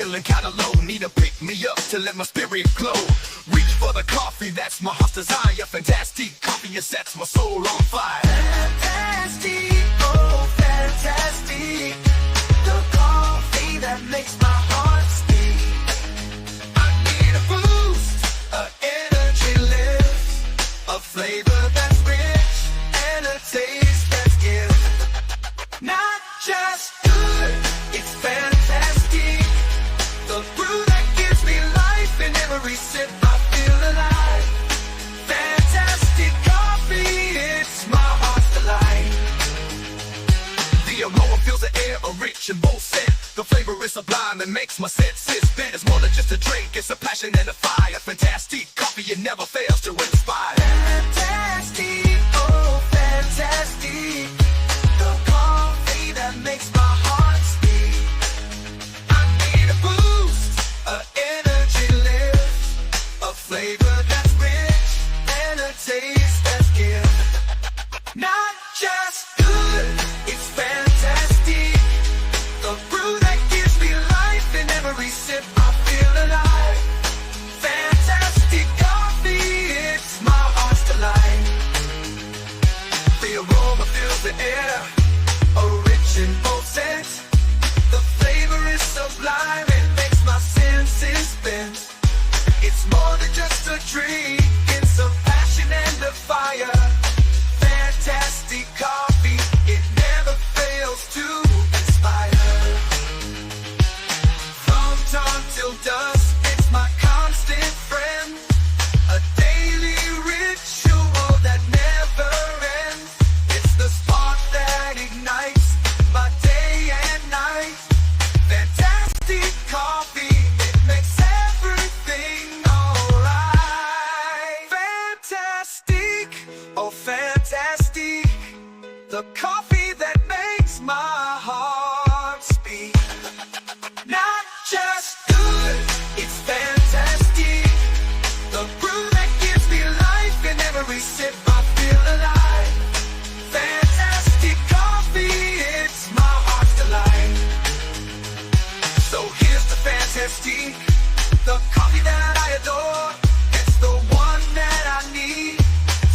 feeling kinda low, need to pick me up to let my spirit glow. Reach for the coffee, that's my heart's desire. Fantastic coffee, it sets my soul on fire. Fantastic, oh fantastic, the coffee that makes my heart speak. I need a boost, an energy lift, a flavor that's rich, and a taste that's gift. Not just good, it's fantastic. The brew that gives me life, in every sip I feel alive. Fantastic coffee, it's my heart's delight. The aroma fills the air, a rich and bold scent. The flavor is sublime and makes my senses bend. It's more than just a drink, it's a passion and a fire. Fantastic coffee, it never fails to inspire. Fantastic, oh fantastic, the coffee that makes my heart speak. I need a boost, an energy lift, a flavor that's rich, and a taste that's gift. Not just good, it's fantastic. The brew that gives me life, in every sip I feel alive. Fantastic coffee, it's my heart's delight. The aroma fills the air, a rich and bold scent. The flavor is sublime, it makes my senses bend. It's more than just a drink, it's a passion and a fire. Fantastic coffee, it never fails to inspire. From dawn till dusk, it's my constant friend. A daily ritual that never ends. It's the spark that ignites my day and night. Fantastic coffee, it makes everything alright. Fantastic, oh fantastic, the coffee that makes my heart speak. Not just good, it's fantastic. The brew that gives me life, in every sip I feel alive. Fantastic coffee, it's my heart's delight. So here's the fantastic, the coffee that I adore. It's the one that I need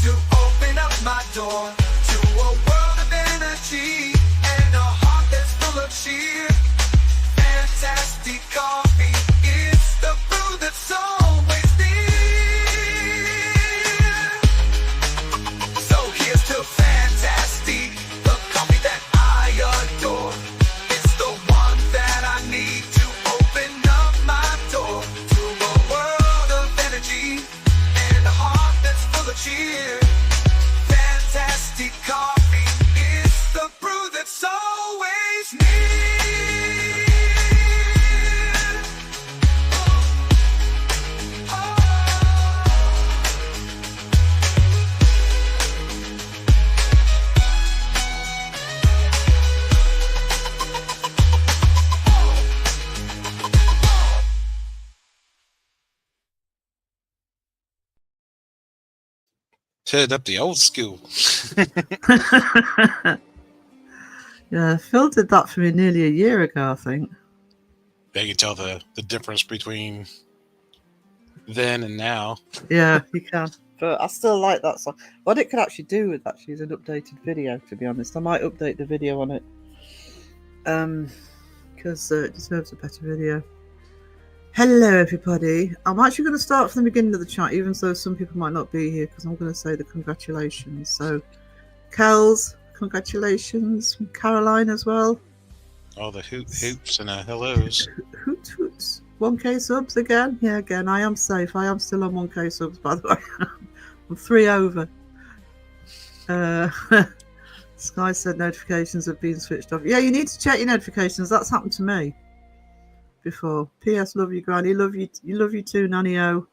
to open up my door to a world of energy and a heart that's full of cheer. Fantastic coffee, it's the brew that's always near. So here's to fantastic, the coffee that I adore. It's the one that I need to open up my door to a world of energy and a heart that's full of cheer. Fantastic coffee, it's the brew that's always near. Head up the old school. Yeah, Phil did that for me nearly a year ago, I think. You can tell the difference between then and now. Yeah, you can. But I still like that song. What it could actually do with actually is an updated video, to be honest. I might update the video on it. Because it deserves a better video. Hello, everybody. I'm actually going to start from the beginning of the chat, even though some people might not be here, because I'm going to say the congratulations. So, Kels, congratulations from Caroline as well. All the hoops and hellos. Hoot hoots. 1K subs again. Yeah, again. I am safe. I am still on 1K subs, by the way. I'm 3 over. Sky said notifications have been switched off. Yeah, you need to check your notifications. That's happened to me before. P.S. Love you, Granny. Love you too, Nanny O.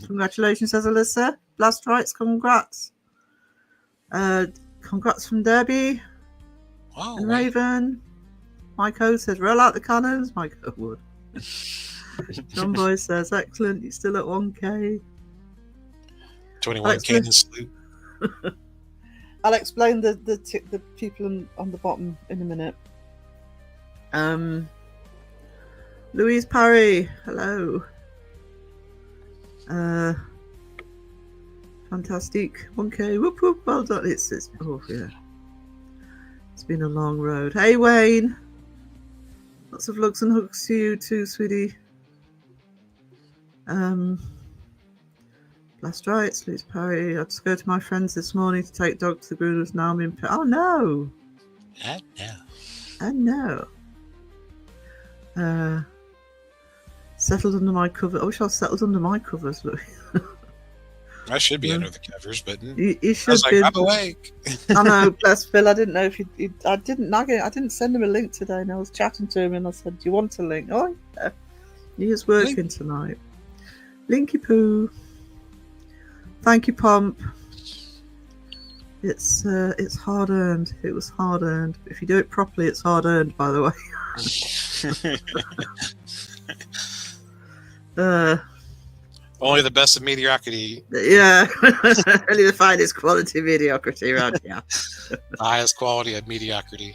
Congratulations, says Alyssa. Blast rights, congrats. Congrats from Debbie. Wow. And Raven. Mike O says, roll out the cannons. Mike O would. John Boy says, excellent. You're still at 1K. 21 cannon salute. I'll explain the people on the bottom in a minute. Louise Parry, hello. Fantastic. 1K. Whoop whoop. Well done. It's oh yeah. It's been a long road. Hey Wayne. Lots of lugs and hugs to you too, sweetie. Last rights, Louise Parry. I had to go to my friends this morning to take dog to the groomers. Now I'm in. Oh no. Yeah. Oh no. Settled under my cover. I wish I was settled under my covers. Look. I should be Yeah. under the covers, but You I should was like, be. I'm awake. I know, bless Phil. I didn't know if you. I didn't nag it. I didn't send him a link today, and I was chatting to him, and I said, "Do you want a link?" Oh, yeah. He is working tonight. Linky poo. Thank you, Pomp. It's hard earned. It was hard earned. If you do it properly, it's hard earned. By the way. Only the best of mediocrity, Yeah, only the finest quality mediocrity around here. the highest quality of mediocrity.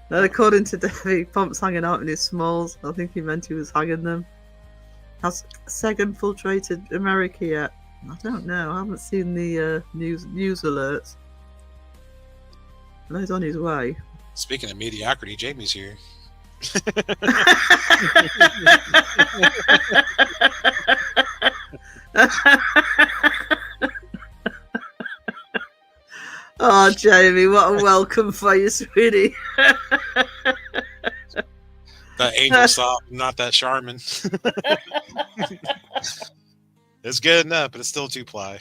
According to Davey, Pomp's hanging out in his smalls. I think he meant he was hanging them. Has Seg infiltrated America yet? I don't know. I haven't seen the news alerts. I know he's on his way. Speaking of mediocrity, Jamie's here. Oh, Jamie, what a welcome for you, sweetie. That angel soft, not that Charmin. It's good enough, but it's still 2-ply.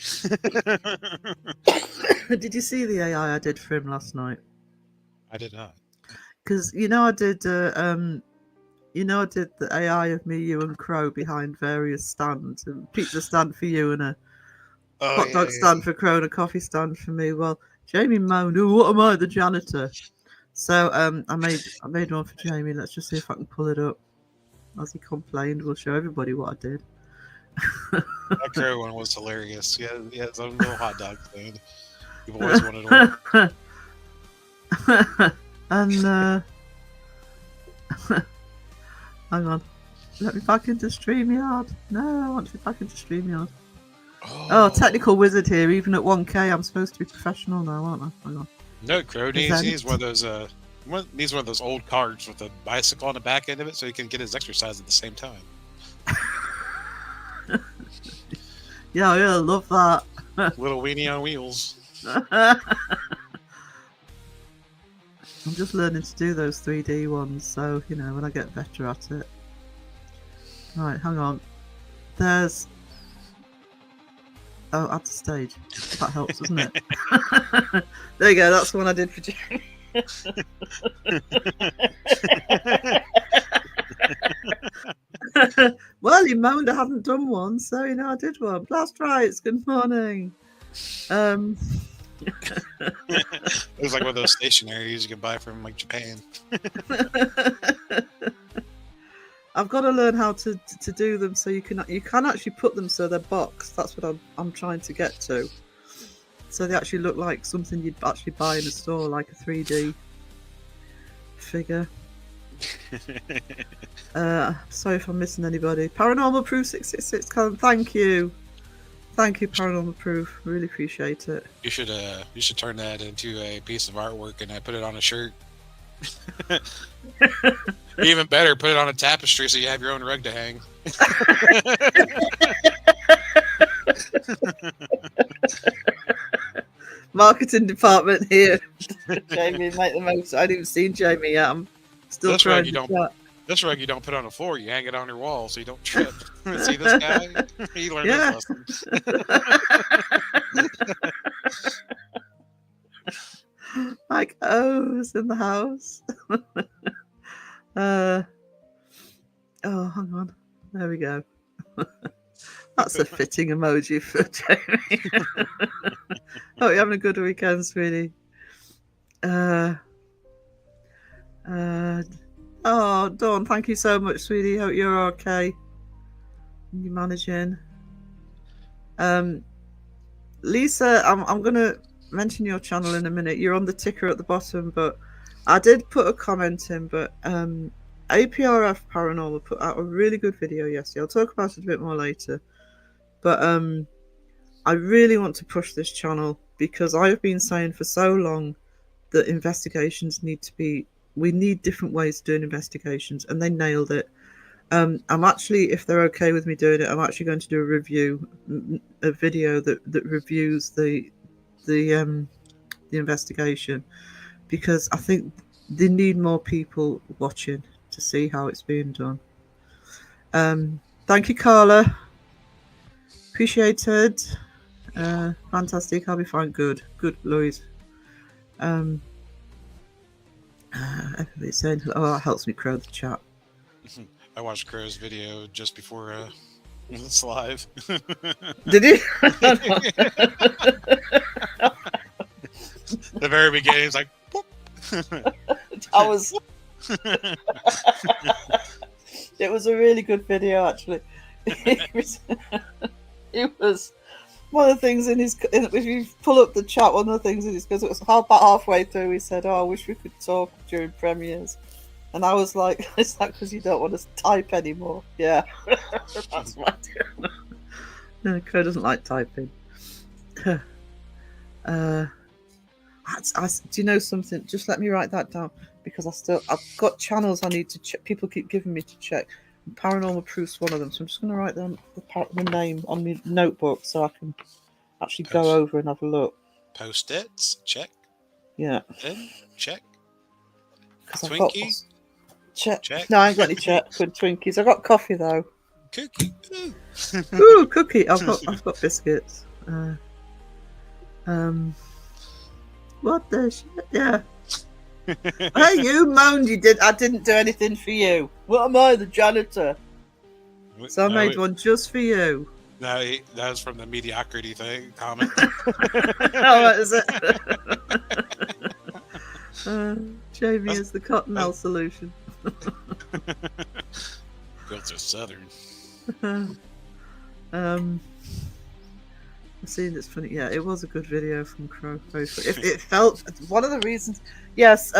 Did you see the AI I did for him last night? I did not. Because I did the AI of me, you, and Crow behind various stands, and pizza stand for you, and a hot dog stand for Crow, and a coffee stand for me. Well, Jamie moaned, "Oh, what am I, the janitor?" So I made one for Jamie. Let's just see if I can pull it up. As he complained, we'll show everybody what I did. That Crow one was hilarious. Yeah, his own little hot dog stand. You've always wanted one. And hang on, let me back into StreamYard. No, I want to be back into StreamYard. Oh, technical wizard here. Even at 1K, I'm supposed to be professional now, aren't I? Hang on. No, Crow needs one of those. Needs one of those old carts with a bicycle on the back end of it, so he can get his exercise at the same time. Yeah, I love that. Little weenie on wheels. I'm just learning to do those 3D ones, so when I get better at it. Right, hang on. There's. Oh, add to stage. That helps, doesn't it? There you go. That's the one I did for Jamie. Well, you moaned I hadn't done one, so I did one. Blast rights. Good morning. It was like one of those stationaries you can buy from like Japan. I've got to learn how to do them so you can actually put them so they're boxed. That's what I'm trying to get to. So they actually look like something you'd actually buy in a store, like a 3D figure. Sorry if I'm missing anybody. Paranormal Proof 666, Colin, thank you, Paranormal Proof. Really appreciate it. You should turn that into a piece of artwork and put it on a shirt. Even better, put it on a tapestry so you have your own rug to hang. Marketing department here. Jamie, make the most. I haven't even seen Jamie yet. I'm still This trying rug to you don't. chat. This rug you don't put on the floor. You hang it on your wall so you don't trip. See this guy? He learned Yeah. his lesson. Mike O's in the house. Oh, hang on. There we go. That's a fitting emoji for Jamie. Hope you're having a good weekend, sweetie. Oh, Dawn, thank you so much, sweetie. Hope you're okay. You're managing. Lisa, I'm gonna mention your channel in a minute. You're on the ticker at the bottom, but I did put a comment in. But APRF Paranormal put out a really good video yesterday. I'll talk about it a bit more later. But I really want to push this channel because I've been saying for so long that investigations need to be. We need different ways of doing investigations, and they nailed it. I'm actually, if they're okay with me doing it, I'm actually going to do a video that reviews the investigation, because I think they need more people watching to see how it's being done. Thank you, Carla. Appreciated. Fantastic. I'll be fine. Good, Louise. Everybody's saying, oh, that helps me grow the chat. I watched Crow's video just before it's live. Did you? The very beginning, it's like, whoop. I was. It was a really good video, actually. It was one of the things if you pull up the chat, one of the things in his, because it was about halfway through, he said, "Oh, I wish we could talk during premieres." And I was like, "Is that because you don't want to type anymore?" Yeah, that's my deal. No, Crow doesn't like typing. Do you know something? Just let me write that down, because I've got channels I need to check. People keep giving me to check. Paranormal Proof's one of them, so I'm just going to write down the name on my notebook so I can actually go over and have a look. Post-its, check. Yeah. Then check. Twinkie, check. Check. No, I ain't got any Twinkies. I got coffee though. Cookie. Ooh, cookie. I've got biscuits. What the shit? Yeah. Hey, you moaned I didn't do anything for you. What am I, the janitor? So I made one just for you. No, that was from the mediocrity thing comment. Oh, is it? Jamie is the Cottonelle solution. Girls are southern. I've seen this funny. Yeah, it was a good video from Crow. It felt one of the reasons. Yes,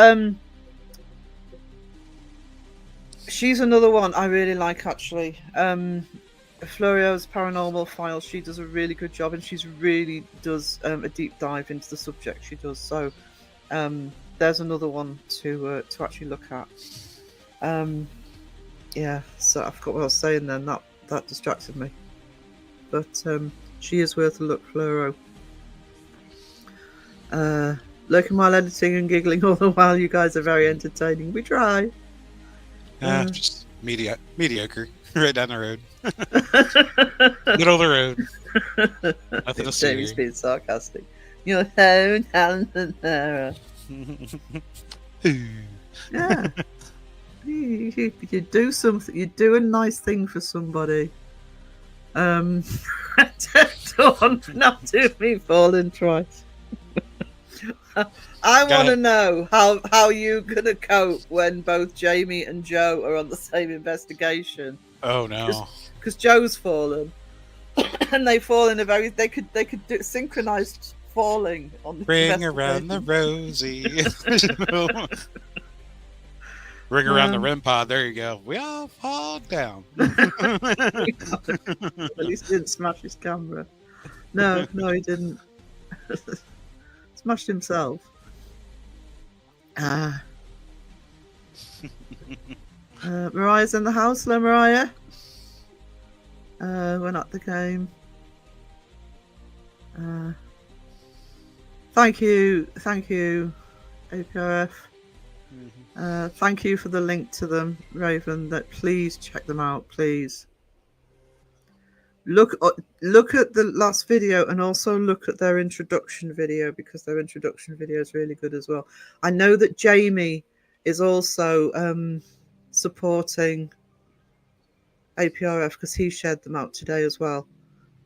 she's another one I really like, actually. Florio's Paranormal Files. She does a really good job, and she's really does a deep dive into the subject she does. So there's another one to actually look at. Yeah, so I forgot what I was saying then. That distracted me. But she is worth a look, Floro. Lurking while editing and giggling all the while. You guys are very entertaining. We try. Just mediocre. Right down the road. Middle of the road. Nothing to see. Jamie's being sarcastic. You're so talented, Sarah. Yeah. You do something. You do a nice thing for somebody. Don't do me falling twice. I want to know how you're gonna cope when both Jamie and Joe are on the same investigation. Oh no! Because Joe's fallen, and they fall in they could do synchronized falling on the Ring around the rosy. Ring around the REM pod. There you go. We all fall down. At least he didn't smash his camera. No, he didn't. Smashed himself. Mariah's in the house. Hello, Mariah. We're not the game. Thank you, APRF. Thank you for the link to them, Raven. That please check them out, please. Look at the last video and also look at their introduction video, because their introduction video is really good as well. I know that Jamie is also supporting APRF because he shared them out today as well.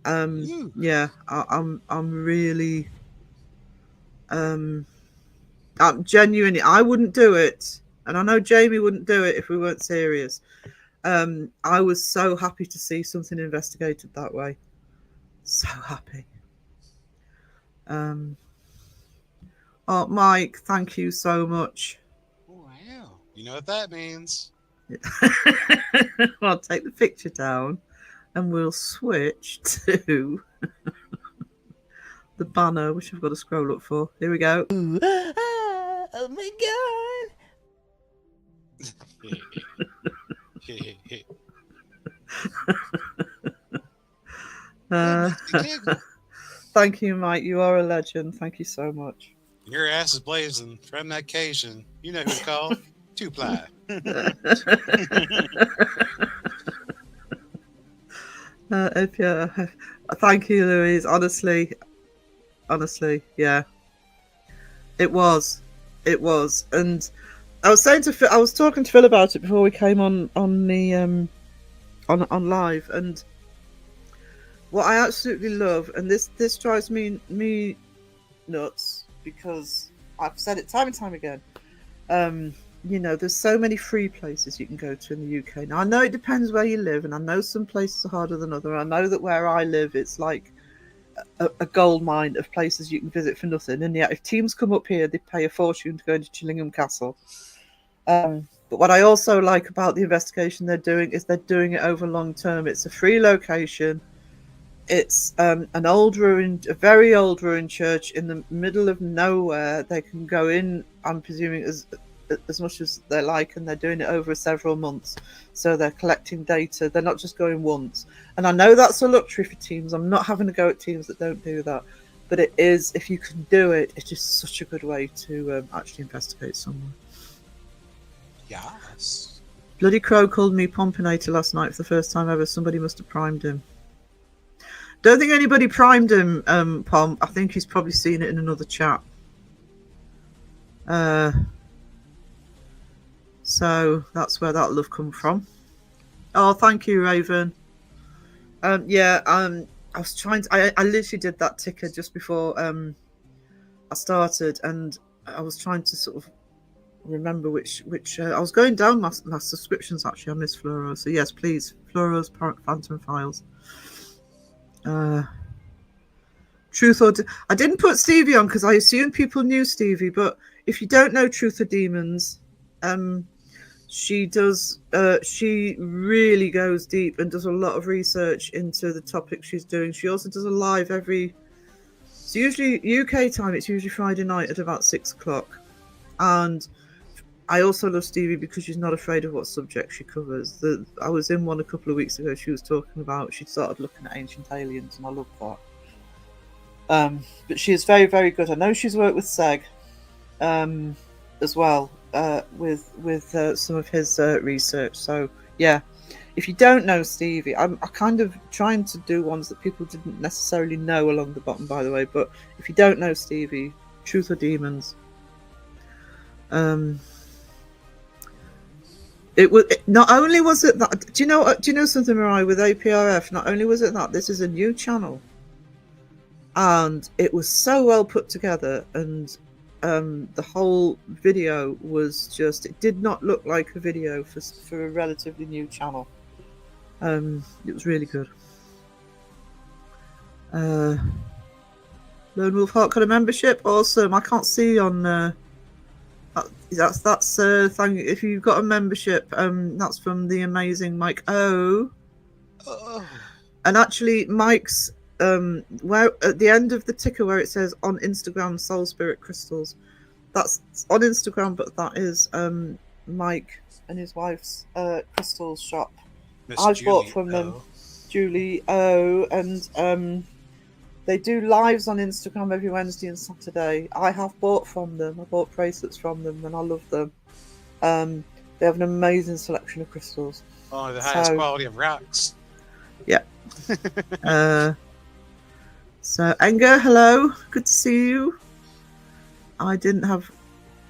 Yeah, I'm really I'm genuinely, I wouldn't do it, and I know Jamie wouldn't do it if we weren't serious. I was so happy to see something investigated that way. So happy. Oh, Mike, thank you so much. Wow. You know what that means. I'll take the picture down and we'll switch to the banner, which I've got to scroll up for. Here we go. Oh my god. Thank you, Mike. You are a legend. Thank you so much. Your ass is blazing from that occasion. You know who to call. 2-ply. Thank you, Louise. Honestly, yeah, it was, and I was saying to Phil, I was talking to Phil about it before we came on the on live, and what I absolutely love, and this drives me nuts because I've said it time and time again. You know, there's so many free places you can go to in the UK. Now, I know it depends where you live, and I know some places are harder than others. I know that where I live, it's like a gold mine of places you can visit for nothing. And yet, if teams come up here, they pay a fortune to go into Chillingham Castle. But what I also like about the investigation they're doing is they're doing it over long term. It's a free location. It's an old ruined, a very old ruined church in the middle of nowhere. They can go in, I'm presuming, as much as they like, and they're doing it over several months. So they're collecting data. They're not just going once. And I know that's a luxury for teams. I'm not having to go at teams that don't do that. But it is, if you can do it, it's just such a good way to actually investigate someone. Yes. Bloody Crow called me Pompinator last night for the first time ever. Somebody must have primed him. Don't think anybody primed him, Pomp. I think he's probably seen it in another chat. So that's where that love come from. Oh, thank you, Raven. I was trying to. I literally did that ticker just before I started, and I was trying to sort of remember which. I was going down my subscriptions actually on Miss Fluoro. So yes, please, Fluoro's Phantom Files. Truth or I didn't put Stevie on because I assumed people knew Stevie, but if you don't know Truth or Demons, she does. She really goes deep and does a lot of research into the topic she's doing. She also does a live every. It's usually UK time. It's usually Friday night at about 6 o'clock, and I also love Stevie because she's not afraid of what subject she covers. I was in one a couple of weeks ago. She was talking about, she started looking at ancient aliens, and I love that. But she is very, very good. I know she's worked with Seg as well, with some of his research. So yeah, if you don't know Stevie, I'm kind of trying to do ones that people didn't necessarily know along the bottom, by the way. But if you don't know Stevie, Truth or Demons. Not only was it that. Do you know something, Mariah, with APRF? Not only was it that this is a new channel, and it was so well put together, and the whole video was just. It did not look like a video for a relatively new channel. It was really good. Lone Wolf Heart got a membership. Awesome. I can't see on. That's thank you. If you've got a membership, that's from the amazing Mike O. And actually, Mike's where at the end of the ticker where it says on Instagram Soul Spirit Crystals, that's on Instagram, but that is Mike and his wife's crystals shop. I've bought from them, Julie O, and they do lives on Instagram every Wednesday and Saturday. I have bought from them. I bought bracelets from them, and I love them. They have an amazing selection of crystals. Oh, the highest quality of rocks. Yeah. So, Enger, hello. Good to see you. I didn't have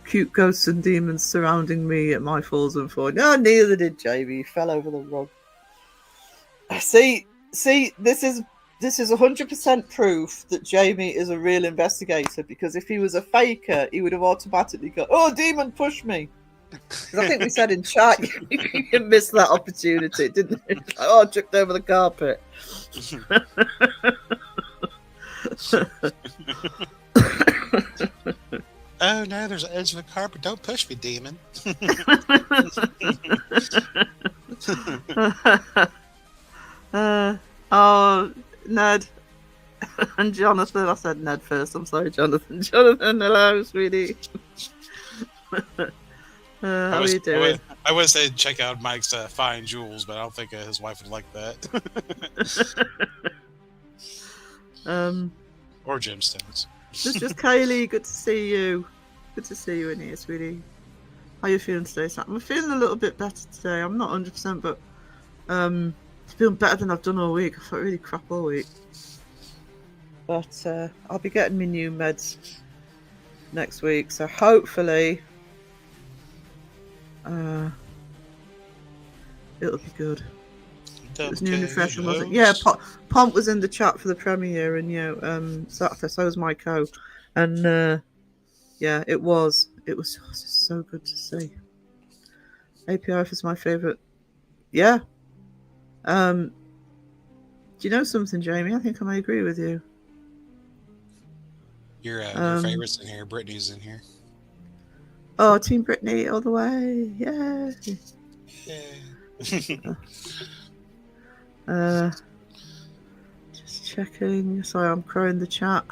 cute ghosts and demons surrounding me at my falls and fall. No, neither did Jamie. He fell over the rug. See, this is 100% proof that Jamie is a real investigator, because if he was a faker, he would have automatically gone, "Oh, demon, push me." Because I think we said in chat, you missed that opportunity, didn't you? Like, oh, I tripped over the carpet. Oh no, there's an edge of the carpet. Don't push me, demon. Oh, Ned and Jonathan. I said Ned first. I'm sorry, Jonathan. Jonathan, hello, sweetie. How are you doing? I would say check out Mike's Fine Jewels, but I don't think his wife would like that. Or gemstones. Just Kaylee. Good to see you. Good to see you in here, sweetie. How you feeling today, Sam? I'm feeling a little bit better today. I'm not 100%, but feeling better than I've done all week. I felt really crap all week. But I'll be getting my new meds next week, so hopefully it'll be good. It was new and refreshing, wasn't it? Yeah, Pomp was in the chat for the premiere, and so was Myco, and yeah, it was just so good to see. APRF is my favourite. Yeah. Do you know something, Jamie? I think I may agree with you. Your favorites in here. Brittany's in here. Oh, Team Brittany all the way. Yeah. Just checking. Sorry, I'm crowing the chat.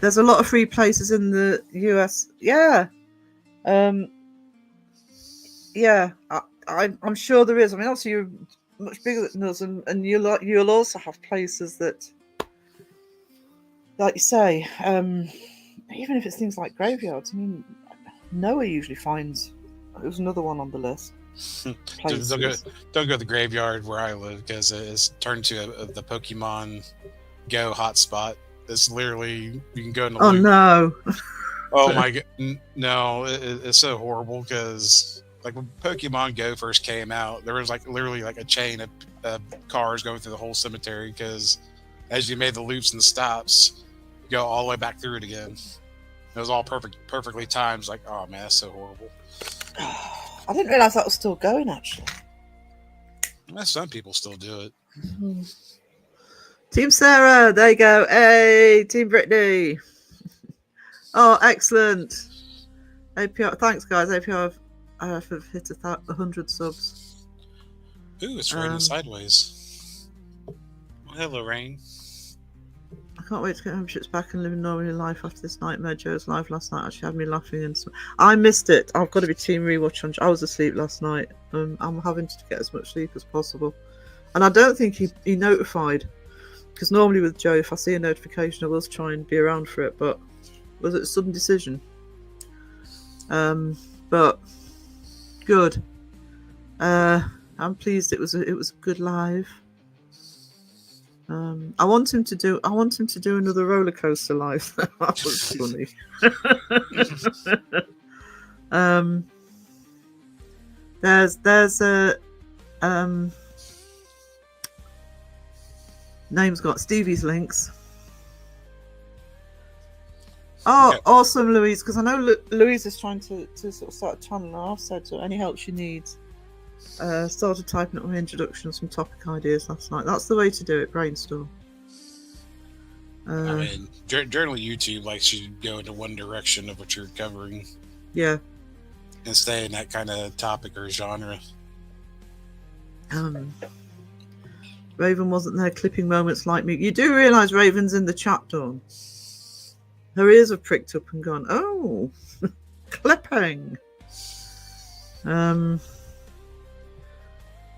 There's a lot of free places in the US. Yeah. Yeah. I'm sure there is. I mean, obviously you're much bigger than us, and you'll also have places that, like you say, even if it's things like graveyards. I mean, Noah usually finds. There's another one on the list. Don't go to the graveyard where I live, because it's turned to the Pokemon Go hotspot. It's literally, you can go in the loop. No. Oh my god, no! It's so horrible, because like when Pokemon Go first came out, there was like literally like a chain of cars going through the whole cemetery, because as you made the loops and stops, you go all the way back through it again. It was all perfectly timed. Like, oh man, that's so horrible. I didn't realise that was still going, actually. Well, some people still do it. Mm-hmm. Team Sarah, there you go. Hey, Team Brittany. Oh, excellent. APR, thanks, guys. APR have hit 100 subs. Ooh, it's raining sideways. Well, hello, rain. I can't wait to get home ships back and living normally life after this nightmare. Joe's live last night actually had me laughing, and I missed it. I've got to be team rewatch. I was asleep last night. I'm having to get as much sleep as possible, and I don't think he notified, because normally with Joe, if I see a notification, I will try and be around for it. But was it a sudden decision? But good. I'm pleased. It was a good live. I want him to do another roller coaster live. That was funny. There's a name's got Stevie's links. Oh, okay. Awesome, Louise, because I know Louise is trying to sort of start a channel, and I've said to her, any help she needs. Started typing up my introduction, some topic ideas last night. That's the way to do it, brainstorm. I mean, generally YouTube likes you to go into one direction of what you're covering. Yeah. And stay in that kind of topic or genre. Raven wasn't there clipping moments like me. You do realise Raven's in the chat, Dawn? Her ears have pricked up and gone, oh, clipping.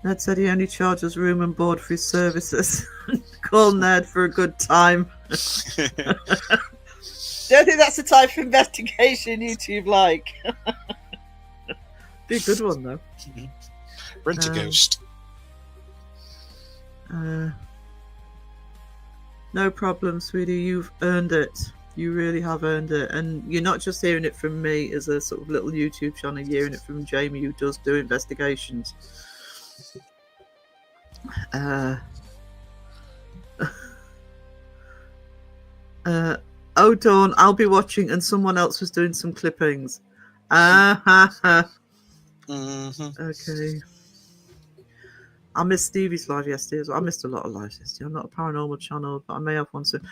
Ned said he only charges room and board for his services. Call Ned for a good time. Don't think that's the type of investigation YouTube like. Be a good one, though. Rent a ghost. No problem, sweetie. You've earned it. You really have earned it. And you're not just hearing it from me as a sort of little YouTube channel, you're hearing it from Jamie, who does do investigations. Oh, Dawn, I'll be watching, and someone else was doing some clippings. Okay. I missed Stevie's live yesterday as well. I missed a lot of lives yesterday. I'm not a paranormal channel, but I may have one soon.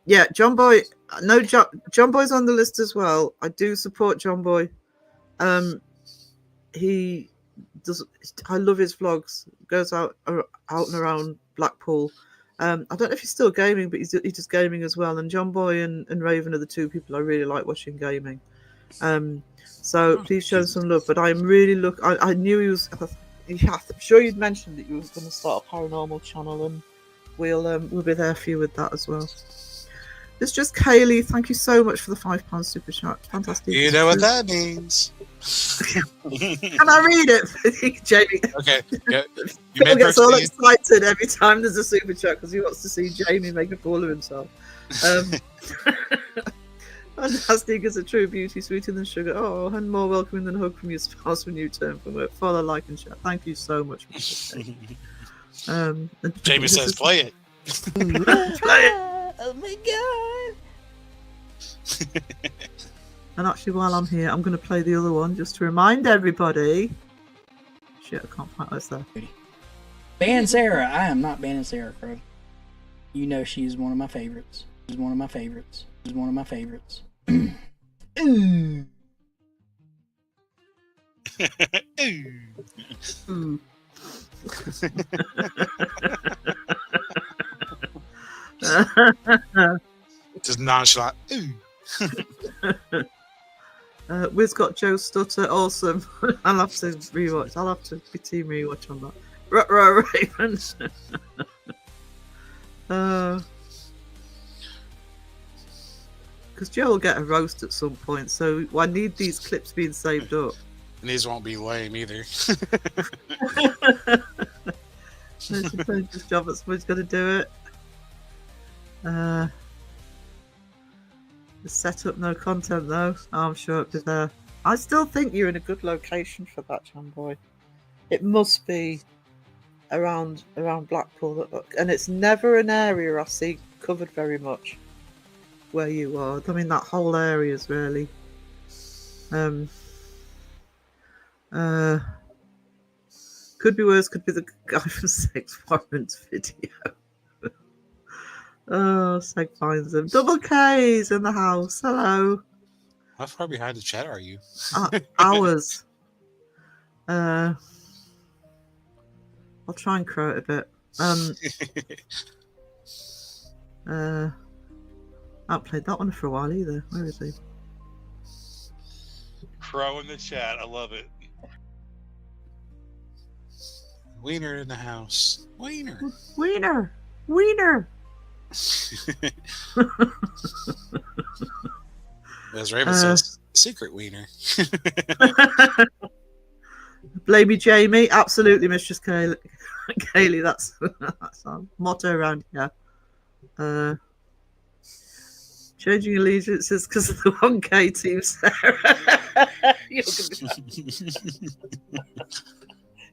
Yeah, John Boy. No, John Boy's on the list as well. I do support John Boy. He does. I love his vlogs. Goes out and around Blackpool. I don't know if he's still gaming, but he does gaming as well. And John Boy and Raven are the two people I really like watching gaming. So please show him some love. But I'm really I knew he was. Yeah, I'm sure you'd mentioned that you were going to start a paranormal channel, and we'll be there for you with that as well. It's just Kaylee. Thank you so much for the £5 super chat. Fantastic. You know what that means. Can I read it, Jamie? Okay. Yeah. Phil gets all excited every time there's a super chat because he wants to see Jamie make a fool of himself. Fantastic is a true beauty, sweeter than sugar. Oh, and more welcoming than a hug from your spouse when you turn from work. Follow, like, and share. Thank you so much. Jamie says, play it. Play it. Oh my god! And actually, while I'm here, I'm going to play the other one just to remind everybody. Shit, I can't find what's there. Ban Sarah. I am not banning Sarah, Crow. You know she's one of my favorites. She's one of my favorites. She's one of my favorites. Ooh. Ooh. Just nonchalant. Wiz got Joe Stutter. Awesome. I'll have to rewatch. I'll have to be team rewatch on that. Raven. Because Joe will get a roast at some point, so I need these clips being saved up. And these won't be lame either. This job that someone's going to do it. The setup, no content though. Oh, I'm sure it'll be there. I still think you're in a good location for that, John Boy. It must be around Blackpool, and it's never an area I see covered very much. Where you are, I mean, that whole area is really. Could be worse. Could be the guy from Sex Warrants video. Oh, Seg finds them. Double K's in the house. Hello. How far behind the chat are you? Hours. I'll try and crow it a bit. I haven't played that one for a while either. Where is he? Crow in the chat. I love it. Wiener in the house. Wiener. Wiener. Wiener. As Raven says, secret wiener. Blame me, Jamie. Absolutely, Mistress Kaylee. That's our motto around here. Changing allegiances because of the 1K team, Sarah.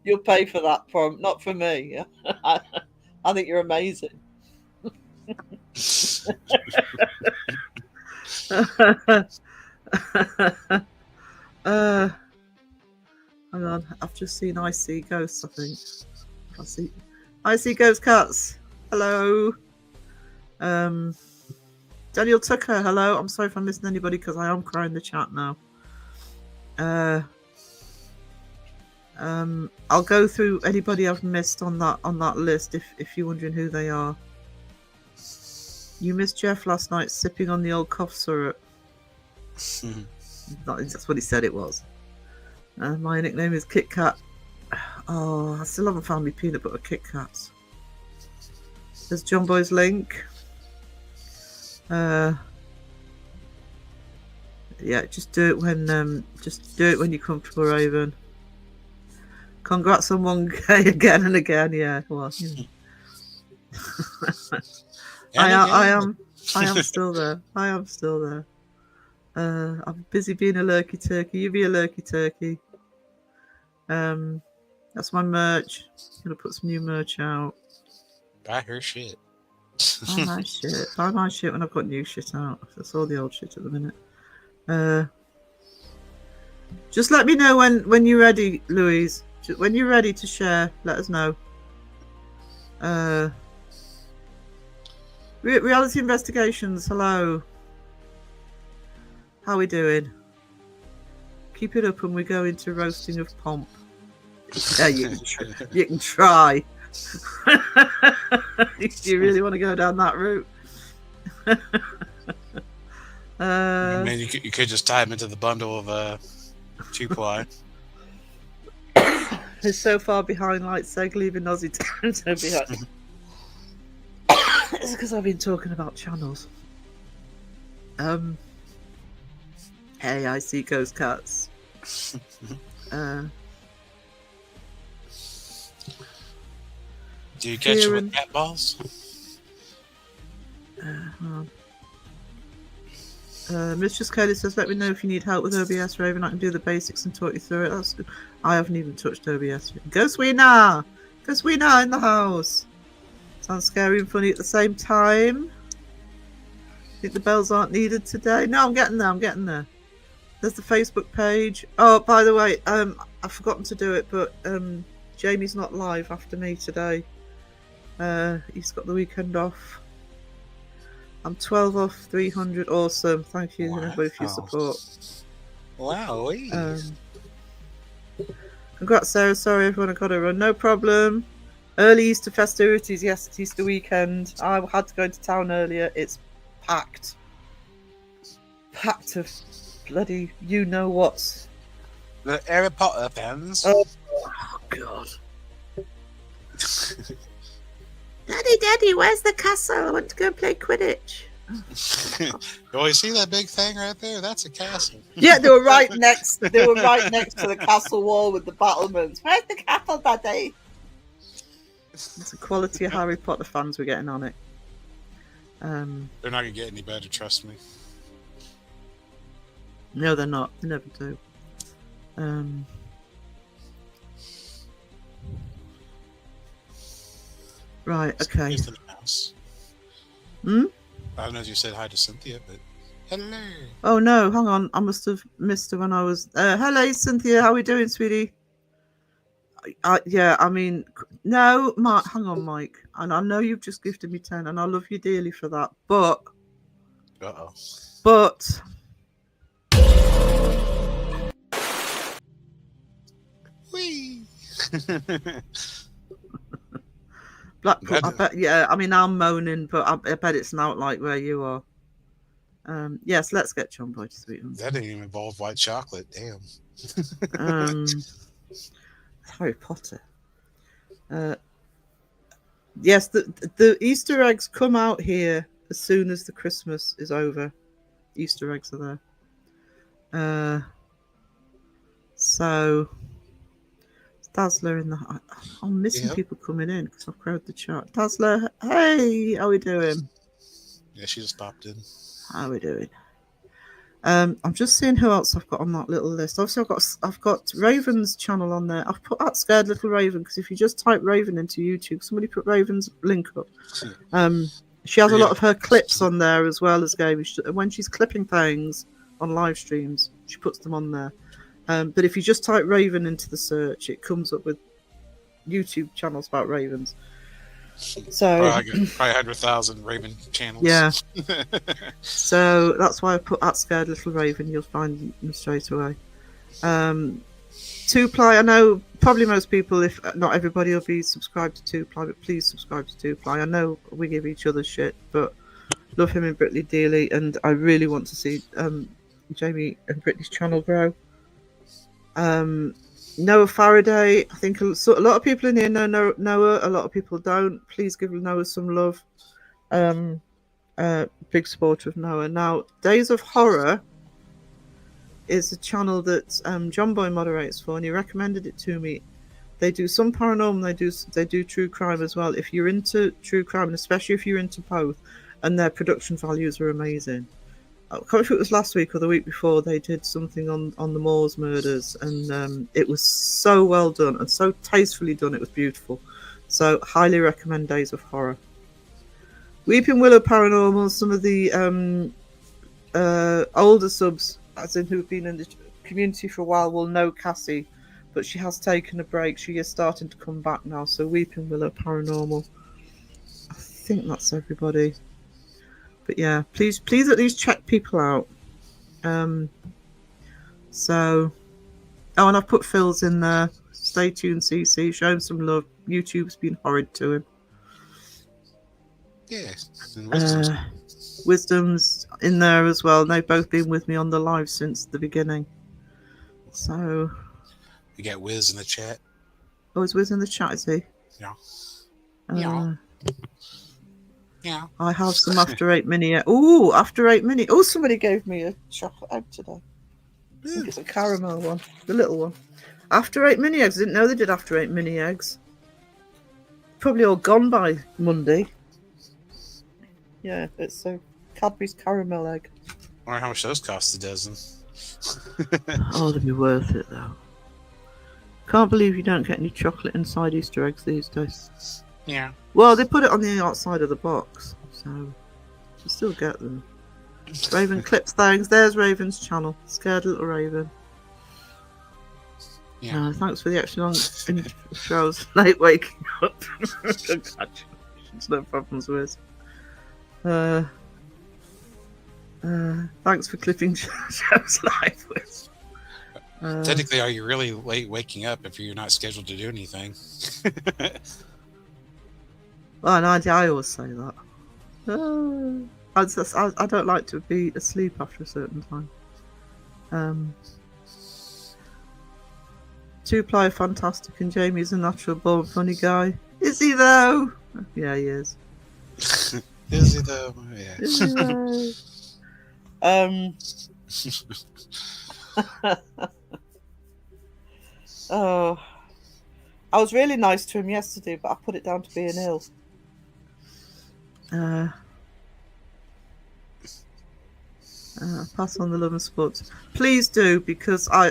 You'll pay for that, not for me. I think you're amazing. Hang on, I've just seen I See Ghosts, I think. I see Ghost Cats. Hello. Daniel Tucker, hello. I'm sorry if I'm missing anybody because I am crying in the chat now. I'll go through anybody I've missed on that list if you're wondering who they are. You missed Jeff last night sipping on the old cough syrup. That's what he said it was. My nickname is Kit Kat. Oh, I still haven't found me peanut butter Kit Kats. There's John Boy's link. Yeah, just do it when you're comfortable, Raven. Congrats on 1K again and again. Yeah, well, you know. I am still there. I am still there. I'm busy being a lurky turkey. You be a lurky turkey. That's my merch. I'm gonna put some new merch out. Buy her shit. Buy my shit. Buy my shit when I've got new shit out. That's all the old shit at the minute. Just let me know when you're ready, Louise. When you're ready to share, let us know. Reality Investigations, hello. How we doing? Keep it up and we go into roasting of pomp. Yeah, you can try. Do you really want to go down that route? I mean, you could just tie them into the bundle of 2-ply. He's so far behind, like Seg leaving Ozzy Town so behind. It's because I've been talking about channels. Hey, I see ghost cats. Do you catch them Kieran. with cat balls? Hold on. Mistress Kelly says, let me know if you need help with OBS, Raven. I can do the basics and talk you through it. That's good. I haven't even touched OBS yet. Ghost Wiener! Ghost Wiener in the house! Sounds scary and funny at the same time. Think the bells aren't needed today? No, I'm getting there. There's the Facebook page. Oh, by the way, I've forgotten to do it, but Jamie's not live after me today. He's got the weekend off. I'm 12 off 300. Awesome. Thank you, everybody, for your support. Wow. Congrats, Sarah. Sorry, everyone. I got to run. No problem. Early Easter festivities. Yes, it's Easter weekend. I had to go into town earlier. It's packed. Packed of bloody you-know-what. The Harry Potter fans. Oh, God. Daddy, where's the castle? I want to go and play Quidditch. Oh, you see that big thing right there? That's a castle. Yeah, they were right next. They were right next to the castle wall with the battlements. Where's the castle, Daddy? It's a quality of Harry Potter fans we're getting on it. They're not gonna get any better, trust me. No, they're not. They never do. Right. Okay. Cynthia's in the house. Hmm. I don't know if you said hi to Cynthia, but hello. Oh no, hang on. I must have missed her when I was. Hello, Cynthia. How are we doing, sweetie? Yeah, I mean, no, Mike. Hang on, Mike. And I know you've just gifted me 10, and I love you dearly for that. But Whee! Blackpool. I bet. Yeah, I mean, I'm moaning, but I bet it's not like where you are. Yes, let's get John Boy to sweet. That didn't even involve white chocolate. Damn. Harry Potter. Yes, the Easter eggs come out here as soon as the Christmas is over. Easter eggs are there. So Dazzler in the. I'm missing people coming in because I've crowded the chat. Dazzler, hey, how we doing? Yeah, she just popped in. How we doing? I'm just seeing who else I've got on that little list. Obviously, I've got Raven's channel on there. I've put that Scared Little Raven because if you just type Raven into YouTube, somebody put Raven's link up. She has a lot of her clips on there as well as games. When she's clipping things on live streams, she puts them on there. But if you just type Raven into the search, it comes up with YouTube channels about ravens. So probably 100,000 Raven channels. Yeah. So that's why I put that Scared Little Raven. You'll find them straight away. 2-ply. I know probably most people, if not everybody, will be subscribed to 2-ply, but please subscribe to 2-ply. I know we give each other shit, but love him and Brittany dearly, and I really want to see Jamie and Brittany's channel grow. Noah Faraday, I think a lot of people in here know Noah, a lot of people don't. Please give Noah some love. Big supporter of Noah. Now, Days of Horror is a channel that John Boy moderates for, and he recommended it to me. They do some paranormal, they do true crime as well. If you're into true crime, and especially if you're into both, and their production values are amazing. I can't remember if it was last week or the week before, they did something on the Moors murders, and it was so well done and so tastefully done. It was beautiful. So highly recommend Days of Horror. Weeping Willow Paranormal, some of the older subs, as in who've been in the community for a while, will know Cassie, but she has taken a break. She is starting to come back now. So Weeping Willow Paranormal. I think that's everybody. But yeah, please at least check people out. So, oh, and I've put Phil's in there. Stay tuned, CC. Show him some love. YouTube's been horrid to him. Yeah. And wisdom. Wisdom's in there as well. They've both been with me on the live since the beginning. So, You got Wiz in the chat. oh, is Wiz in the chat, is he? Yeah. Uh, Yeah. I have some After 8 Mini. Oh, After 8 Mini. Oh, somebody gave me a chocolate egg today. I think it's a caramel one, the little one. After 8 Mini eggs. I didn't know they did After 8 Mini eggs. Probably all gone by Monday. Yeah, it's a Cadbury's caramel egg. I wonder how much those cost a dozen. Oh, they'd be worth it though. Can't believe you don't get any chocolate inside Easter eggs these days. Yeah. Well, they put it on the outside of the box, so you still get them. Raven clips things. There's Raven's channel. Scared little Raven. Yeah. Thanks for the extra long intros. Late waking up. Congratulations. No problems with. Thanks for clipping shows live with. Technically, are you really late waking up if you're not scheduled to do anything? Well, and I always say that. I don't like to be asleep after a certain time. 2-ply fantastic, and Jamie's a natural born funny guy. Is he though? Yeah, he is. Is he though? Yeah. Is he though? Oh, I was really nice to him yesterday, but I put it down to being ill. Pass on the love and support. Please do, because I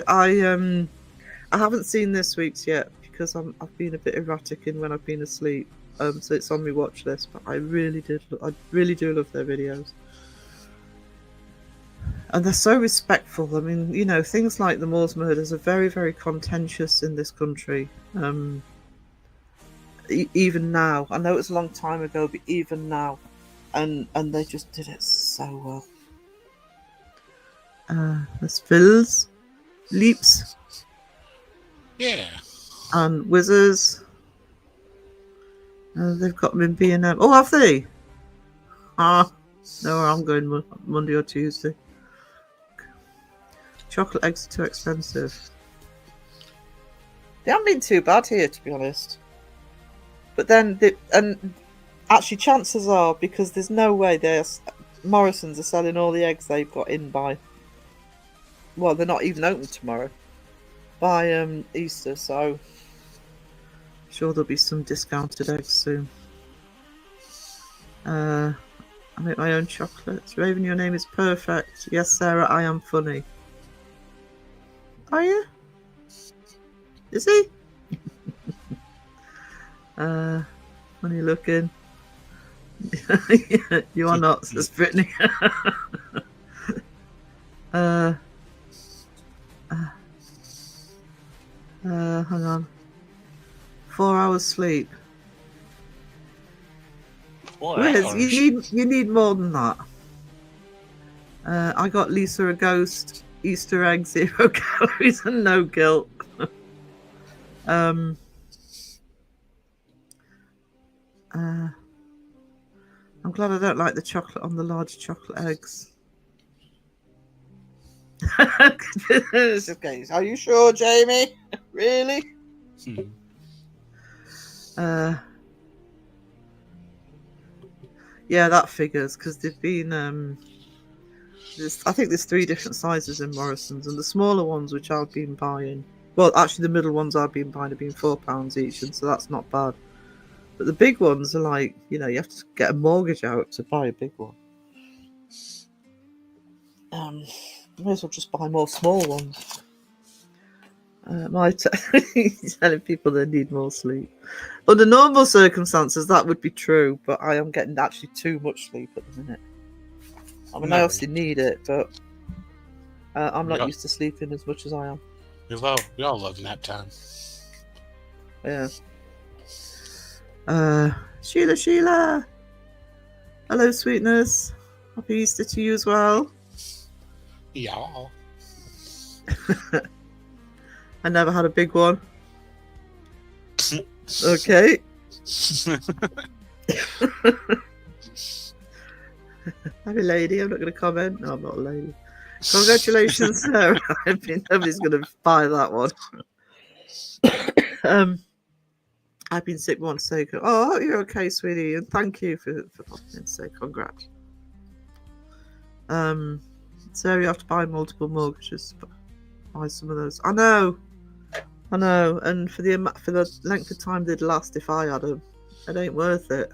haven't seen this week's yet because I've been a bit erratic in when I've been asleep. So it's on my watch list. But I really do love their videos, and they're so respectful. I mean, you know, things like the Moors murders are very, very contentious in this country. Even now, I know it was a long time ago, but even now, and they just did it so well. There's Phil's, Leaps, Yeah. and Whizzers. They've got them in B&M. Oh, have they? No, I'm going Monday or Tuesday. Chocolate eggs are too expensive. They haven't been too bad here, to be honest. But then, actually, chances are, because there's no way Morrison's are selling all the eggs they've got in by. Well, they're not even open tomorrow. By Easter, so I'm sure there'll be some discounted eggs soon. I make my own chocolates. Raven, your name is perfect. Yes, Sarah, I am funny. Are you? Is he? Funny looking. You are not, says Brittany. Hang on. 4 hours sleep. Whereas you need more than that. I got Lisa a ghost, Easter egg, 0 calories and no guilt. I'm glad I don't like the chocolate on the large chocolate eggs. Are you sure, Jamie? Really? Yeah, that figures, because they've been I think there's 3 different sizes in Morrison's, and the smaller ones, which I've been buying, well, actually the middle ones I've been buying have been £4 each, and so that's not bad. But the big ones are like, you know, you have to get a mortgage out to buy a big one. May as well just buy more small ones. Telling people they need more sleep. Under normal circumstances, that would be true, but I am getting actually too much sleep at the minute. I mean, I obviously need it, but I'm not used to sleeping as much as I am. We all love nap time. Yeah. Sheila. Hello, sweetness. Happy Easter to you as well. Yeah. I never had a big one. Okay. I'm a lady. I'm not going to comment. No, I'm not a lady. Congratulations, Sarah. I mean, nobody's going to buy that one. I've been sick once, so I hope you're okay, sweetie, and thank you for popping in. So congrats. Sarah, you have to buy multiple mortgages. Buy some of those. I know, and for the length of time they'd last if I had them, it ain't worth it.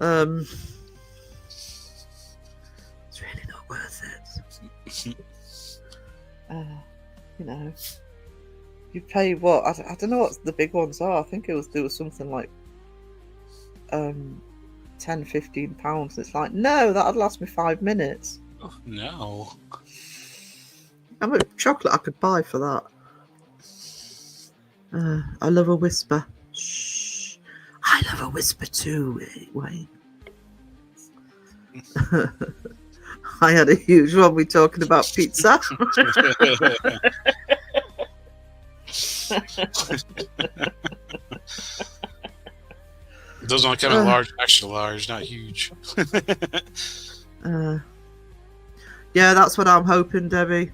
It's really not worth it. You know, you pay what? I don't know what the big ones are. I think there was something like £10-15. It's like, no, that'd last me 5 minutes. Oh, no. How much chocolate I could buy for that? I love a whisper. Shh. I love a whisper too, Wayne. I had a huge one. We talking about pizza? Those don't come in large, extra large, not huge. Yeah, that's what I'm hoping, Debbie.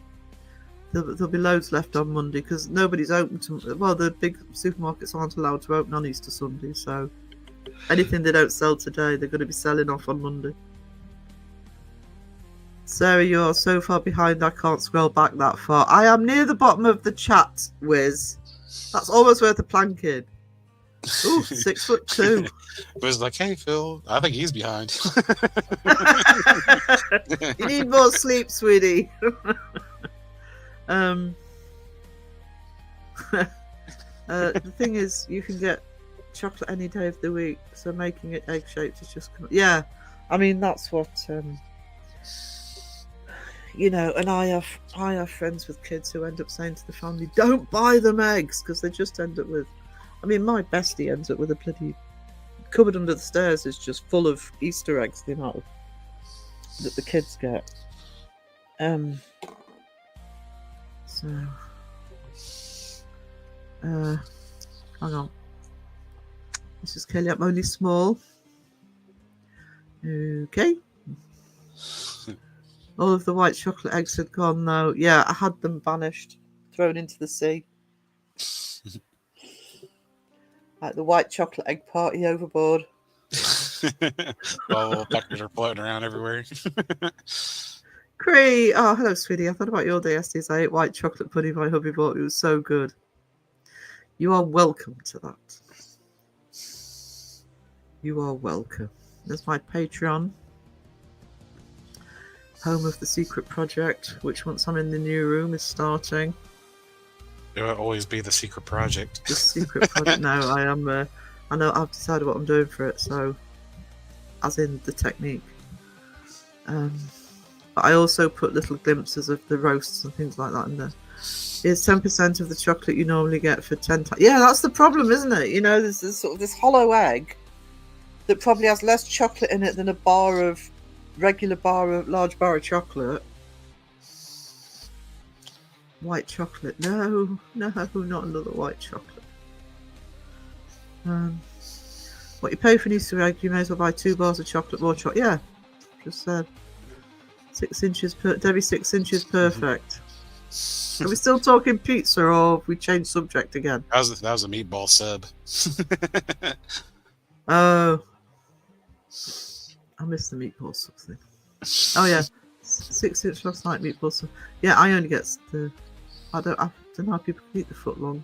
There'll be loads left on Monday because nobody's open to. Well, the big supermarkets aren't allowed to open on Easter Sunday, so anything they don't sell today, they're going to be selling off on Monday. Sarah, you're so far behind I can't scroll back that far. I am near the bottom of the chat, Wiz. That's almost worth a planking. Ooh, 6'2". Wiz like, hey Phil, I think he's behind. You need more sleep, sweetie. The thing is, you can get chocolate any day of the week, so making it egg shaped is just yeah. I mean, that's what you know. And I have friends with kids who end up saying to the family, "Don't buy them eggs," because they just end up with. I mean, my bestie ends up with a bloody cupboard under the stairs is just full of Easter eggs, the amount that the kids get. So, hang on. Mrs. Kelly, I'm only small. Okay. All of the white chocolate eggs had gone though. Yeah, I had them banished, thrown into the sea. Like the white chocolate egg party overboard. All the packers are floating around everywhere. Cree! Oh, hello, sweetie. I thought about your day yesterday. I ate white chocolate pudding my hubby bought. It was so good. You are welcome to that. You are welcome. There's my Patreon. Home of the Secret Project, which once I'm in the new room is starting. It will always be the secret project. The Secret Project. No, I am. I know I've decided what I'm doing for it. So, as in the technique. But I also put little glimpses of the roasts and things like that in there. Here's 10% of the chocolate you normally get for 10 times. Yeah, that's the problem, isn't it? You know, there's sort of this hollow egg that probably has less chocolate in it than a large bar of chocolate. White chocolate. No, not another white chocolate. What you pay for an Easter egg, you may as well buy 2 bars of chocolate, more chocolate. Yeah, just said. 6 inches Debbie, 6 inches perfect. Are we still talking pizza or have we changed subject again? That was a meatball sub. Oh. I missed the meatball sub thing. Oh yeah. 6 inch last night meatball sub. Yeah, I only get the I don't know how people can eat the footlongs.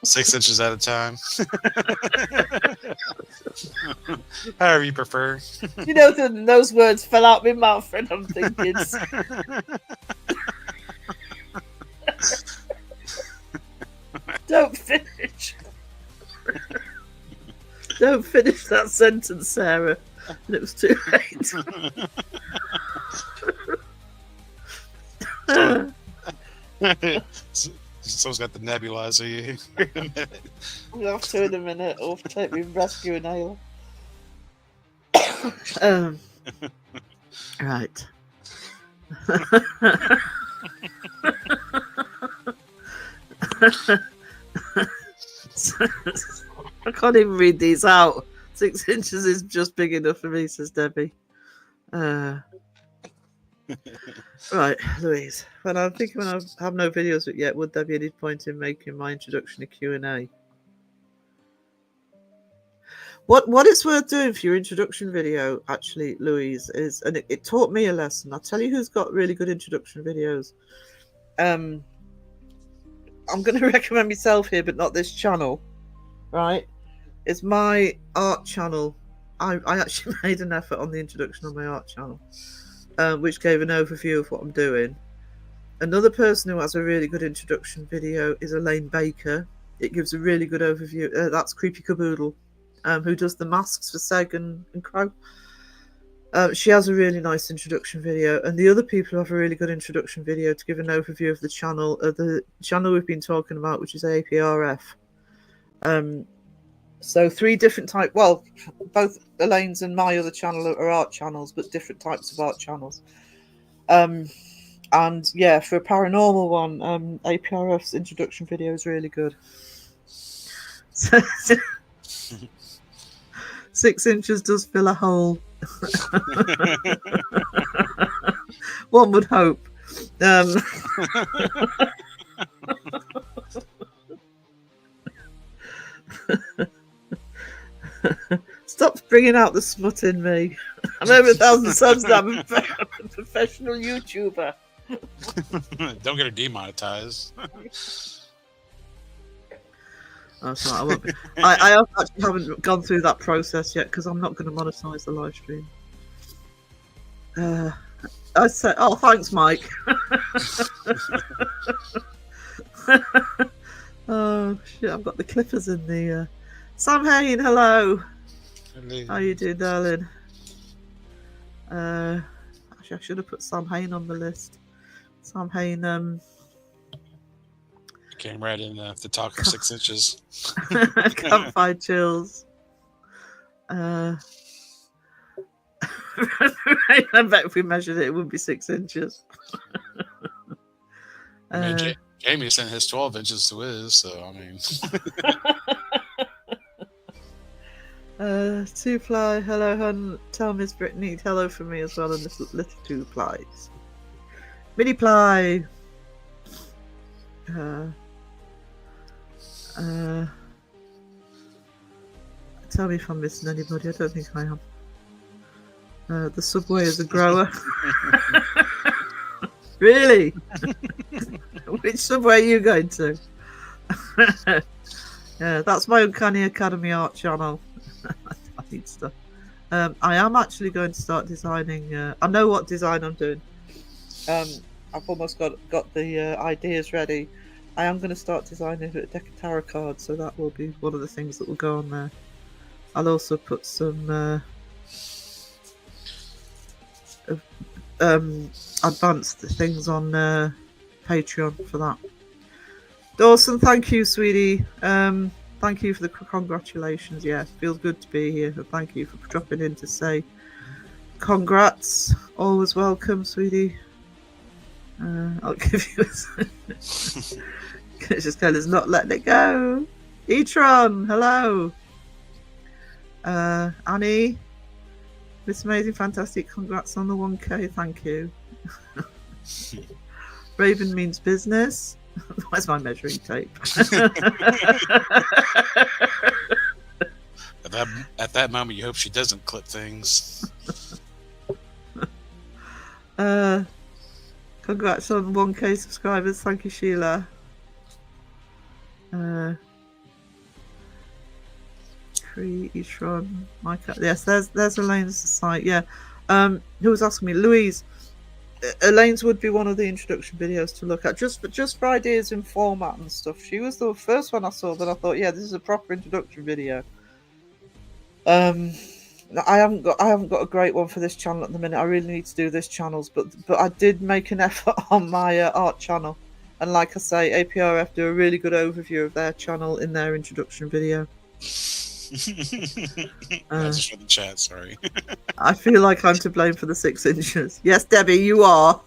6 inches at a time. However you prefer. You know, those words fell out my mouth and I'm thinking. Don't finish. Don't finish that sentence, Sarah. And it was too late. Someone's got the nebulizer. I'm gonna have to in a minute, or take me rescue an ale. Right. I can't even read these out. 6 inches is just big enough for me, says Debbie. Right, Louise. When I'm thinking when I have no videos yet, would there be any point in making my introduction a Q&A? What it's worth doing for your introduction video, actually, Louise, is, and it taught me a lesson. I'll tell you who's got really good introduction videos. I'm going to recommend myself here, but not this channel, right? It's my art channel. I actually made an effort on the introduction on my art channel, which gave an overview of what I'm doing. Another person who has a really good introduction video is Elaine Baker. It gives a really good overview. That's Creepy Caboodle, who does the masks for Seg and Crow. She has a really nice introduction video, and the other people who have a really good introduction video to give an overview of the channel we've been talking about, which is APRF. So 3 different types. Well, both Elaine's and my other channel are art channels, but different types of art channels. And yeah, for a paranormal one, APRF's introduction video is really good. So, 6 inches does fill a hole. One would hope. Stop bringing out the smut in me. I'm over 1,000 subs now. I'm a professional YouTuber. Don't get her demonetized. Oh, sorry, I won't be. I actually haven't gone through that process yet because I'm not going to monetize the live stream. I said, oh, thanks, Mike. Oh shit! I've got the clippers in the. Sam Hain, hello. Hello. How you doing, darling? Actually, I should have put Sam Hain on the list. Sam Hain. Came right in the talk of 6 inches. Campfire chills. I bet if we measured it, it would be 6 inches. I mean, Jamie sent his 12 inches to his, so I mean. Two Ply, hello, hun. Tell Miss Brittany hello for me as well, and this little Two Plies. Mini Ply. Tell me if I'm missing anybody. I don't think I am. The subway is a grower. Really? Which subway are you going to? Yeah, that's my Uncanny Academy art channel. I need stuff. I am actually going to start designing. I know what design I'm doing. I've almost got the ideas ready. I am going to start designing a deck of tarot cards, so that will be one of the things that will go on there. I'll also put some advanced things on Patreon for that. Dawson, thank you, sweetie. Thank you for the congratulations. Yeah, feels good to be here. Thank you for dropping in to say congrats. Always welcome, sweetie. I'll give you a it's just kind of not letting it go. E-tron, hello. Annie, Miss Amazing Fantastic, congrats on the 1K, thank you. Raven means business. Where's my measuring tape? At that moment, you hope she doesn't clip things. Congrats on 1K subscribers. Thank you, Sheila. E-tron, yes, there's Elaine's site. Yeah. Who was asking me? Louise. Elaine's would be one of the introduction videos to look at, just for ideas in format and stuff. She was the first one I saw that I thought, yeah, this is a proper introduction video. I haven't got a great one for this channel at the minute. I really need to do this channels, but I did make an effort on my art channel. And like I say, APRF do a really good overview of their channel in their introduction video. That's just for the chat, sorry. I feel like I'm to blame for the 6 inches. Yes, Debbie, you are.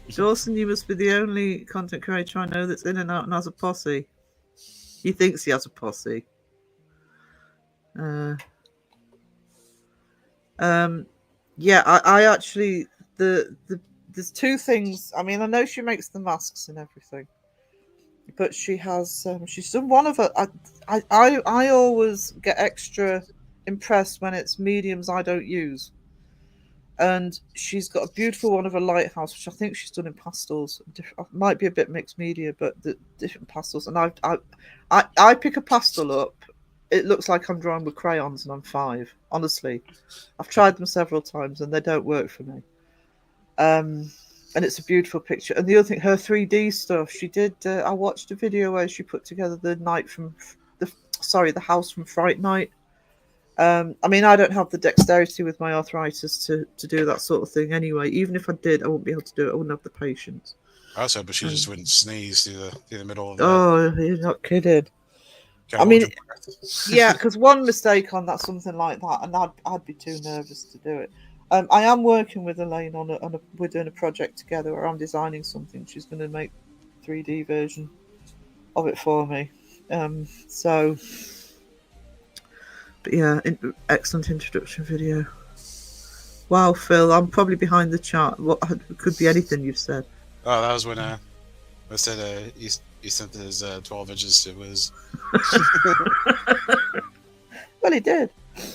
Dawson, you must be the only content creator I know that's in and out and has a posse. He thinks he has a posse. Yeah, I actually there's 2 things. I mean, I know she makes the masks and everything, but she has she's done one of her. I always get extra impressed when it's mediums I don't use, and she's got a beautiful one of a lighthouse, which I think she's done in pastels. Might be a bit mixed media, but the different pastels. And I pick a pastel up. It looks like I'm drawing with crayons and I'm 5. Honestly, I've tried them several times and they don't work for me. And it's a beautiful picture. And the other thing, her 3D stuff, she did. I watched a video where she put together the house from Fright Night. I mean, I don't have the dexterity with my arthritis to do that sort of thing anyway. Even if I did, I wouldn't be able to do it. I wouldn't have the patience. I was hoping she just wouldn't sneeze through the middle of that. Oh, you're not kidding. I mean, yeah, because one mistake on that, something like that, and I'd be too nervous to do it. I am working with Elaine we're doing a project together where I'm designing something. She's going to make 3D version of it for me. But yeah, excellent introduction video. Wow, Phil, I'm probably behind the chart. What could be anything you've said? Oh, that was when I said he sent his 12 inches to his. Well, he did.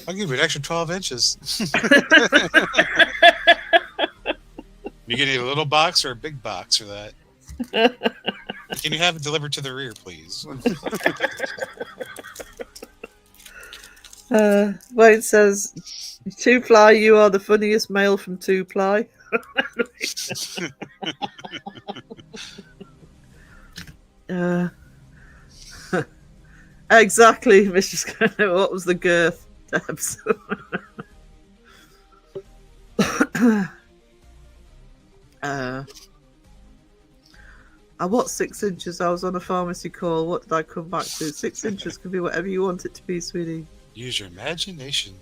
I'll give you an extra 12 inches. You get a little box or a big box for that? Can you have it delivered to the rear, please? Wayne says, 2-ply, you are the funniest male from 2-ply. Exactly, Mr. Scanner. What was the girth, Debs? What 6 inches? I was on a pharmacy call. What did I come back to? 6 inches can be whatever you want it to be, sweetie. Use your imagination.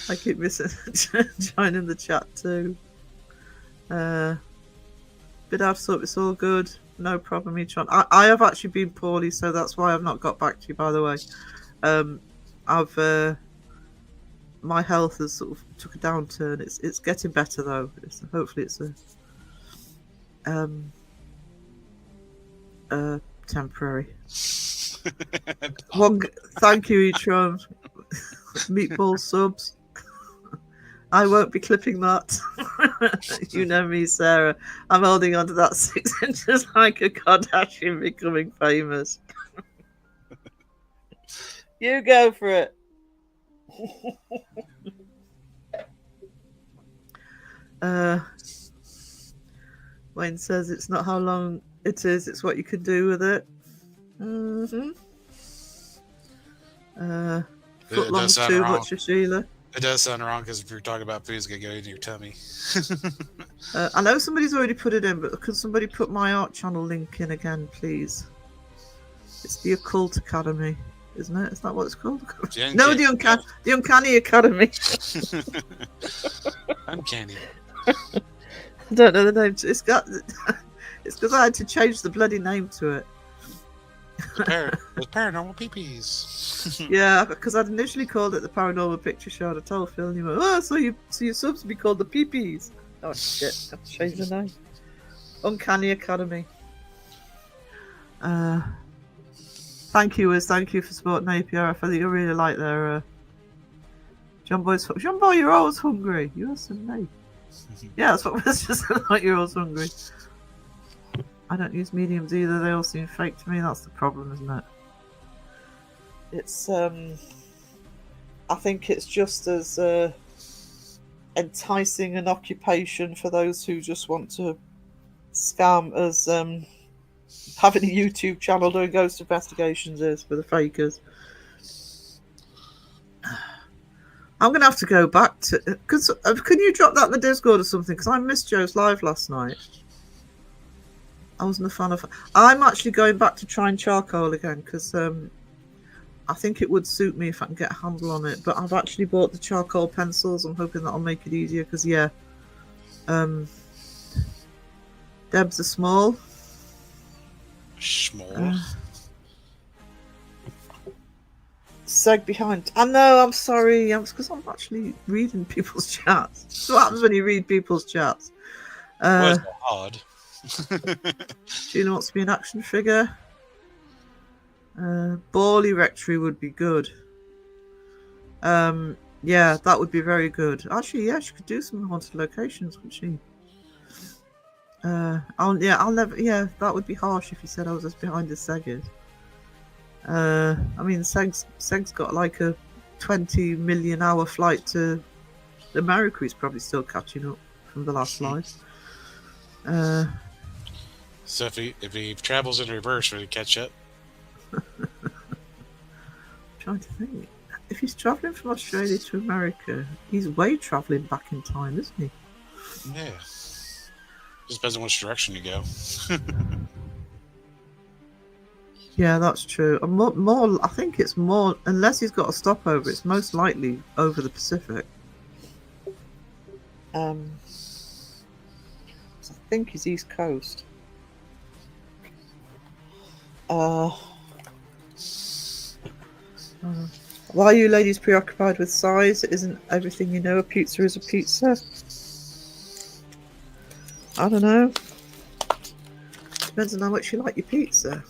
I keep missing joining the chat too. Bit out of sort, it's all good. No problem, each one. I have actually been poorly, so that's why I've not got back to you, by the way. My health has sort of took a downturn. It's getting better though. Hopefully it's temporary. Thank you, Etron. Meatball subs. I won't be clipping that. You know me, Sarah. I'm holding on to that 6 inches like a Kardashian becoming famous. You go for it. Wayne says it's not how long it is, it's what you can do with it. Foot long too much of Sheila. It does sound wrong because if you're talking about food, it's going to go into your tummy. I know somebody's already put it in, but could somebody put my art channel link in again, please? It's the Occult Academy, isn't it? Is that what it's called? No, the Uncanny Academy. Uncanny. I don't know the name. It's because I had to change the bloody name to it. The paranormal peepees. Yeah, because I'd initially called it the Paranormal Picture Show, and I told Phil, and he went, "Oh, so your subs to be called the peepees." Oh shit! I have to change the name. Uncanny Academy. Thank you, Wiz. Thank you for supporting APRF. I think you really like their John Boy, you're always hungry. You're so nice. Yeah, that's what Wiz just said. Like you're always hungry. I don't use mediums either. They all seem fake to me. That's the problem, isn't it? It's I think it's just as enticing an occupation for those who just want to scam as having a YouTube channel doing ghost investigations is for the fakers. I'm gonna have to go back to because can you drop that in the Discord or something? Because I missed Joe's live last night. I wasn't a fan of. I'm actually going back to trying charcoal again because I think it would suit me if I can get a handle on it. But I've actually bought the charcoal pencils. I'm hoping that'll make it easier because Debs are small. Small. Seg behind. I know. I'm sorry. It's because I'm actually reading people's chats. That's what happens when you read people's chats. Was odd. Gina wants to be an action figure. Bally Rectory would be good. Yeah, that would be very good. Actually, yeah, she could do some haunted locations, wouldn't she? I'll never. Yeah, that would be harsh if you said I was just behind the Seg is. I mean, Seg's got like a 20 million hour flight to America. He's probably still catching up from the last live. So if he travels in reverse, will he catch up? Trying to think. If he's travelling from Australia to America, he's way travelling back in time, isn't he? Yeah. Just depends on which direction you go. Yeah, that's true. And more, I think it's more, unless he's got a stopover, it's most likely over the Pacific. So I think he's East Coast. Why are you ladies preoccupied with size? Isn't everything you know a pizza is a pizza? I don't know. Depends on how much you like your pizza.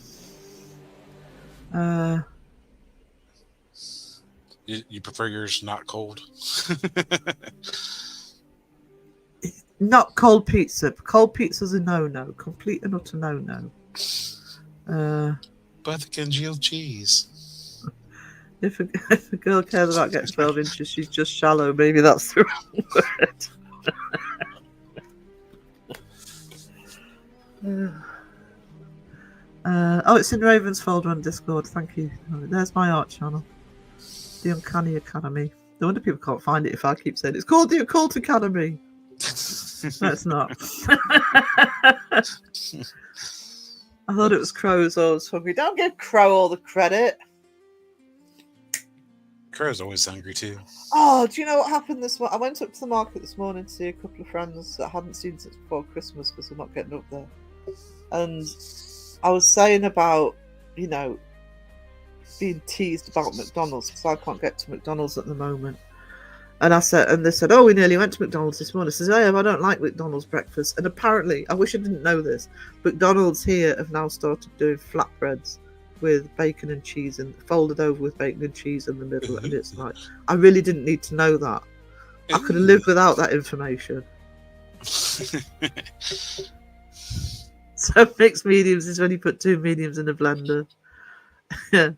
You prefer yours not cold? Not cold pizza. Cold pizza's a no-no. Complete and utter no-no. But the congealed cheese. If a girl cares about getting 12 inches, she's just shallow. Maybe that's the wrong word. It's in Raven's folder on Discord. Thank you. There's my art channel. The Uncanny Academy. No wonder people can't find it if I keep saying it. It's called the Occult Academy. No, it's not. I thought it was Crow's. I was hungry. Don't give Crow all the credit. Crow's always hungry too. Oh, do you know what happened this morning? I went up to the market this morning to see a couple of friends that I hadn't seen since before Christmas because we're not getting up there. And I was saying about, being teased about McDonald's because I can't get to McDonald's at the moment. And they said, oh, we nearly went to McDonald's this morning. I said, I don't like McDonald's breakfast. And apparently, I wish I didn't know this, McDonald's here have now started doing flatbreads with bacon and cheese and folded over with bacon and cheese in the middle. And it's like, I really didn't need to know that. I could have lived without that information. So mixed mediums is when you put two mediums in a blender. Yeah.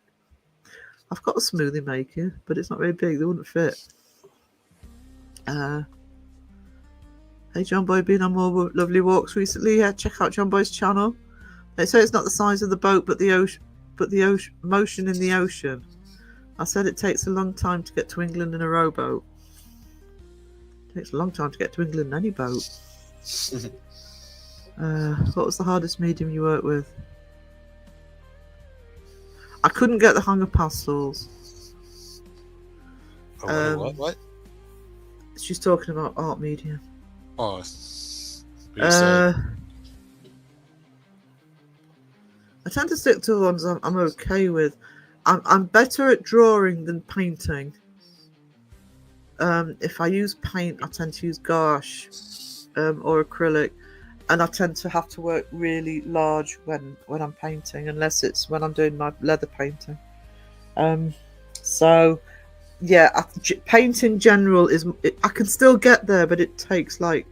I've got a smoothie maker, but it's not very big. They wouldn't fit. Hey, John Boy, been on more lovely walks recently? Yeah, check out John Boy's channel. They say it's not the size of the boat, but the ocean, motion in the ocean. I said it takes a long time to get to England in a rowboat. It takes a long time to get to England in any boat. What was the hardest medium you worked with? I couldn't get the hang of pastels. What? She's talking about art medium. Oh. I tend to stick to the ones I'm okay with. I'm better at drawing than painting. If I use paint, I tend to use gouache or acrylic, and I tend to have to work really large when I'm painting, unless it's when I'm doing my leather painting. So yeah, paint in general I can still get there, but it takes like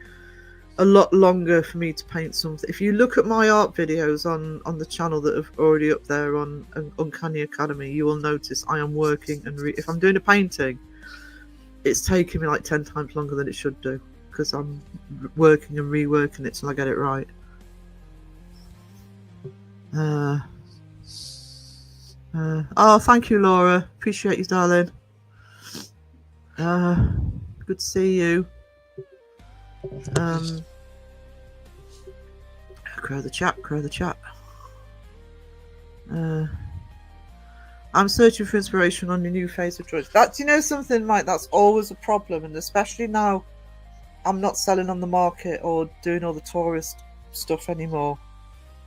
a lot longer for me to paint something. If you look at my art videos on the channel that are already up there on Uncanny Academy, you will notice I am working and if I'm doing a painting, it's taking me like 10 times longer than it should do because I'm working and reworking it till I get it right. Oh, thank you, Laura. Appreciate you, darling. Good to see you. Crow the chat. I'm searching for inspiration on your new phase of choice. That's, you know, something, Mike, that's always a problem, and especially now I'm not selling on the market or doing all the tourist stuff anymore,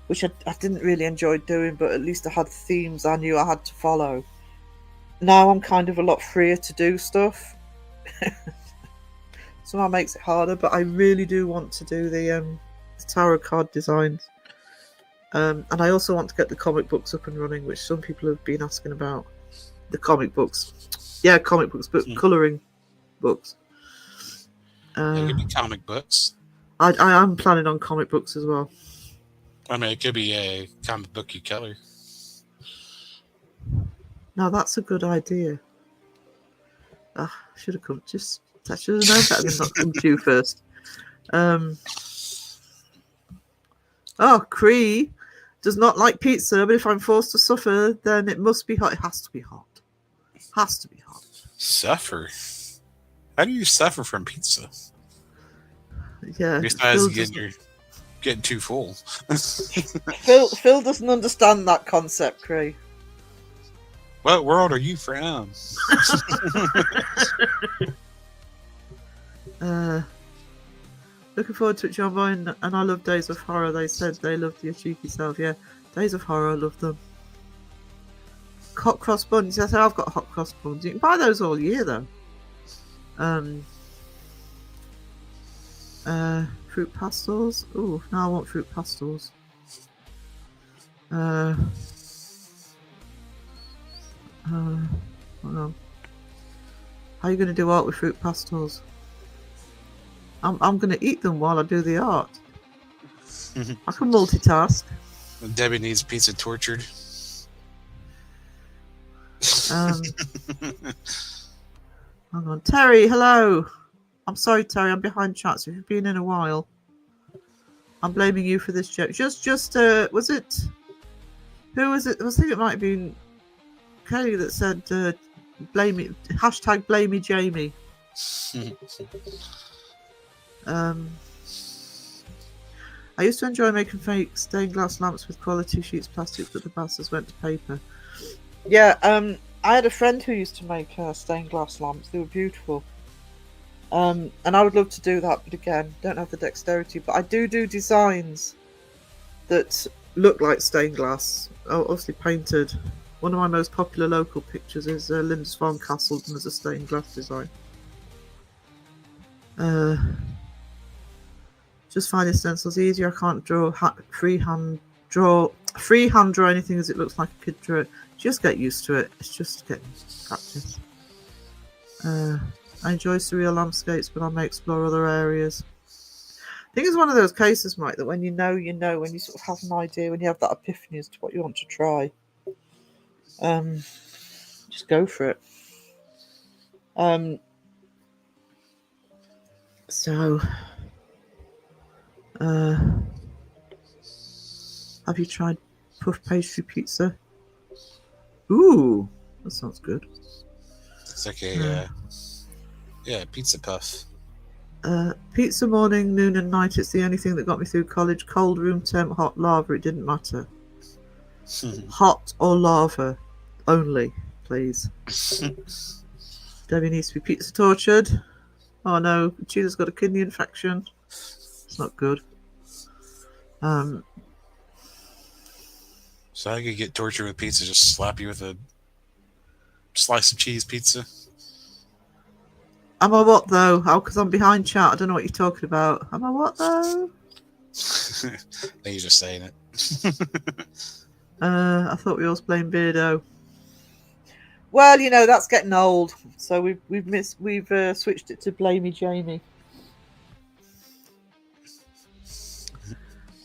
which I didn't really enjoy doing, but at least I had themes I knew I had to follow. Now I'm kind of a lot freer to do stuff. Somehow makes it harder, but I really do want to do the tarot card designs. And I also want to get the comic books up and running, which some people have been asking about. The comic books. Yeah, comic books, but colouring books. It could be comic books. I am planning on comic books as well. I mean, it could be a comic book you color. Now that's a good idea. I should have come. I should have known better than not come to you first. Cree does not like pizza, but if I'm forced to suffer, then it must be hot. It has to be hot. Has to be hot. Suffer? How do you suffer from pizza? Yeah. Besides getting too full. Phil doesn't understand that concept, Cree. What world are you from? Looking forward to it, John Boy, and I love Days of Horror. They said they loved your cheeky self. Yeah, Days of Horror, I love them. Hot cross buns. Yes, I've got hot cross buns. You can buy those all year, though. Fruit pastels. Oh, now I want fruit pastels. Hold on. How are you going to do art with fruit pastels? I'm going to eat them while I do the art. I can multitask. Debbie needs pizza tortured. Hang on. Terry, hello. I'm sorry, Terry. I'm behind chat, so if you've been in a while, I'm blaming you for this joke. Was it... Who was it? I think it might have been Kelly that said, blame me, hashtag blame me Jamie. I used to enjoy making fake stained glass lamps with quality sheets plastics, but the bastards went to paper. Yeah, I had a friend who used to make stained glass lamps. They were beautiful. And I would love to do that, but again, don't have the dexterity. But I do designs that look like stained glass, obviously painted. One of my most popular local pictures is Lindisfarne Castle as a stained glass design. Just finding stencils easier. I can't draw freehand draw anything as it looks like a kid drew it. Just get used to it. It's just getting practice. I enjoy surreal landscapes, but I may explore other areas. I think it's one of those cases, Mike, that when you know, when you sort of have an idea, when you have that epiphany as to what you want to try, just go for it. Have you tried puff pastry pizza? Ooh, that sounds good. It's like a pizza puff. Pizza morning, noon and night. It's the only thing that got me through college. Cold room temp, hot lava. It didn't matter. Hot or lava only, please. Debbie needs to be pizza tortured. Oh no, Cheetah's got a kidney infection. It's not good. So I could get tortured with pizza, just slap you with a slice of cheese pizza. Am I what though? Oh, because I'm behind chat. I don't know what you're talking about. Am I what though? I think you're just saying it. I thought we always playing Beardo. Well, that's getting old, so we've switched it to Blamey Jamie.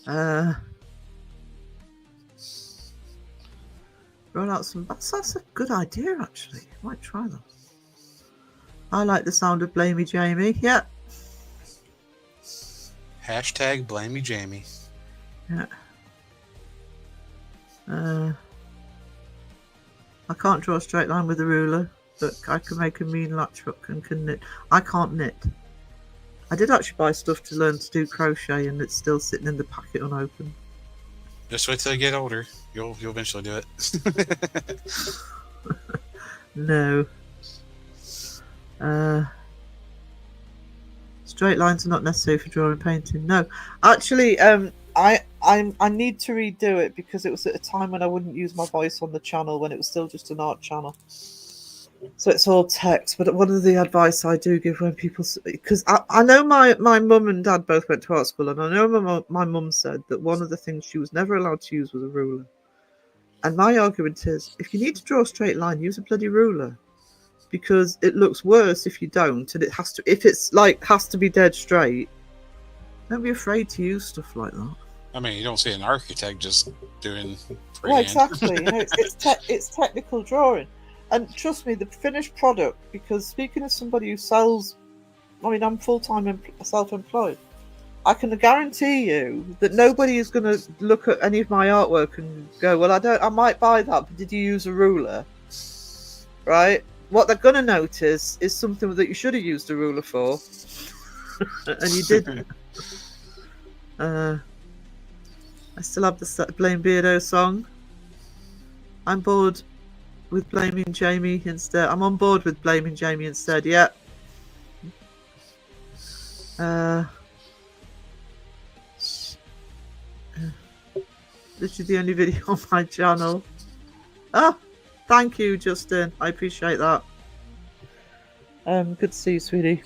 Run out some. That's a good idea, actually. Might try that. I like the sound of Blamey Jamie. Yeah. Hashtag blame me, Jamie. Yeah. I can't draw a straight line with a ruler. but I can make a mean latch hook and can knit. I can't knit. I did actually buy stuff to learn to do crochet, and it's still sitting in the packet unopened. Just wait till you get older. You'll eventually do it. No. Straight lines are not necessary for drawing and painting. No, actually, I need to redo it because it was at a time when I wouldn't use my voice on the channel, when it was still just an art channel. So it's all text. But one of the advice I do give when people, because I know my mum and dad both went to art school, and I know my mum said that one of the things she was never allowed to use was a ruler. And my argument is, if you need to draw a straight line, use a bloody ruler, because it looks worse if you don't, and it has to. If it's like has to be dead straight, don't be afraid to use stuff like that. I mean, you don't see an architect just doing Yeah, freehand. exactly. You know, it's technical drawing, and trust me, the finished product. Because speaking as somebody who sells, I mean, I'm full-time self-employed. I can guarantee you that nobody is going to look at any of my artwork and go, "Well, I might buy that, but did you use a ruler?" Right? What they're going to notice is something that you should have used a ruler for, and you didn't. I still have the Blame Beardo song. I'm bored with blaming Jamie instead. I'm on board with blaming Jamie instead. Yeah. This is the only video on my channel. Oh, thank you, Justin. I appreciate that. Good to see you, sweetie.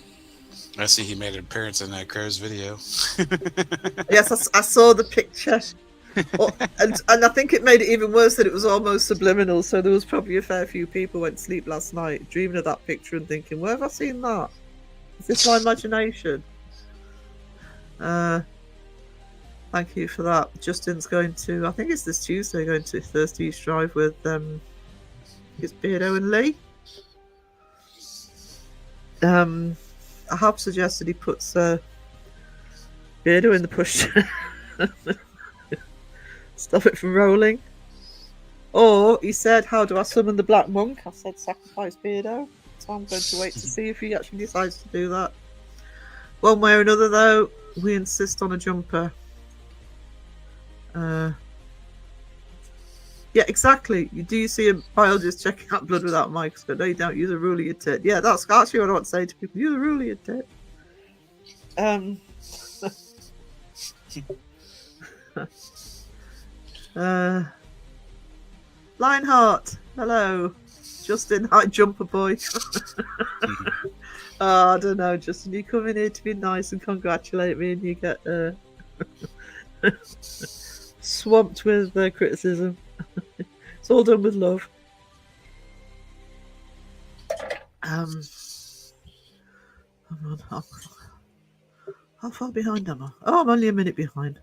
I see he made an appearance in that Crow's video. Yes, I saw the picture. Oh, and I think it made it even worse that it was almost subliminal. So there was probably a fair few people went to sleep last night dreaming of that picture and thinking, "Where have I seen that? Is this my imagination?" Thank you for that. Justin's going to, I think it's this Tuesday, going to Thirsty East Drive with his Beardo and Lee. I have suggested he puts Beardo in the push. Stop it from rolling. Or he said, "How do I summon the Black Monk?" I said, "Sacrifice Beardo." So I'm going to wait to see if he actually decides to do that. One way or another, though, we insist on a jumper. Yeah, exactly. Do you see a biologist checking out blood without a microscope? No, you don't. Use a ruler, you tit. Yeah, that's actually what I want to say to people. Use a ruler, you tit. Lionheart, hello. Justin, hi, jumper boy. Oh, I don't know, Justin. You come in here to be nice and congratulate me, and you get swamped with criticism. It's all done with love. Come on. How far behind am I? Oh, I'm only a minute behind.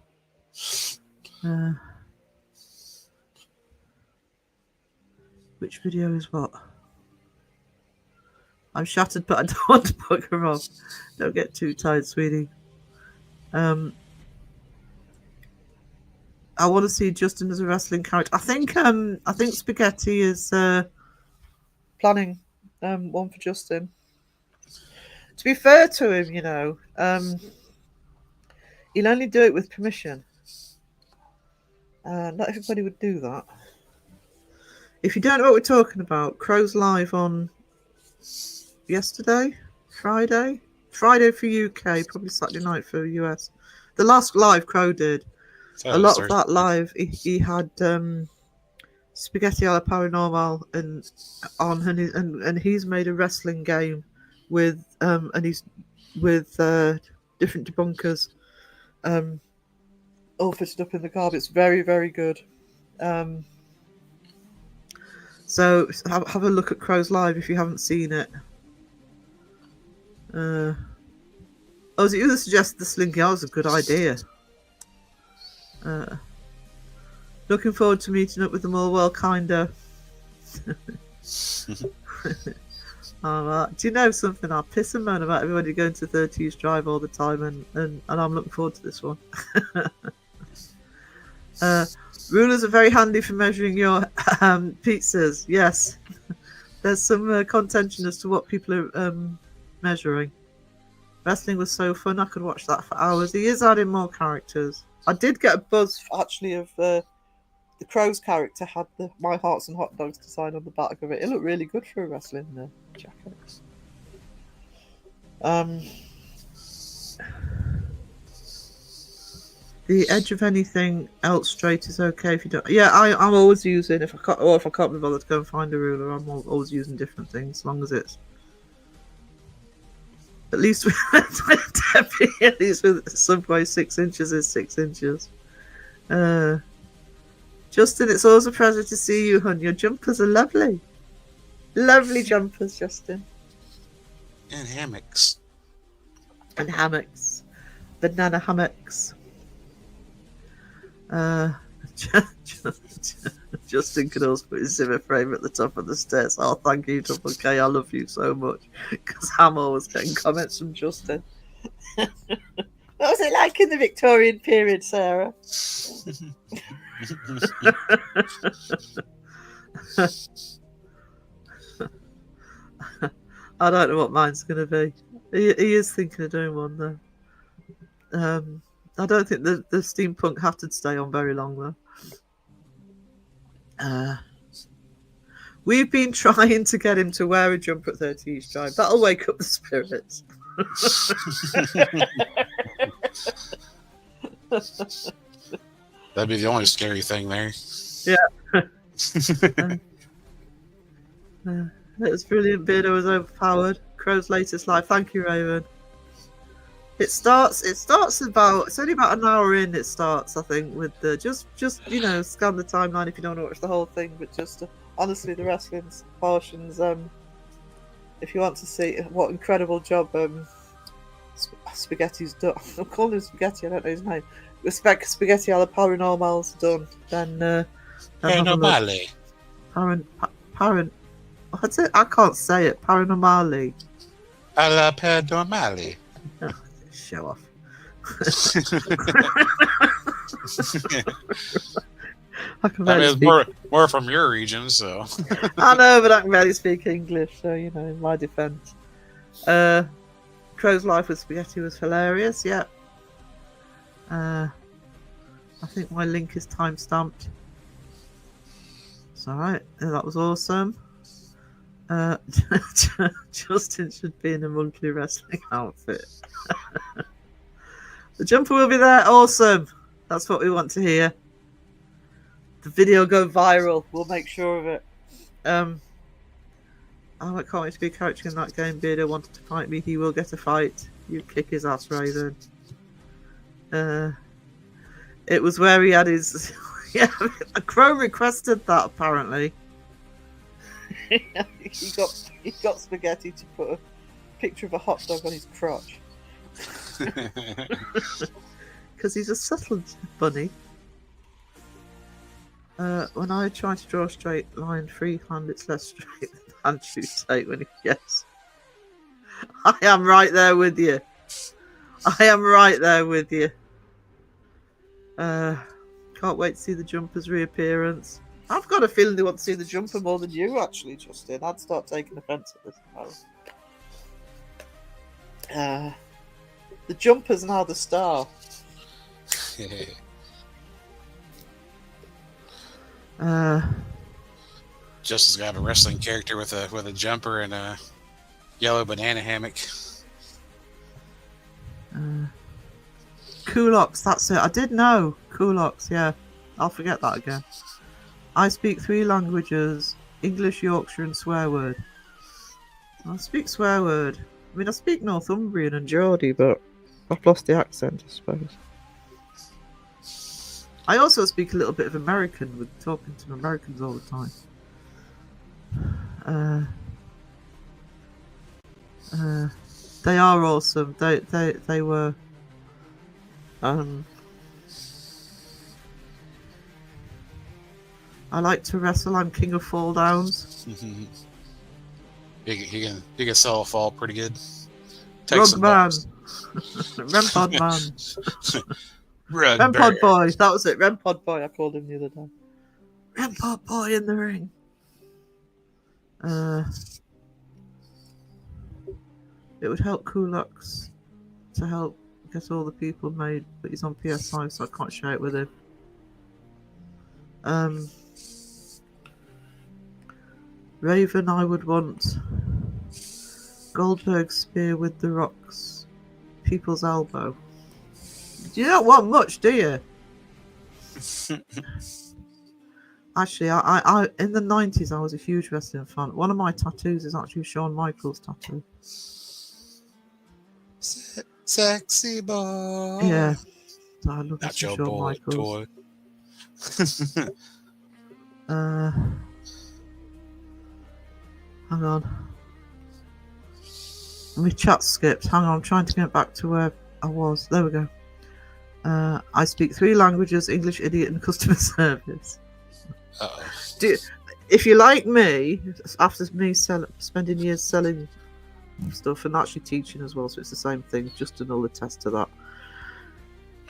Which video is what? I'm shattered, but I don't want to bugger off. Don't get too tired, sweetie. I want to see Justin as a wrestling character. I think Spaghetti is planning one for Justin. To be fair to him, you know, he'll only do it with permission. Not everybody would do that. If you don't know what we're talking about, Crow's live on Friday for UK, probably Saturday night for US. The last live Crow did. A lot of that live, he had Spaghetti alla Paranormal and he's made a wrestling game with and he's with different debunkers all fitted up in the garb. It's very, very good. So have a look at Crow's live if you haven't seen it. Was it you that suggested the slinky? That was a good idea. Looking forward to meeting up with them all. Well, kinda. Do you know something? I'll piss and moan about everybody going to 30 East Drive all the time, and I'm looking forward to this one. Rulers are very handy for measuring your pizzas. Yes, There's some contention as to what people are measuring. Wrestling was so fun, I could watch that for hours. He is adding more characters. I did get a buzz, actually, of the Crow's character had the My Hearts and Hot Dogs design on the back of it. It looked really good for a wrestling jacket. The edge of anything else straight is okay if you don't. Yeah, I'm always using, if I can't be bothered to go and find a ruler, I'm always using different things, as long as it's. At least with Debbie, at least with Subway, 6 inches is 6 inches. Justin, it's always a pleasure to see you, hon. Your jumpers are lovely. Lovely jumpers, Justin. And hammocks. And hammocks. Banana hammocks. Justin could also put his Zimmer frame at the top of the stairs. Oh, thank you, Double K. I love you so much. Because I'm always getting comments from Justin. What was it like in the Victorian period, Sarah? I don't know what mine's going to be. He is thinking of doing one, though. I don't think the steampunk have to stay on very long, though. We've been trying to get him to wear a jumper at 30 each time. That'll wake up the spirits. That'd be the only scary thing there. Yeah. It was brilliant. Beardo was overpowered. Crow's latest live. Thank you, Raven. It starts about, it's only about an hour in. It starts, I think, with the just scan the timeline if you don't want to watch the whole thing, but just honestly, the wrestling portions. If you want to see what incredible job Spaghetti's done, I'm calling him Spaghetti. I don't know his name. Spaghetti alla Paranormal's done. Then Paranormale. What's it? I can't say it. Paranormale. Alla Paranormale. Show off. I can barely it's more from your region, so. I know, but I can barely speak English, so in my defence. Crow's Life with Spaghetti was hilarious. Yeah. I think my link is time stamped. It's alright. That was awesome. Justin should be in a monthly wrestling outfit. The jumper will be there. Awesome. That's what we want to hear. The video go viral. We'll make sure of it. I can't wait to be a character in that game. Beardo wanted to fight me. He will get a fight. You kick his ass, Raven. It was where he had his. Yeah, Crow requested that apparently. he got Spaghetti to put a picture of a hot dog on his crotch. Because he's a subtle bunny. When I try to draw a straight line freehand, it's less straight than hand you take when yes. I am right there with you. Can't wait to see the jumper's reappearance. I've got a feeling they want to see the jumper more than you, actually, Justin. I'd start taking offence at this now. The jumper's now the star. Justin's got a wrestling character with a jumper and a yellow banana hammock. Kulaks, that's it. I did know. Kulaks, yeah. I'll forget that again. I speak 3 languages, English, Yorkshire and swear word. I speak swear word. I mean, I speak Northumbrian and Geordie, but I've lost the accent, I suppose. I also speak a little bit of American with talking to Americans all the time. They are awesome. They were. I like to wrestle. I'm king of fall downs. He can sell a fall pretty good. Rug man. Rempod man. Rempod boy. That was it. Rempod boy. I called him the other day. Rempod boy in the ring. It would help Kulux to help get all the people made, but he's on PS5, so I can't share it with him. Raven, I would want Goldberg's spear with the rocks, people's elbow. You don't want much, do you? Actually, I in the 90s, I was a huge wrestling fan. One of my tattoos is actually Shawn Michaels' tattoo. Sexy boy. Yeah. I love Not your Shawn boy, Michaels. toy. Hang on. My chat skipped. Hang on, I'm trying to get back to where I was. There we go. I speak 3 languages: English, idiot, and customer service. Uh-oh. If you like me, after me spending years selling stuff and actually teaching as well, so it's the same thing, just another test to that.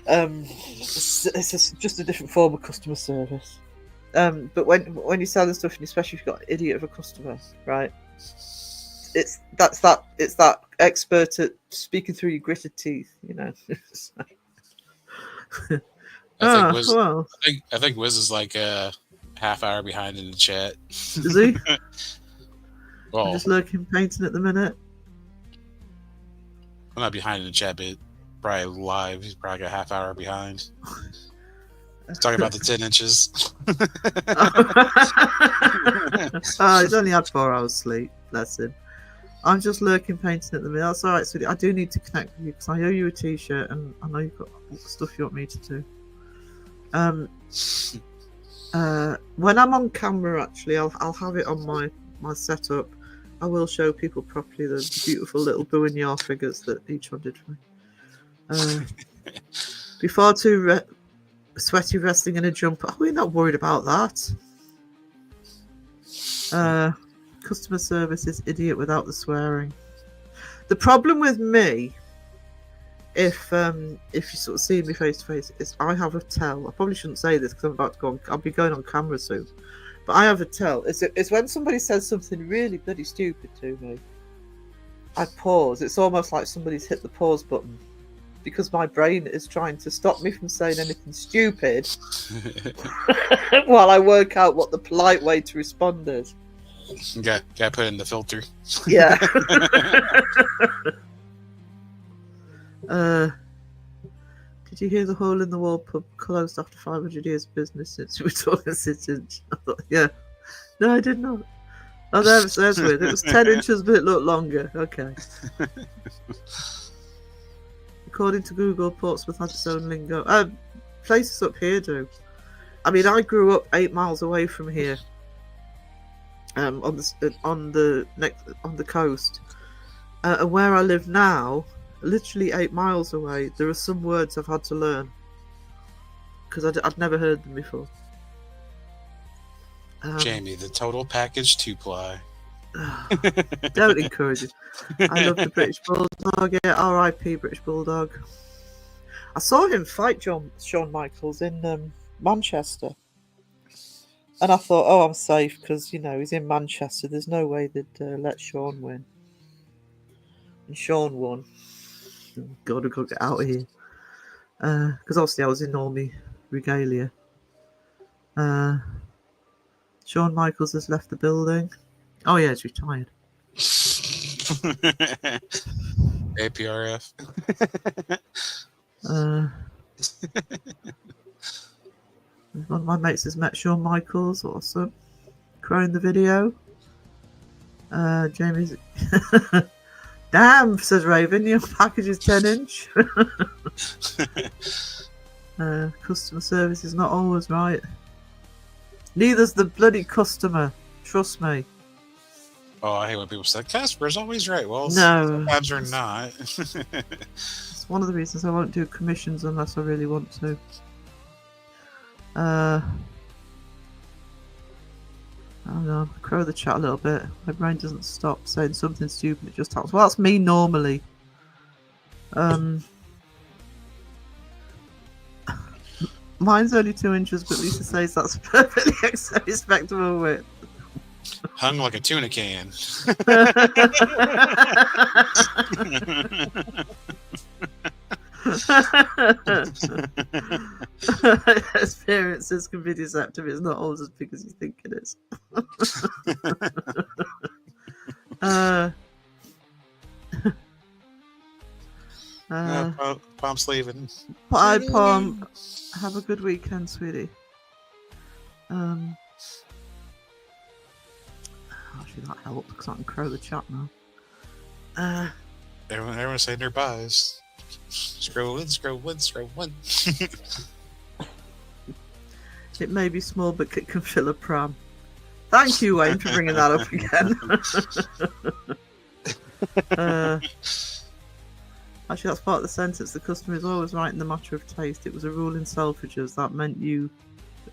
It's just a different form of customer service. But when you're selling stuff, and especially if you've got an idiot of a customer, right? It's that expert at speaking through your gritted teeth, you know. I think Wiz is like a half hour behind in the chat. Is he? Well, I'm just lurking, painting at the minute. I'm not behind in the chat, but probably live. He's probably like a half hour behind. He's talking about the 10 inches. He's only had 4 hours sleep. Bless him. I'm just lurking, painting at the minute. That's all right, sweetie. I do need to connect with you because I owe you a t-shirt, and I know you've got stuff you want me to do. When I'm on camera, actually, I'll have it on my setup. I will show people properly the beautiful little Bouignard figures that each one did for me. Before too sweaty wrestling in a jumper. Oh, we're not worried about that. Customer service is idiot without the swearing. The problem with me, if you sort of see me face to face, is I have a tell. I probably shouldn't say this because I'm about to go on. I'll be going on camera soon. But I have a tell. It's when somebody says something really bloody stupid to me, I pause. It's almost like somebody's hit the pause button because my brain is trying to stop me from saying anything stupid while I work out what the polite way to respond is. Got to put in the filter. Yeah. Did you hear the Hole in the Wall pub closed after 500 years of business since we were talking 6 inch? I thought, yeah. No, I did not. Oh, that's weird. It was 10 inches, but it looked longer. Okay. According to Google, Portsmouth has its own lingo. Places up here do. I mean, I grew up 8 miles away from here. On the coast, and where I live now, literally 8 miles away, there are some words I've had to learn because I'd never heard them before. Jamie, the total package 2-ply. Don't encourage it. I love the British Bulldog. Yeah, R.I.P. British Bulldog. I saw him fight Shawn Michaels in Manchester. And I thought, oh, I'm safe because, you know, he's in Manchester. There's no way they'd let Shawn win. And Shawn won. Oh, God, I've got to get out of here. Because obviously I was in all my regalia. Shawn Michaels has left the building. Oh, yeah, he's retired. APRF. One of my mates has met Shawn Michaels. Awesome. Crowing the video. Jamie's... Damn, says Raven, your package is 10 inch. Customer service is not always right. Neither's the bloody customer. Trust me. Oh, I hate when people say, Casper's always right. Well, No. sometimes they're not. It's one of the reasons I won't do commissions unless I really want to. Hang on, crow the chat a little bit. My brain doesn't stop saying something stupid, it just happens. Well, that's me normally. Mine's only 2 inches, but Lisa says that's perfectly respectable width. Hung like a tuna can. Experiences can be deceptive. It's not always as big as you think it is. Palm sleeving. Bye, Pom. Have a good weekend, sweetie. Actually, that helped because I can crow the chat now. Everyone's saying their buys. Scroll in, scroll in, scroll in. It may be small, but it can fill a pram. Thank you, Wayne, for bringing that up again. Actually, that's part of the sentence. The customer is always right in the matter of taste. It was a rule in Selfridges that meant the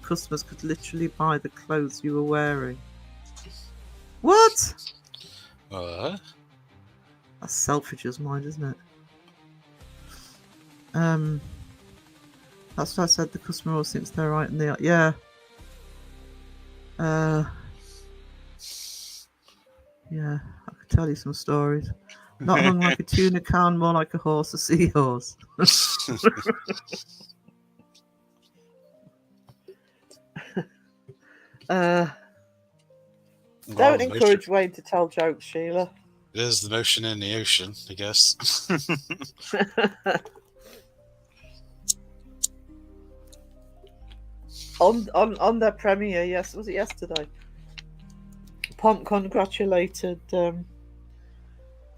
customers could literally buy the clothes you were wearing. What? What? That's Selfridges' mind, isn't it? That's what I said. The customer always thinks they're right, and they are. Yeah. Yeah, I could tell you some stories. Not hung like a tuna can, more like a horse, a seahorse. Don't encourage Wayne to tell jokes, Sheila. It is the motion in the ocean, I guess. on their premiere, yes, was it yesterday? Pomp congratulated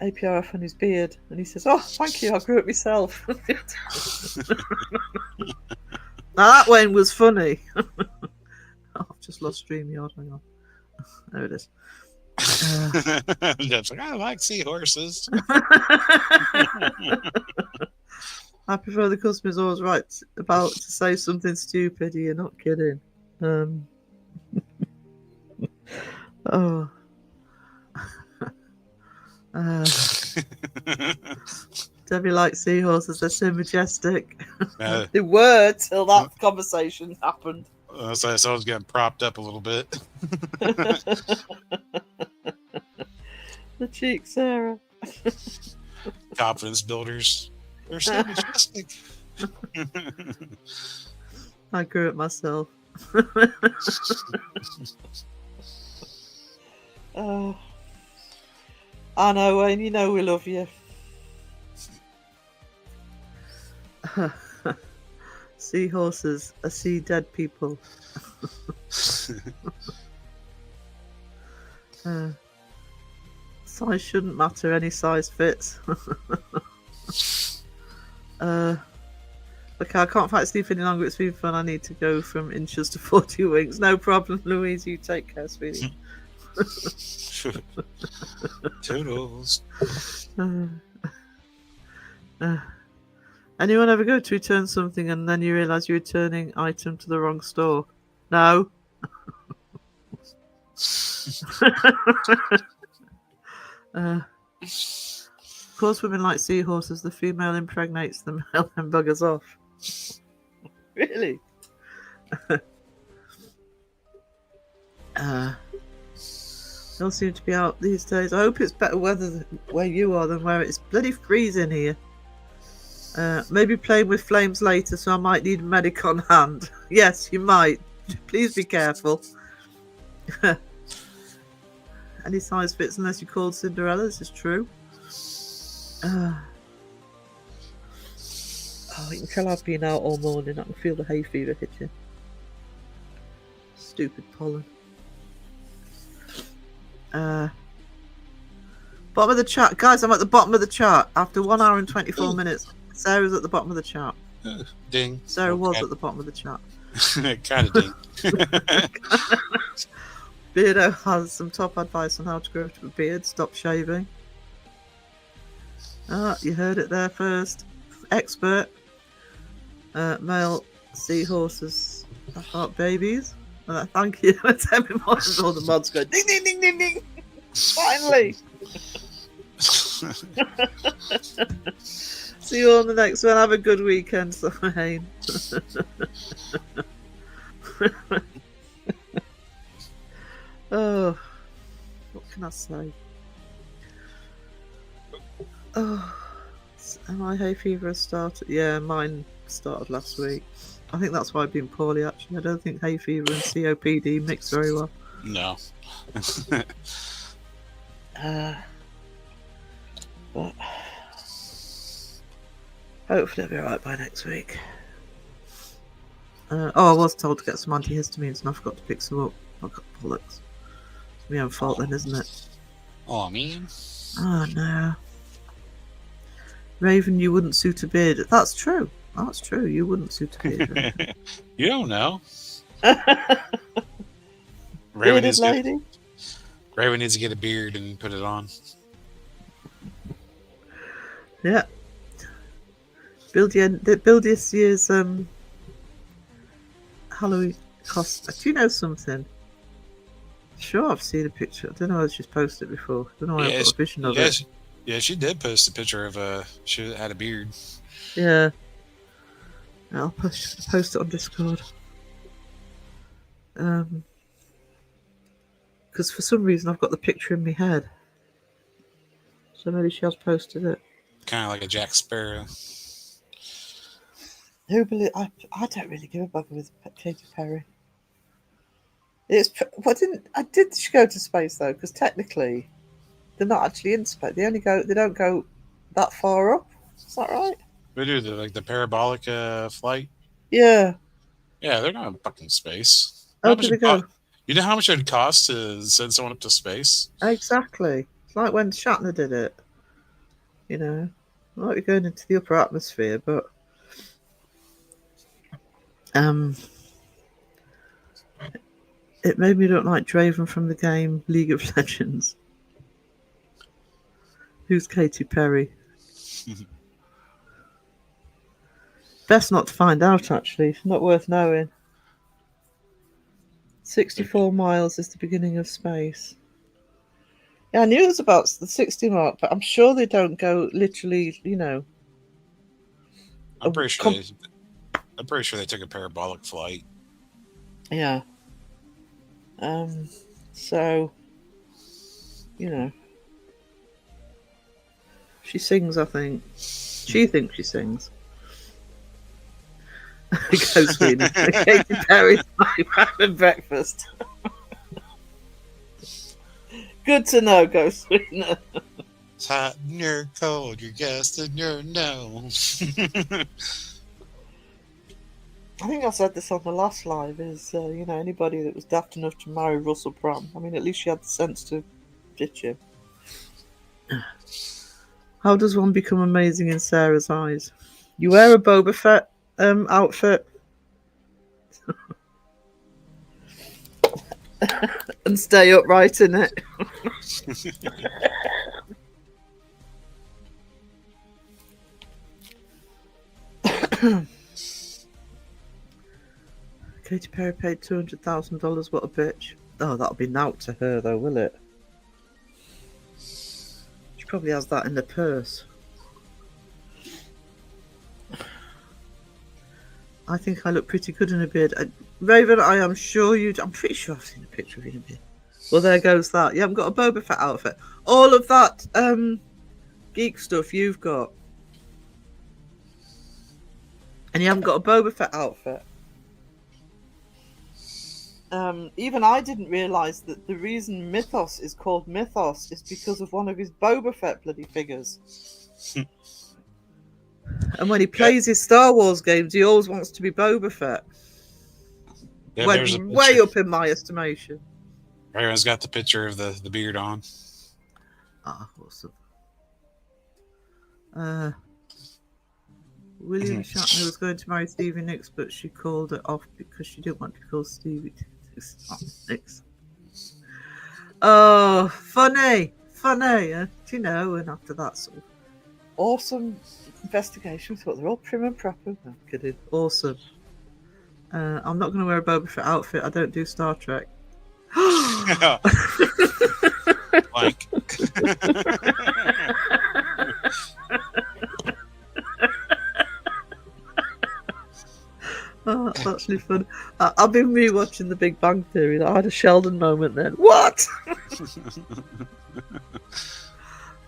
APRF on his beard, and he says, "Oh, thank you, I grew it myself." Now that one was funny. Oh, I've just lost StreamYard. Hang on. There it is. That's like, I like seahorses. I prefer the customer's always right about to say something stupid. You're not kidding. Oh. Debbie likes seahorses. They're so majestic. They were till that conversation happened. So I was getting propped up a little bit. The cheek, Sarah. Confidence builders. They're so majestic. I grew it myself. Oh, I know, Wayne. You know we love you. Seahorses are sea dead people. Size shouldn't matter. Any size fits. Okay, I can't fight sleep any longer. It's been fun. I need to go from inches to 40 wings. No problem, Louise. You take care, sweetie. Toodles. Anyone ever go to return something and then you realise you're returning item to the wrong store? No. Of course, women like seahorses. The female impregnates the male and buggers off. Really? They all seem to be out these days. I hope it's better weather where you are than where it's bloody freezing here. Maybe playing with flames later, so I might need a medic on hand. Yes, you might. Please be careful. Any size fits unless you're called Cinderella. This is true. Oh, you can tell I've been out all morning. I can feel the hay fever hitting. Stupid pollen. Bottom of the chat. Guys, I'm at the bottom of the chart. After 1 hour and 24 minutes, Sarah's at the bottom of the chart. Ding. Sarah was at the bottom of the chart. Kind of ding. Beardo has some top advice on how to grow a beard. Stop shaving. You heard it there first. Expert. Male seahorses heart babies. Thank you. Let's have him on. All the mods go ding ding ding ding ding. Finally. See you on the next one. Have a good weekend, Wayne. Oh, can I say? Oh, my hay fever has started. Yeah, mine started last week. I think that's why I've been poorly, actually. I don't think hay fever and COPD mix very well. No. But hopefully I'll be alright by next week. I was told to get some antihistamines and I forgot to pick some up. I've got bollocks. It's my own fault then, isn't it? Oh, man. Oh no. Raven, you wouldn't suit a beard. That's true. That's true. You wouldn't suit a beard. Raven. You don't know. Bearded needs to lady. Raven needs to get a beard and put it on. Yeah. Build this year's Halloween cost. Do you know something? Sure, I've seen a picture. I don't know. I just posted it before. I don't know why I've got a vision of it. Yeah, she did post a picture of she had a beard. Yeah. I'll post it on Discord. Because for some reason I've got the picture in my head. So maybe she has posted it. Kind of like a Jack Sparrow. I don't really give a bugger with Katy Perry. Did she go to space though? Because technically, they're not actually in space. They don't go that far up. Is that right? They do the parabolic flight. Yeah. Yeah, they're not in fucking space. How did they go? You know how much it would cost to send someone up to space? Exactly. It's like when Shatner did it. You know, might be going into the upper atmosphere, but it made me look like Draven from the game League of Legends. Who's Katy Perry? Best not to find out, actually. It's not worth knowing. 64 miles is the beginning of space. Yeah, I knew it was about the 60 mark, but I'm sure they don't go literally, you know. I'm pretty sure they took a parabolic flight. Yeah. So, you know. She sings, I think. She thinks she sings. Go Sweeney. Katy Perry's my having breakfast. Good to know, Go Sweeney. It's hot and you're cold, you're gassed and you're no. I think I said this on the last live, is, you know, anybody that was daft enough to marry Russell Brand, I mean, at least she had the sense to ditch him. How does one become amazing in Sarah's eyes? You wear a Boba Fett outfit and stay upright in it. Katy Perry paid $200,000. What a bitch. Oh, that'll be naught to her, though, will it? She probably has that in the purse. I think I look pretty good in a beard. Raven, I am sure you... I'm pretty sure I've seen a picture of you in a beard. Well, there goes that. You haven't got a Boba Fett outfit. All of that geek stuff you've got. And you haven't got a Boba Fett outfit. Even I didn't realise that the reason Mythos is called Mythos is because of one of his Boba Fett bloody figures. And when he plays his Star Wars games, he always wants to be Boba Fett. Yeah, Went way up in my estimation. Everyone's got the picture of the beard on. Ah, awesome. William Shatner was going to marry Stevie Nicks, but she called it off because she didn't want to be called Stevie Nicks. Oh, funny. You know, and after that sort of awesome investigation, we thought they're all prim and proper. No, I'm kidding. Awesome. I'm not going to wear a Boba Fett outfit. I don't do Star Trek. Like. Oh, that's actually fun. I've been rewatching The Big Bang Theory. I had a Sheldon moment then. What?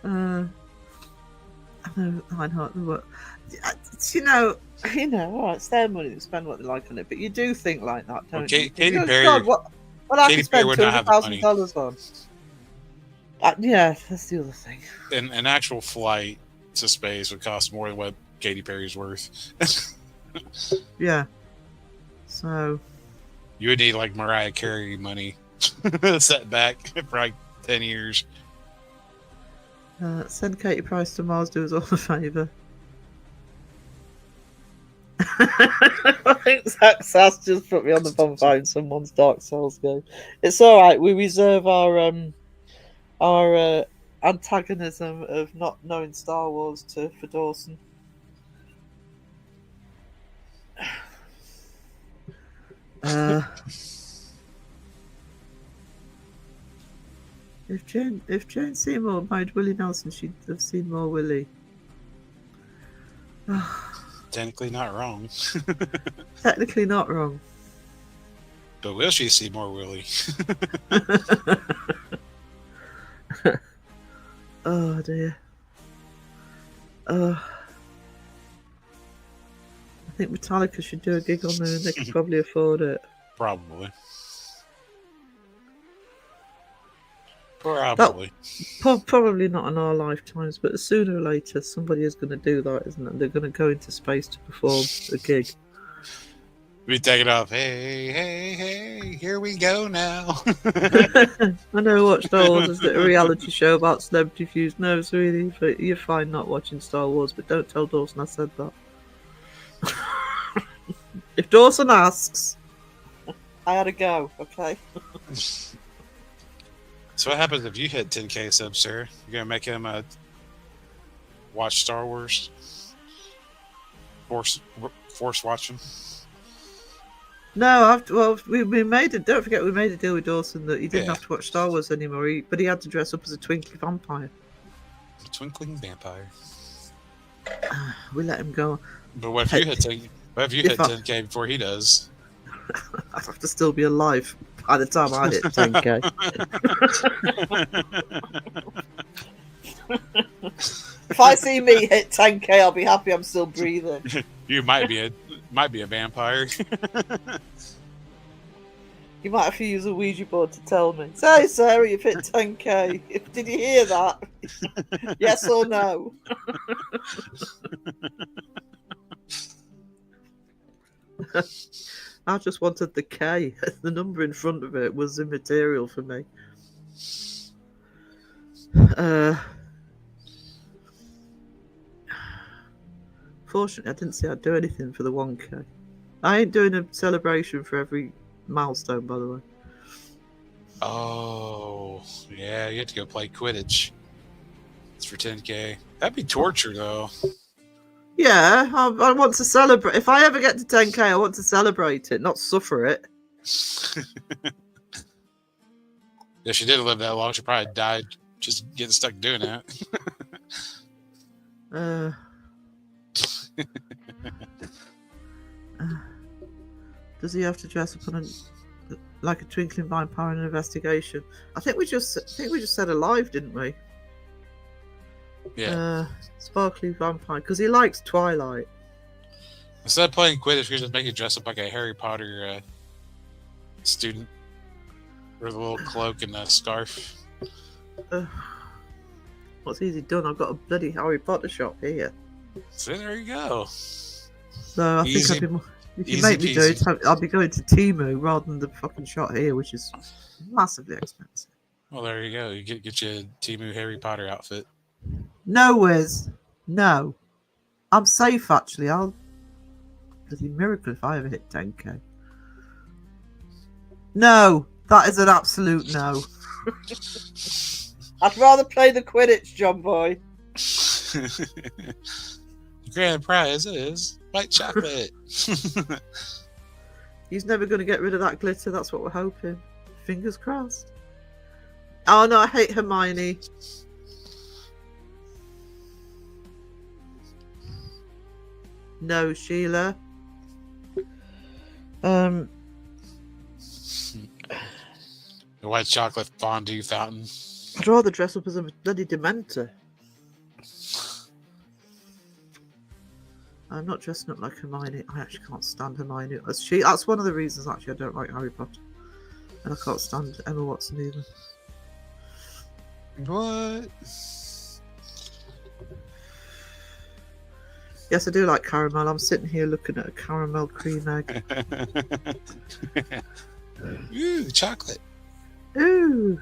I know, Reinhardt, but you know, all right, it's their money. They spend what they like on it, but you do think like that, don't you? Katy Perry. God, what I Katy could Perry spend would not have the money. $200,000 on. Yeah, that's the other thing. An actual flight to space would cost more than what Katy Perry's worth. Yeah. So You would need like Mariah Carey money set back for like 10 years. send Katie Price to Mars. Do us all a favour. I think Zach Sass just put me on the bonfire in someone's Dark Souls game. It's all right. We reserve our antagonism of not knowing Star Wars for Dawson. If Jane Seymour married Willie Nelson, she'd have seen more Willie. Technically not wrong. Technically not wrong. But will she see more Willie? Oh dear. I think Metallica should do a gig on there and they could probably afford it. Probably. Probably. Probably not in our lifetimes, but sooner or later somebody is going to do that, isn't it? They're going to go into space to perform a gig. We take it off. Hey, here we go now. I know what Star Wars is a reality show about celebrity feuds. No, it's really, but you're fine not watching Star Wars, but don't tell Dawson I said that. If Dawson asks, I had a go, okay? So what happens if you hit 10K subs, sir? You're going to make him watch Star Wars? Force watching? No, we made it. Don't forget, we made a deal with Dawson that he didn't have to watch Star Wars anymore. But he had to dress up as a twinkly vampire. A twinkling vampire. We let him go. But what if you hit 10K before he does? I'd have to still be alive by the time I hit 10K. If I see me hit 10K, I'll be happy I'm still breathing. You might be a vampire. You might have to use a Ouija board to tell me. Say, Sarah, you've hit 10K. Did you hear that? Yes or no? I just wanted the K. The number in front of it was immaterial for me. Fortunately, I didn't say I'd do anything for the 1K. I ain't doing a celebration for every milestone, by the way. Oh, yeah, you have to go play Quidditch. It's for 10K. That'd be torture, though. Yeah, I want to celebrate. If I ever get to 10K, I want to celebrate it, not suffer it. If she didn't live that long, she probably died just getting stuck doing that. Does he have to dress up like a twinkling vampire in an investigation? I think we just said alive, didn't we? Yeah. Sparkly vampire, because he likes Twilight. Instead of playing Quidditch, we just make it dress up like a Harry Potter student with a little cloak and a scarf. What's easy done? I've got a bloody Harry Potter shop here. So there you go. So I think I'd be more. If you make me do it, I'll be going to Temu rather than the fucking shop here, which is massively expensive. Well, there you go. You get you a Temu Harry Potter outfit. No, Wiz. No. I'm safe, actually. I'll... Bloody miracle if I ever hit 10K. No. That is an absolute no. I'd rather play the Quidditch, John Boy. Grand prize is white chocolate. He's never going to get rid of that glitter. That's what we're hoping. Fingers crossed. Oh, no, I hate Hermione. No, Sheila. It A white chocolate fondue fountain. I'd rather dress up as a bloody Dementor. I'm not dressing up like Hermione. I actually can't stand Hermione. That's one of the reasons actually I don't like Harry Potter. And I can't stand Emma Watson either. What? Yes, I do like caramel. I'm sitting here looking at a caramel cream egg. Ooh, chocolate. Ooh,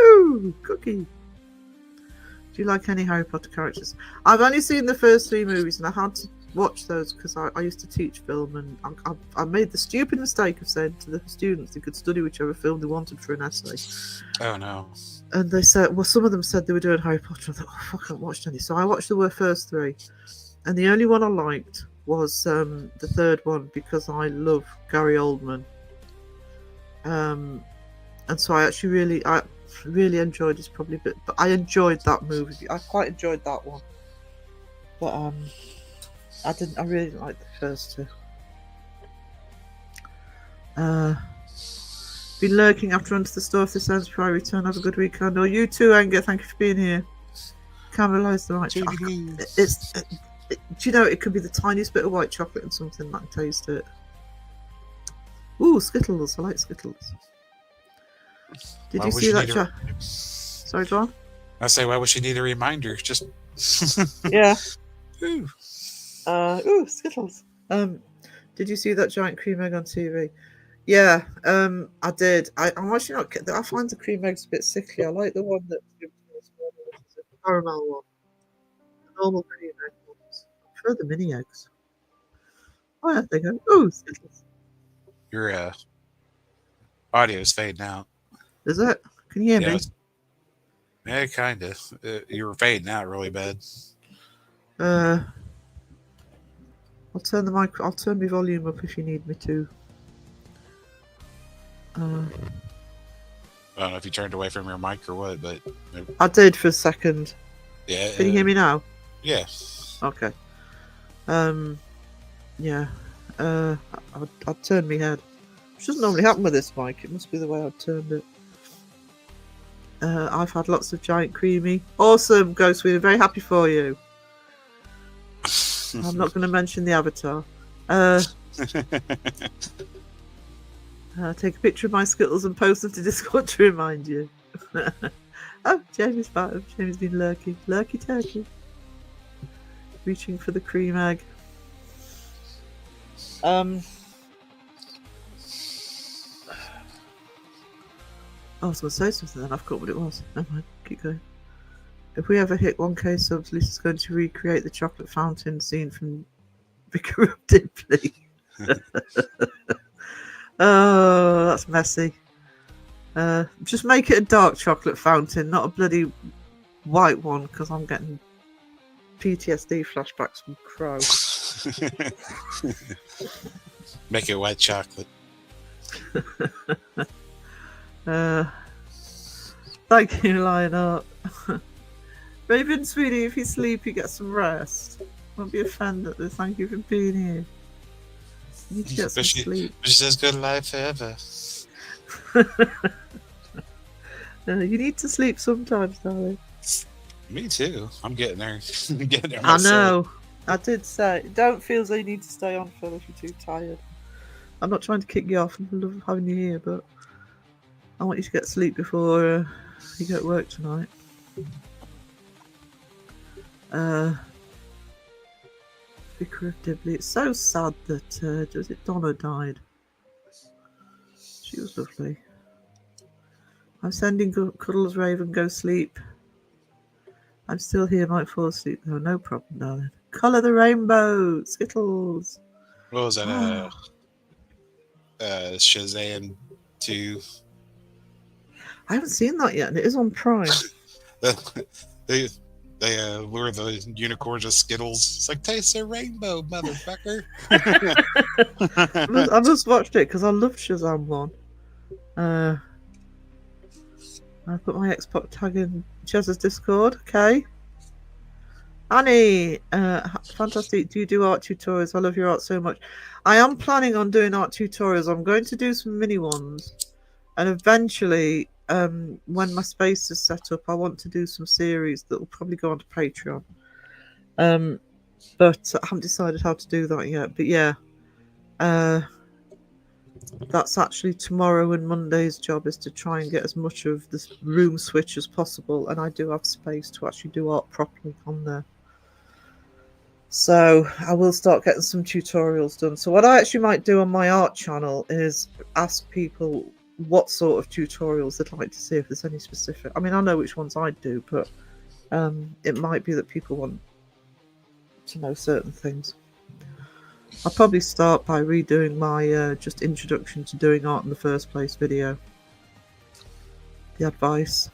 ooh, cookie. Do you like any Harry Potter characters? I've only seen the first 3 movies, and I had to watch those because I used to teach film, and I made the stupid mistake of saying to the students they could study whichever film they wanted for an essay. Oh no. And they said, well, some of them said they were doing Harry Potter. I thought, oh, fuck, I haven't watched any. So I watched the first 3. And the only one I liked was the third one because I love Gary Oldman. And so I actually really enjoyed it. Probably a bit, but I enjoyed that movie. I quite enjoyed that one. But I really liked the first 2. Been lurking after Under the Store if this ends before I return. Have a good weekend. Or you too, Anger. Thank you for being here. Caramelise the right chocolate. Do you know, it could be the tiniest bit of white chocolate and something that can taste it. Ooh, Skittles. I like Skittles. Did you see that? Sorry, go on. I say, why would she need a reminder? Just Yeah. Ooh. Ooh, Skittles. Did you see that giant cream egg on TV? Yeah, I did. I'm actually not. I find the cream eggs a bit sickly. I like the one that's the caramel one. The normal cream egg ones. I prefer the mini eggs. Oh, yeah, they go. Ooh, Skittles. Your audio's fading out. Is it? Can you hear me? Yeah, kind of. You were fading out really bad. I'll turn the mic. I'll turn my volume up if you need me to. I don't know if you turned away from your mic or what, but I did for a second. yeah. Can you hear me now? Yeah. Okay. Yeah. I'd turn my head. Which doesn't normally happen with this mic. It must be the way I've turned it. I've had lots of giant creamy. Awesome, Ghost We're very happy for you. I'm not going to mention the avatar. Take a picture of my Skittles and post them to Discord to remind you. Oh, Jamie's back. Jamie's been lurking. Lurky turkey. Reaching for the cream egg. I was going to say something then. I forgot what it was. Never mind. Keep going. If we ever hit 1K subs, Lisa's going to recreate the chocolate fountain scene from Vicar of Dibley. Oh, that's messy. Just make it a dark chocolate fountain, not a bloody white one, because I'm getting PTSD flashbacks from Crow. Make it white chocolate. Thank you, Lionheart. Raven, sweetie, if you sleep, you get some rest. Won't be offended. Thank you for being here. You need to get some sleep. She says good life forever. You need to sleep sometimes, darling. Me too. I'm getting there. Getting there I myself. know. I did say, don't feel as though you need to stay on, Phil, if you're too tired. I'm not trying to kick you off. I love having you here, but I want you to get sleep before you go to work tonight. Vicar of Dibley. It's so sad that was it Donna died. She was lovely. I'm sending Cuddles, Raven, go sleep. I'm still here, might fall asleep though. No problem, darling. Colour the rainbow, Skittles. What was that? Shazam 2. I haven't seen that yet, and it is on Prime. they lure the unicorns with Skittles. It's like, taste the rainbow, motherfucker. I just watched it because I love Shazam 1. I put my Xbox tag in Chez's Discord. Okay. Annie, fantastic. Do you do art tutorials? I love your art so much. I am planning on doing art tutorials. I'm going to do some mini ones. And eventually, when my space is set up, I want to do some series that will probably go onto Patreon. But I haven't decided how to do that yet. But yeah, that's actually tomorrow and Monday's job, is to try and get as much of this room switch as possible. And I do have space to actually do art properly on there. So I will start getting some tutorials done. So what I actually might do on my art channel is ask people what sort of tutorials they'd like to see, if there's any specific. I mean, I know which ones I do, but it might be that people want to know certain things. I'll probably start by redoing my just introduction to doing art in the first place video. The advice.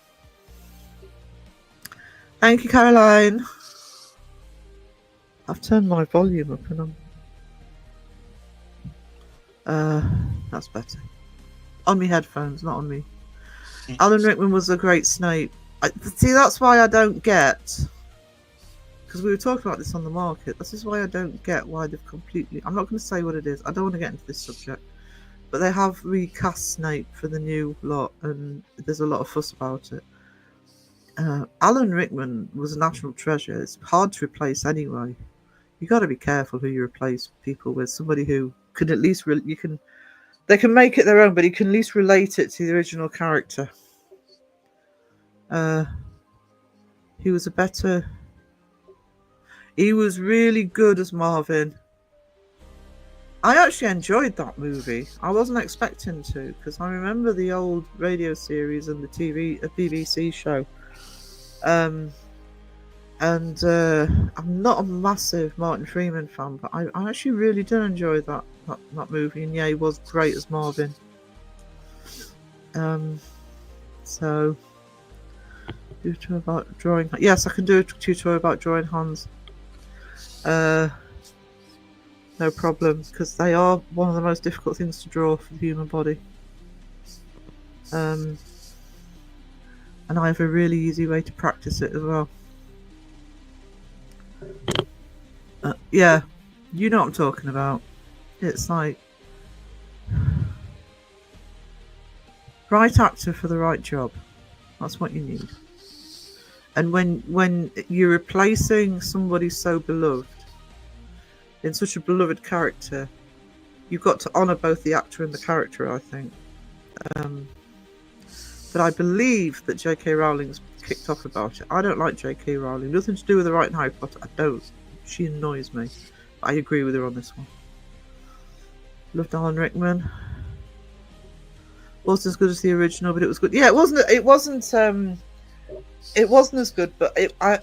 Thank you, Caroline. I've turned my volume up and that's better. On me headphones, not on me. Alan Rickman was a great Snape. See, that's why I don't get, because we were talking about this on the market, this is why I don't get why they've completely, I'm not going to say what it is, I don't want to get into this subject, but they have recast Snape for the new lot, and there's a lot of fuss about it. Alan Rickman was a national treasure. It's hard to replace anyway. You got to be careful who you replace people with. Somebody who can at least they can make it their own, but you can at least relate it to the original character. He was really good as Marvin. I actually enjoyed that movie. I wasn't expecting to, because I remember the old radio series and the BBC show. And I'm not a massive Martin Freeman fan, but I actually really did enjoy that movie. And yeah, he was great as Marvin. So, tutorial about drawing. Yes, I can do a tutorial about drawing hands. No problem, because they are one of the most difficult things to draw for the human body. And I have a really easy way to practice it as well. Yeah, you know what I'm talking about. It's like right actor for the right job. That's what you need. And when you're replacing somebody so beloved in such a beloved character, you've got to honour both the actor and the character, I think. But I believe that J.K. Rowling's kicked off about it. I don't like J.K. Rowling. Nothing to do with the writing Harry Potter. I don't. She annoys me. But I agree with her on this one. Loved Alan Rickman. Wasn't as good as the original, but it was good. Yeah, it wasn't as good, but I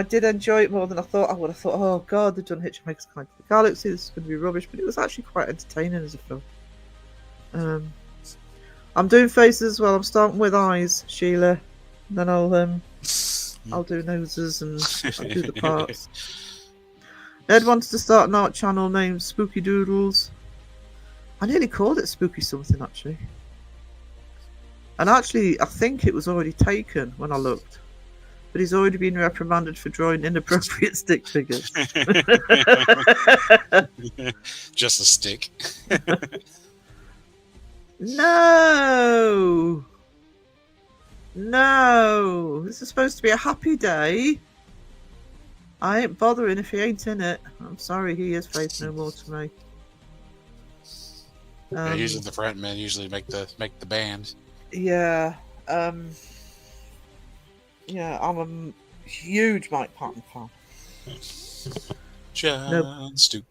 did enjoy it more than I thought I would. I thought, oh god, they've done Hitchhiker's Guide to the Galaxy. This is going to be rubbish, but it was actually quite entertaining as a film. I'm doing faces as well. I'm starting with eyes, Sheila. Then I'll do noses and I'll do the parts. Ed wanted to start an art channel named Spooky Doodles. I nearly called it Spooky something, actually. And actually, I think it was already taken when I looked. But he's already been reprimanded for drawing inappropriate stick figures. Just a stick. No! This is supposed to be a happy day. I ain't bothering if he ain't in it. I'm sorry, he is Faith No More to me. Usually the front men usually make the band. Yeah. Yeah, I'm a huge Mike Patton fan. John Stoop.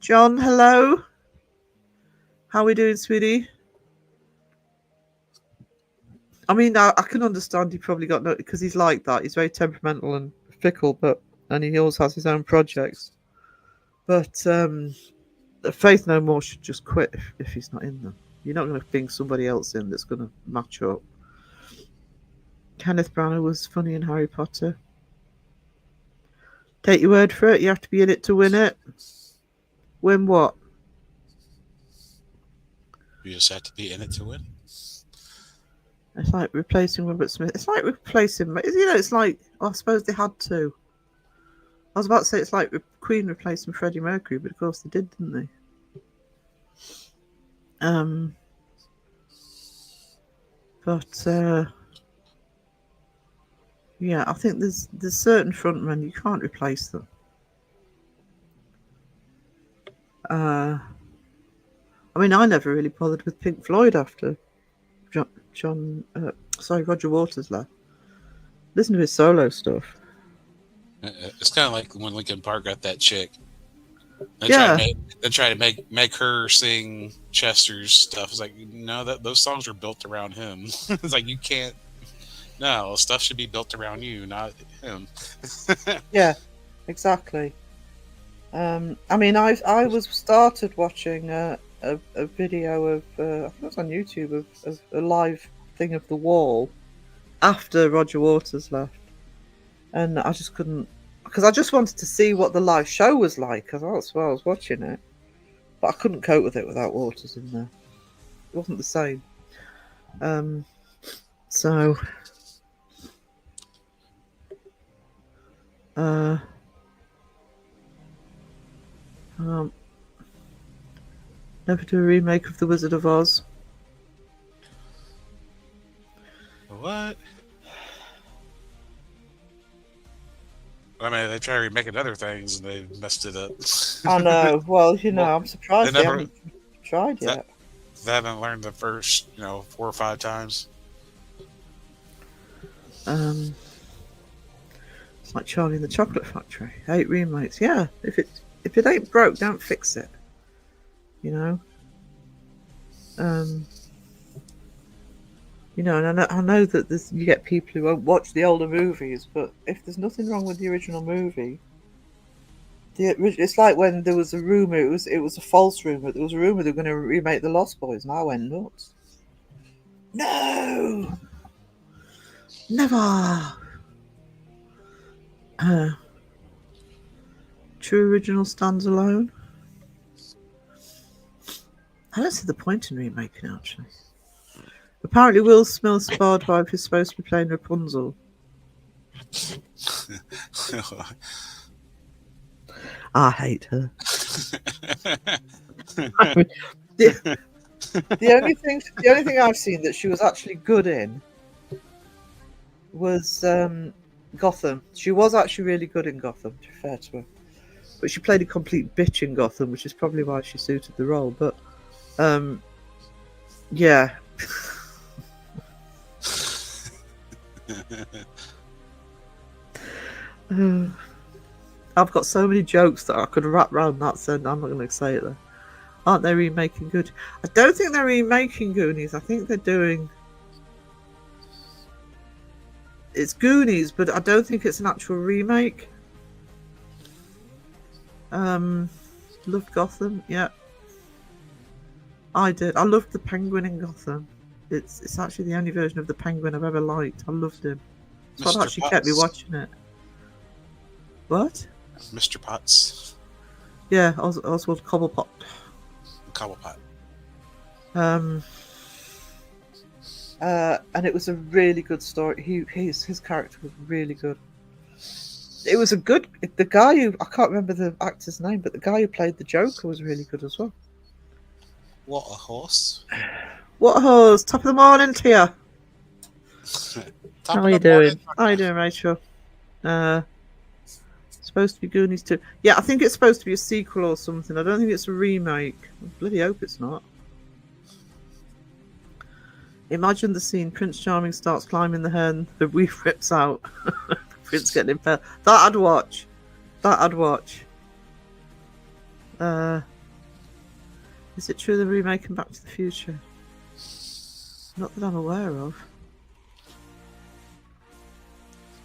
John, hello. How we doing, sweetie? I mean, I can understand he probably got no, because he's like that. He's very temperamental and fickle, and he always has his own projects. But Faith No More should just quit if he's not in them. You're not going to bring somebody else in that's going to match up. Kenneth Branagh was funny in Harry Potter. Take your word for it. You have to be in it to win it. Win what? You just have to be in it to win. It's like replacing Robert Smith. It's like replacing... it's like... I suppose they had to. I was about to say it's like Queen replacing Freddie Mercury, but of course they did, didn't they? But yeah, I think there's certain frontmen you can't replace them. I mean, I never really bothered with Pink Floyd after Roger Waters left. Listen to his solo stuff. It's kind of like when Linkin Park got that chick. They Yeah. try to make her sing Chester's stuff. It's like, no, those songs are built around him. It's like, you can't. No, stuff should be built around you, not him. Yeah, exactly. I mean, I was started watching a video of I think it was on YouTube of a live thing of The Wall after Roger Waters left, and I just couldn't, because I just wanted to see what the live show was like, because that's why I was watching it, but I couldn't cope with it without Waters in there. It wasn't the same. So. Never do a remake of The Wizard of Oz. What? I mean, they try to remake other things and they messed it up. I know. Well, you know, Well, I'm surprised they they never- haven't tried yet. They haven't learned the first, 4 or 5 times. It's like Charlie and the Chocolate Factory. 8 remakes. Yeah, if it ain't broke, don't fix it. You know. You know, and I know that you get people who won't watch the older movies, but if there's nothing wrong with the original movie, it's like when there was a rumor. It was a false rumor. There was a rumor they were going to remake The Lost Boys, and I went nuts. No, never. True original stands alone. I don't see the point in remaking it, actually. Apparently, Will Smith's barred wife is supposed to be playing Rapunzel. I hate her. The only thing I've seen that she was actually good in was Gotham. She was actually really good in Gotham, to be fair to her. But she played a complete bitch in Gotham, which is probably why she suited the role. But yeah. I've got so many jokes that I could wrap around that, so I'm not going to say it though. Aren't they remaking good? I don't think they're remaking Goonies. I think they're doing... It's Goonies, but I don't think it's an actual remake. Loved Gotham, yeah. I did. I loved the Penguin in Gotham. It's actually the only version of the Penguin I've ever liked. I loved him. So that actually kept me watching it. What? Mr. Potts. Yeah, Oswald Cobblepot. Cobblepot. And it was a really good story. His character was really good. It was the guy who, I can't remember the actor's name, but the guy who played the Joker was really good as well. What a horse. What a hose! Top of the morning to you. How are you doing? How you doing, Rachel? Supposed to be Goonies 2. Yeah, I think it's supposed to be a sequel or something. I don't think it's a remake. I bloody hope it's not. Imagine the scene. Prince Charming starts climbing the hen. The reef rips out. Prince getting impaled. That I'd watch. Is it true they're remaking Back to the Future? Not that I'm aware of.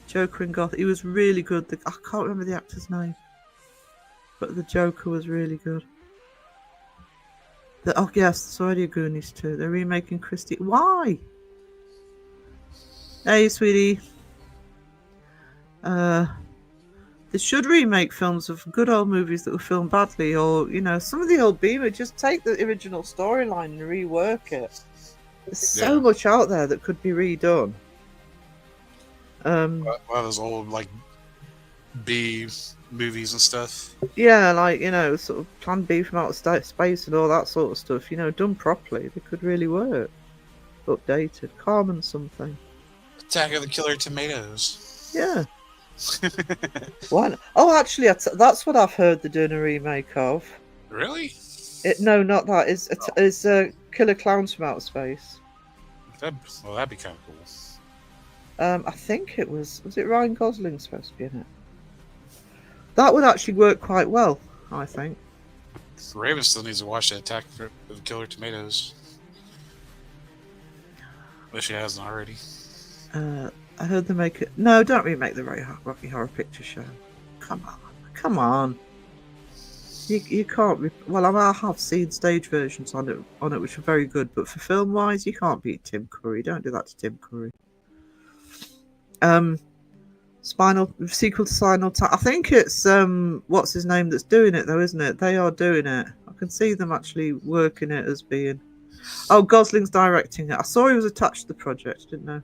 Joker in Gotham. He was really good. I can't remember the actor's name, but the Joker was really good. Oh yes, there's already a Goonies 2. They're remaking Christie. Why? Hey, sweetie. They should remake films of good old movies that were filmed badly, or some of the old B-movies. Just take the original storyline and rework it. There's so much out there that could be redone. Well, those old B movies and stuff. Yeah, sort of Plan B from outer space and all that sort of stuff. Done properly, they could really work. updated. Carmen something. Attack of the Killer Tomatoes. Yeah. Why not? Oh, actually, that's what I've heard they're doing a remake of. Really? No, not that. Is Killer Clowns from Outer Space. That'd be kind of cool. I think it was it Ryan Gosling supposed to be in it? That would actually work quite well, I think. Raven still needs to watch the Attack of the Killer Tomatoes. If she hasn't already. I heard they make it. No, don't remake the Rocky Horror Picture Show. Come on. You can't. Well, I have seen stage versions on it which are very good, but for film wise, you can't beat Tim Curry. Don't do that to Tim Curry. Sequel to Spinal Tap. I think it's what's his name that's doing it though, isn't it? They are doing it. I can see them actually working it as being. Oh, Gosling's directing it. I saw he was attached to the project. Didn't know.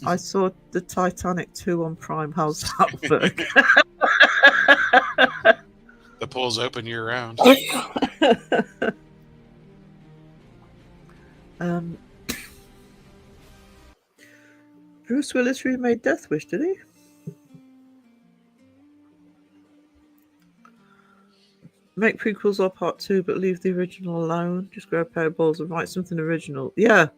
I saw the Titanic 2 on Prime. How's that work? The pool's open year round. Bruce Willis remade Death Wish, did he? Make prequels or part 2, but leave the original alone. Just grow a pair of balls and write something original. Yeah.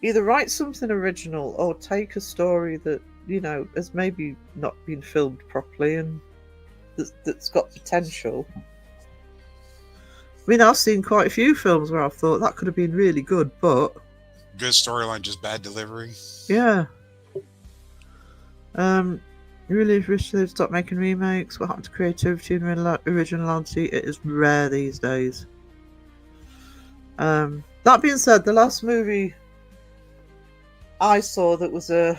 Either write something original or take a story that, has maybe not been filmed properly and that's got potential. I mean, I've seen quite a few films where I've thought that could have been really good, but... Good storyline, just bad delivery. Yeah. Really wish they'd stop making remakes. What happened to creativity and originality? It is rare these days. That being said, the last movie I saw that was it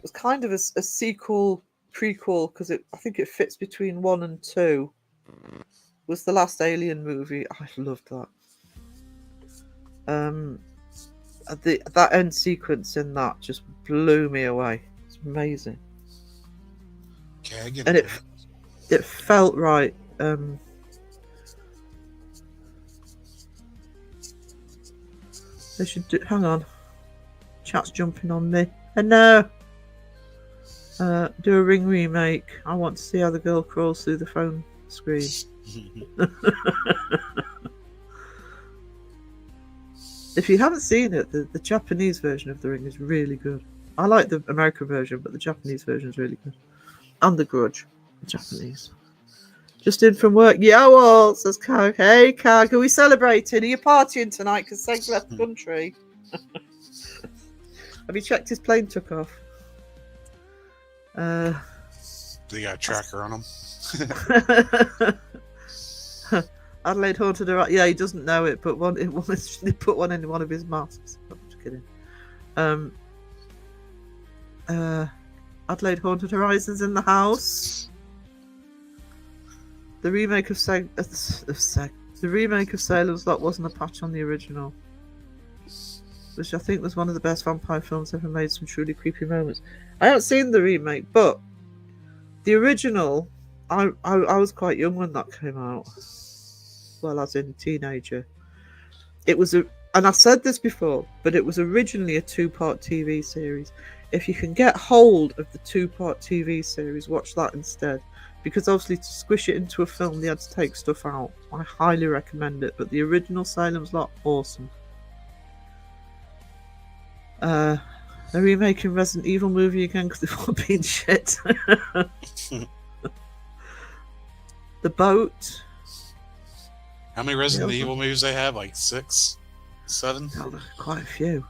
was kind of a sequel, prequel, because I think it fits between 1 and 2, was the last Alien movie. I loved that. That end sequence in that just blew me away. It's amazing. Okay, I get And it felt right. They should do. Hang on, chat's jumping on me. And no, do a Ring remake. I want to see how the girl crawls through the phone screen. If you haven't seen it, the Japanese version of The Ring is really good. I like the American version, but the Japanese version is really good. And The Grudge, the Japanese. Just in from work. Yeah, well, says Cag. Hey, Cag, are we celebrating? Are you partying tonight because Seg's left the country? Have you checked his plane took off? They got a tracker on him. Adelaide Haunted Horizon. Yeah, he doesn't know it, but they put one in one of his masks. I'm just kidding. Adelaide Haunted Horizon's in the house. The remake of the remake of Salem's Lot wasn't a patch on the original, which I think was one of the best vampire films ever made. Some truly creepy moments. I haven't seen the remake, but the original, I was quite young when that came out. Well, as in a teenager. It was and I said this before, but it was originally a 2-part TV series. If you can get hold of the 2-part TV series, watch that instead. Because obviously to squish it into a film, they had to take stuff out. I highly recommend it. But the original Salem's Lot, awesome. They're remaking Resident Evil movie again because they've all been shit. The Boat. How many Resident Evil movies they have? Like 6? 7? Oh, quite a few.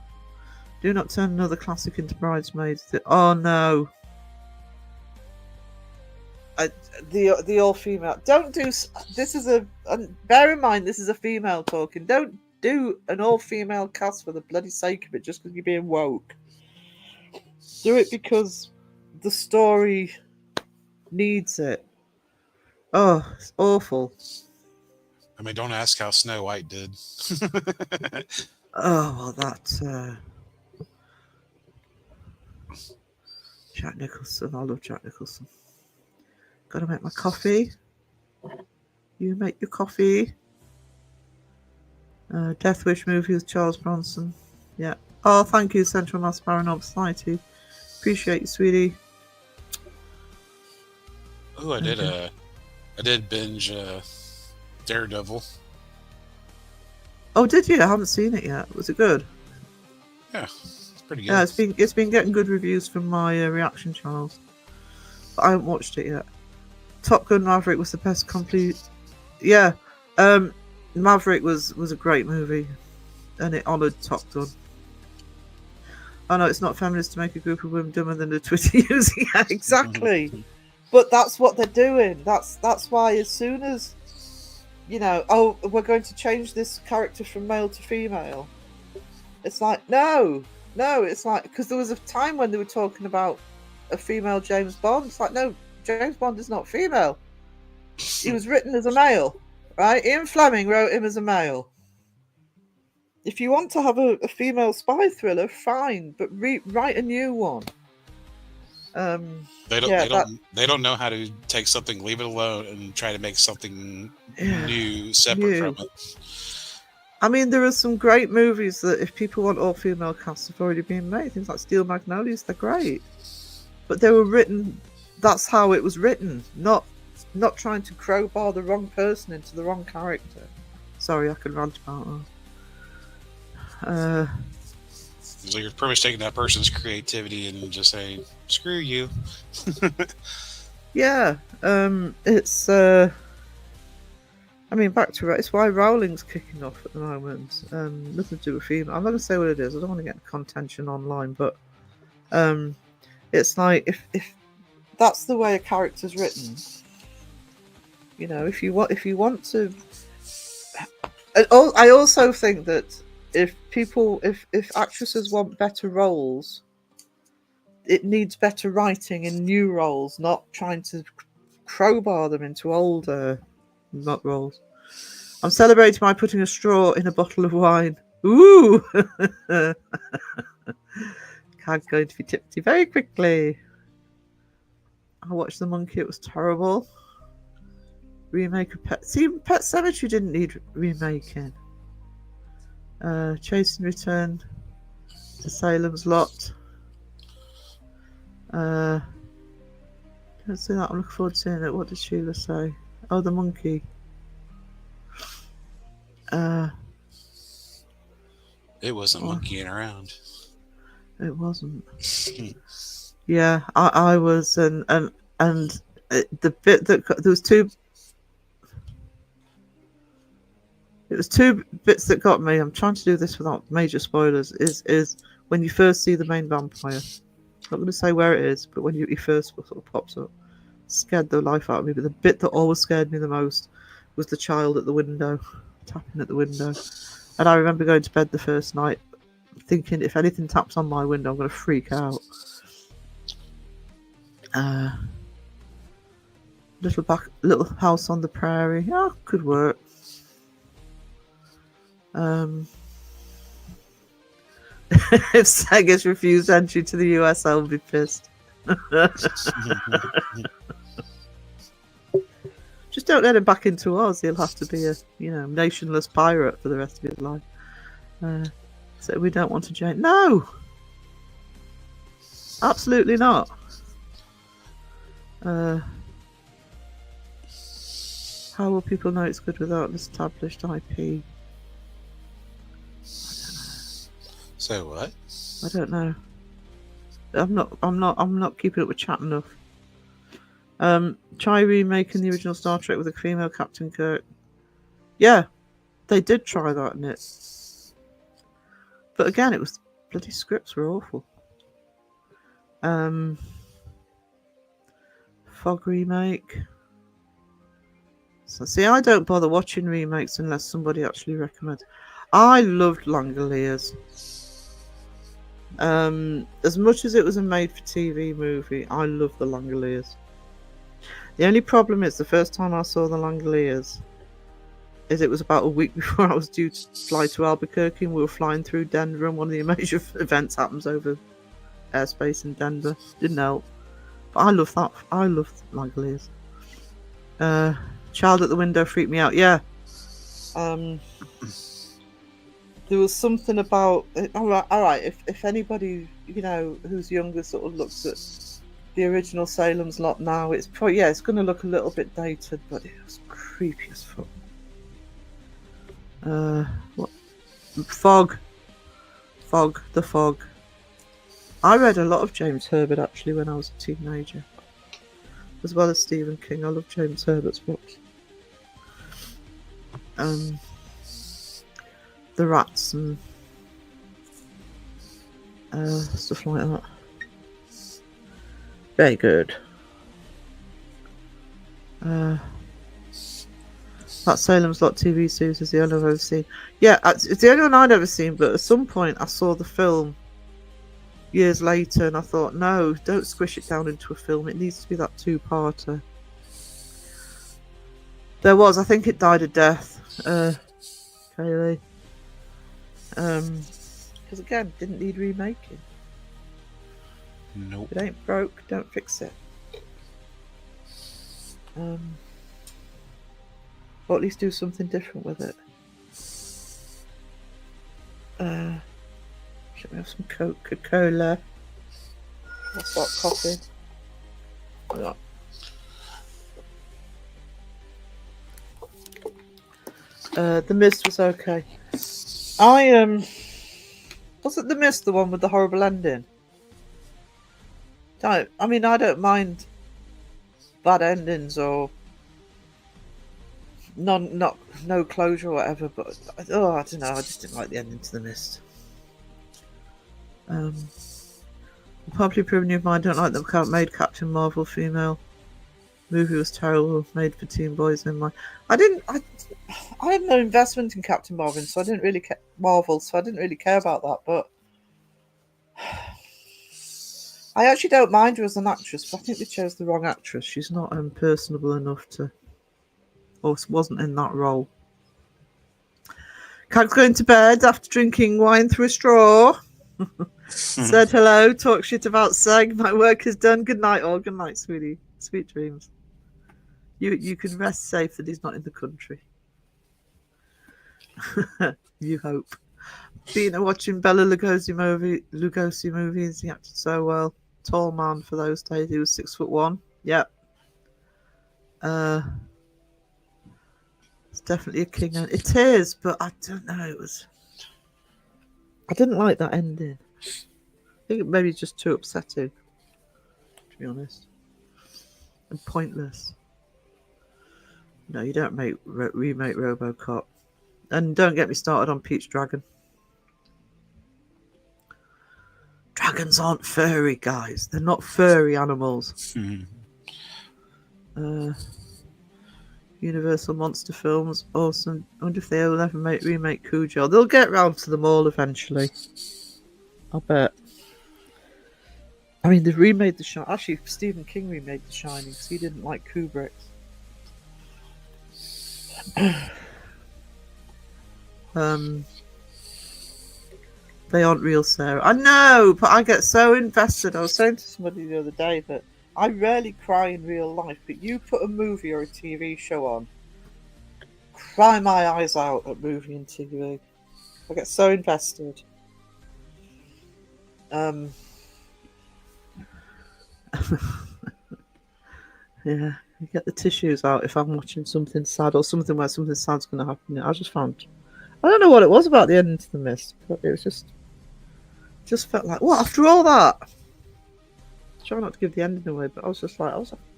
Do not turn another classic into Bridesmaids. Oh no. The all-female. Don't do. This is bear in mind, this is a female talking. Don't do an all-female cast for the bloody sake of it, just because you're being woke. Do it because the story needs it. Oh, it's awful. I mean, don't ask how Snow White did. Oh, well, that's Jack Nicholson. I love Jack Nicholson. Gotta make my coffee. You make your coffee. Death Wish movie with Charles Bronson. Yeah. Oh, thank you, Central Mass Paranormal Society. Appreciate you, sweetie. Oh, I did binge Daredevil. Oh, did you? I haven't seen it yet. Was it good? Yeah, it's pretty good. Yeah, it's been getting good reviews from my reaction channels, but I haven't watched it yet. Top Gun Maverick was the best complete. Yeah, Maverick was a great movie, and it honoured Top Gun. I know it's not feminist to make a group of women dumber than the Twitter user. Yeah, exactly. But that's what they're doing. That's why as soon as, you know, oh, we're going to change this character from male to female. It's like, no. It's like, because there was a time when they were talking about a female James Bond. It's like, no, James Bond is not female. He was written as a male, right? Ian Fleming wrote him as a male. If you want to have a female spy thriller, fine, but write a new one. They don't know how to take something, leave it alone, and try to make something new, separate from it. I mean, there are some great movies that if people want all female casts have already been made. Things like Steel Magnolias, they're great, but they were written. That's how it was written, not trying to crowbar the wrong person into the wrong character. Sorry, I can rant about that. So you're pretty much taking that person's creativity and just saying, "Screw you." Yeah, it's. I mean, back to it's why Rowling's kicking off at the moment. Nothing to do with female. I'm not going to say what it is. I don't want to get contention online, but it's like if that's the way a character's written, you know, if you want to. I also think that if actresses want better roles, it needs better writing in new roles, not trying to crowbar them into older roles. I'm celebrating by putting a straw in a bottle of wine. Ooh! Can't going to be tipsy very quickly. I watched The Monkey, it was terrible. Remake of Pet Sematary didn't need remaking. Chase and Return to Salem's Lot. Don't see that. I'm looking forward to seeing it. What did Sheila say? Oh, The Monkey. It wasn't monkeying around. It wasn't. Yeah, I was, and the bit that there was two. It was two bits that got me. I'm trying to do this without major spoilers. Is when you first see the main vampire. I'm not going to say where it is, but when he first sort of pops up, scared the life out of me. But the bit that always scared me the most was the child at the window, tapping at the window. And I remember going to bed the first night, thinking if anything taps on my window, I'm going to freak out. Little House on the Prairie. Yeah, could work. If Sega's refused entry to the US, I'll be pissed. Just don't let him back into Oz. He'll have to be a, nationless pirate for the rest of his life. So we don't want to change. No, absolutely not. How will people know it's good without an established IP? So what? I don't know. I'm not keeping up with chat enough. Try remaking the original Star Trek with a female Captain Kirk. Yeah, they did try that in it. But again, it was bloody scripts were awful. Fog remake. So see, I don't bother watching remakes unless somebody actually recommends. I loved Langoliers. As much as it was a made-for-TV movie, I loved the Langoliers. The only problem is the first time I saw the Langoliers is it was about a week before I was due to fly to Albuquerque, and we were flying through Denver, and one of the major events happens over airspace in Denver. Didn't help. But I love that. I love Langoliers. Child at the window freaked me out. Yeah. There was something about all right. If anybody who's younger sort of looks at the original Salem's Lot now, it's probably it's going to look a little bit dated, but it was creepy as fuck. What? Fog. The Fog. I read a lot of James Herbert actually when I was a teenager, as well as Stephen King. I love James Herbert's books. The Rats and stuff like that. Very good. That Salem's Lot TV series is the only one I've ever seen. Yeah, it's the only one I'd ever seen, but at some point I saw the film years later and I thought, no, don't squish it down into a film. It needs to be that two-parter. I think it died a death. Kaylee. Because again, didn't need remaking. Nope. If it ain't broke, don't fix it. Or at least do something different with it. Should we have some Coca-Cola? What's that coffee? The Mist was okay. Wasn't The Mist the one with the horrible ending? I don't mind bad endings or no closure or whatever, but I don't know. I just didn't like the ending to The Mist. Probably proving you mind. Don't like them made Captain Marvel female. Movie was terrible. Made for teen boys in my. I had no investment in Captain Marvel, so I didn't really care about that. But I actually don't mind her as an actress, but I think they chose the wrong actress. She's not personable enough to, or wasn't in that role. Cat's going to bed after drinking wine through a straw. Said hello, talk shit about Seg. My work is done. Good night, all. Good night, sweetie. Sweet dreams. You can rest safe that he's not in the country. You hope. Been watching Bella Lugosi movies. He acted so well. Tall man for those days. He was 6'1". Yep. It's definitely a king. It is, but I don't know. I didn't like that ending. I think it maybe just too upsetting, to be honest, and pointless. No, you don't remake RoboCop, and don't get me started on Pete's Dragon. Dragons aren't furry, guys. They're not furry animals. Universal monster films, awesome. I wonder if they'll ever remake Cujo. They'll get round to them all eventually. I bet. I mean, they've remade The Shining. Actually, Stephen King remade The Shining because he didn't like Kubrick. They aren't real, Sarah. I know, but I get so invested. I was saying to somebody the other day that I rarely cry in real life, but you put a movie or a TV show on, cry my eyes out at movie and TV. I get so invested. Yeah, you get the tissues out if I'm watching something sad or something where something sad's going to happen. I don't know what it was about the ending to The Mist, but it was just felt like, what, after all that? Try not to give the ending away, but I was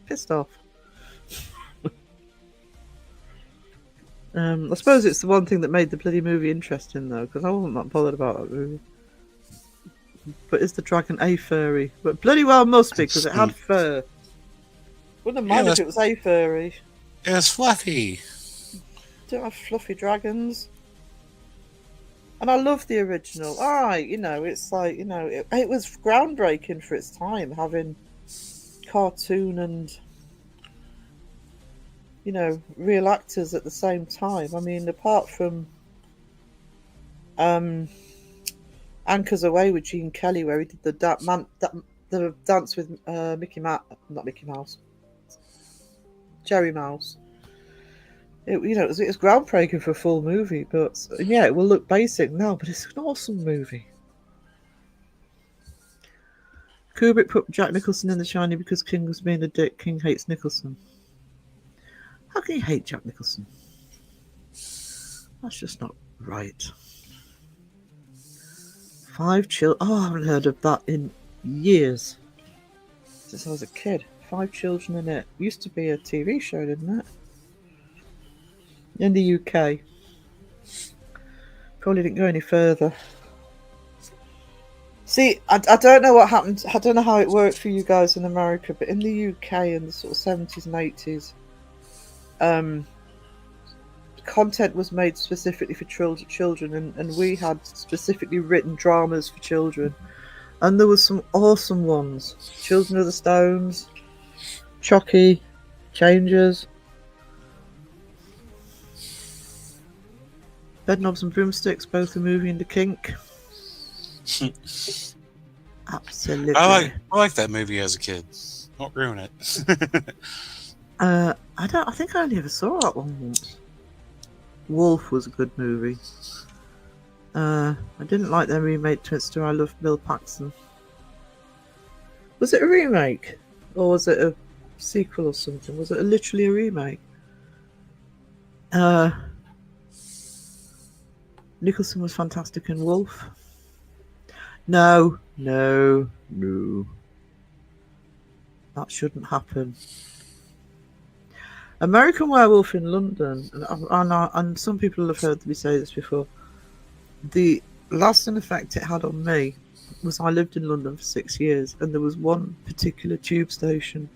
pissed off. I suppose it's the one thing that made the bloody movie interesting, though, because I wasn't that bothered about that movie. But is the dragon a furry? But bloody well must be, because it had fur. Wouldn't mind if it was a furry. It was fluffy. Don't have fluffy dragons. And I love the original. Alright, it's like, it was groundbreaking for its time, having cartoon and, real actors at the same time. I mean, apart from Anchors Away with Gene Kelly, where he did the dance with Jerry Mouse. It was groundbreaking for a full movie, but yeah, it will look basic now, but it's an awesome movie. Kubrick put Jack Nicholson in The Shining because King was being a dick. King hates Nicholson. How can you hate Jack Nicholson? That's just not right. 5 children. Oh, I haven't heard of that in years. Since I was a kid. 5 children in it. Used to be a TV show, didn't it? In the UK. Probably didn't go any further. See, I don't know what happened. I don't know how it worked for you guys in America, but in the UK in the sort of 70s and 80s, content was made specifically for children, and we had specifically written dramas for children. And there were some awesome ones. Children of the Stones, Chucky, Changers, Bedknobs and Broomsticks, both a movie into kink. Absolutely. I like that movie as a kid. Don't ruin it. I think I only ever saw that one once. Wolf was a good movie. I didn't like their remake Twister. I love Bill Paxton. Was it a remake? Or was it a sequel or something? Was it literally a remake? Nicholson was fantastic in Wolf. No. That shouldn't happen. American Werewolf in London, and some people have heard me say this before, the lasting effect it had on me was I lived in London for 6 years, and there was one particular tube station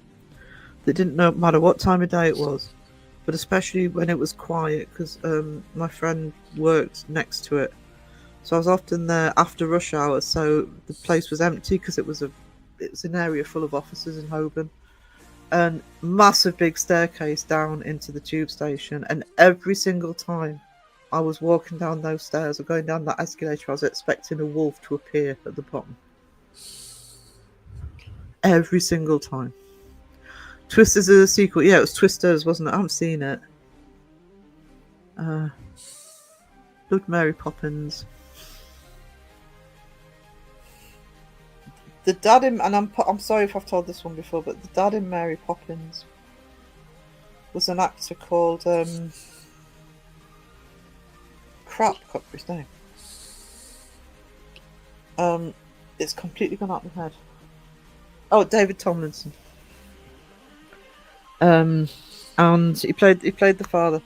that didn't matter what time of day it was, but especially when it was quiet, because my friend worked next to it. So I was often there after rush hour, so the place was empty because it was an area full of offices in Holborn. And massive big staircase down into the tube station, and every single time I was walking down those stairs or going down that escalator, I was expecting a wolf to appear at the bottom. Every single time. Twisters is a sequel. Yeah, it was Twisters, wasn't it? I haven't seen it. Blood Mary Poppins. The dad in, and I'm sorry if I've told this one before, but the dad in Mary Poppins was an actor called crap, I can't remember his name. It's completely gone out of my head. Oh, David Tomlinson. And he played the father.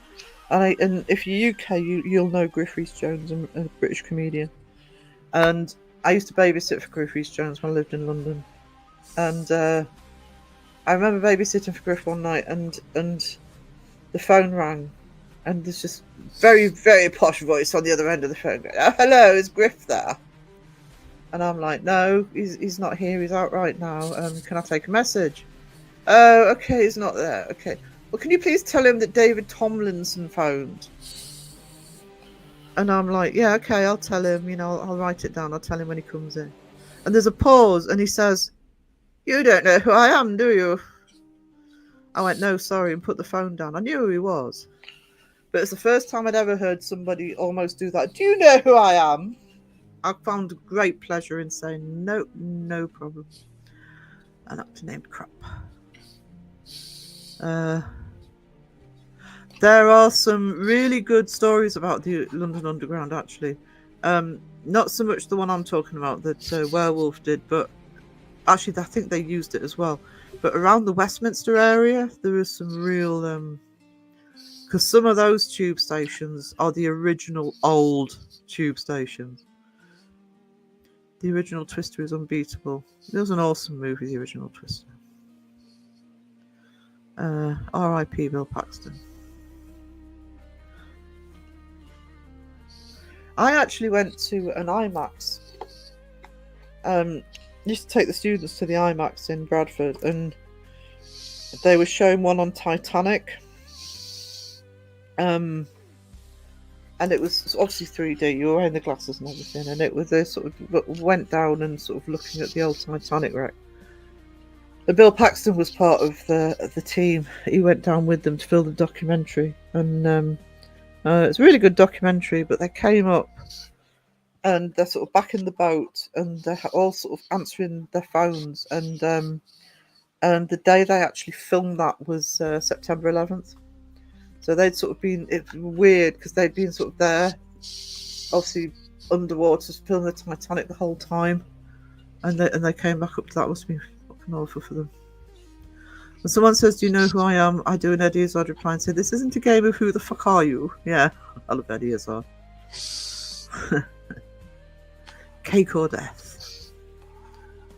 And if you're UK, you'll know Griff Rhys-Jones, a British comedian. And I used to babysit for Griff Rhys-Jones when I lived in London, and I remember babysitting for Griff one night, and the phone rang, and there's just very, very posh voice on the other end of the phone going, "Oh, hello, is Griff there?" And I'm like, "No, he's not here. He's out right now. Can I take a message?" "Oh, okay, he's not there. Okay, well, can you please tell him that David Tomlinson phoned?" And I'm like, "Yeah, okay, I'll tell him, I'll write it down. I'll tell him when he comes in." And there's a pause, and he says, "You don't know who I am, do you?" I went, "No, sorry," and put the phone down. I knew who he was. But it's the first time I'd ever heard somebody almost do that. "Do you know who I am?" I found great pleasure in saying, no problem. An actor named Crap. There are some really good stories about the London Underground, actually. Not so much the one I'm talking about that Werewolf did, but actually I think they used it as well. But around the Westminster area, there is some real... because some of those tube stations are the original old tube stations. The original Twister is unbeatable. It was an awesome movie, the original Twister. R.I.P. Bill Paxton. I actually went to an IMAX. Used to take the students to the IMAX in Bradford, and they were showing one on Titanic. And it was obviously 3D. You were wearing the glasses and everything, and it was they sort of went down and sort of looking at the old Titanic wreck. Bill Paxton was part of the team. He went down with them to film the documentary, and it's a really good documentary. But they came up, and they're sort of back in the boat, and they're all sort of answering their phones. And the day they actually filmed that was September 11th. So they'd sort of been, it's weird because they'd been sort of there, obviously underwater, filming the Titanic the whole time, and they came back up to that. Must have been fucking awful for them. When someone says, "Do you know who I am?" I do an Eddie Izzard reply and say, "This isn't a game of who the fuck are you?" Yeah, I love Eddie Izzard. Cake or death.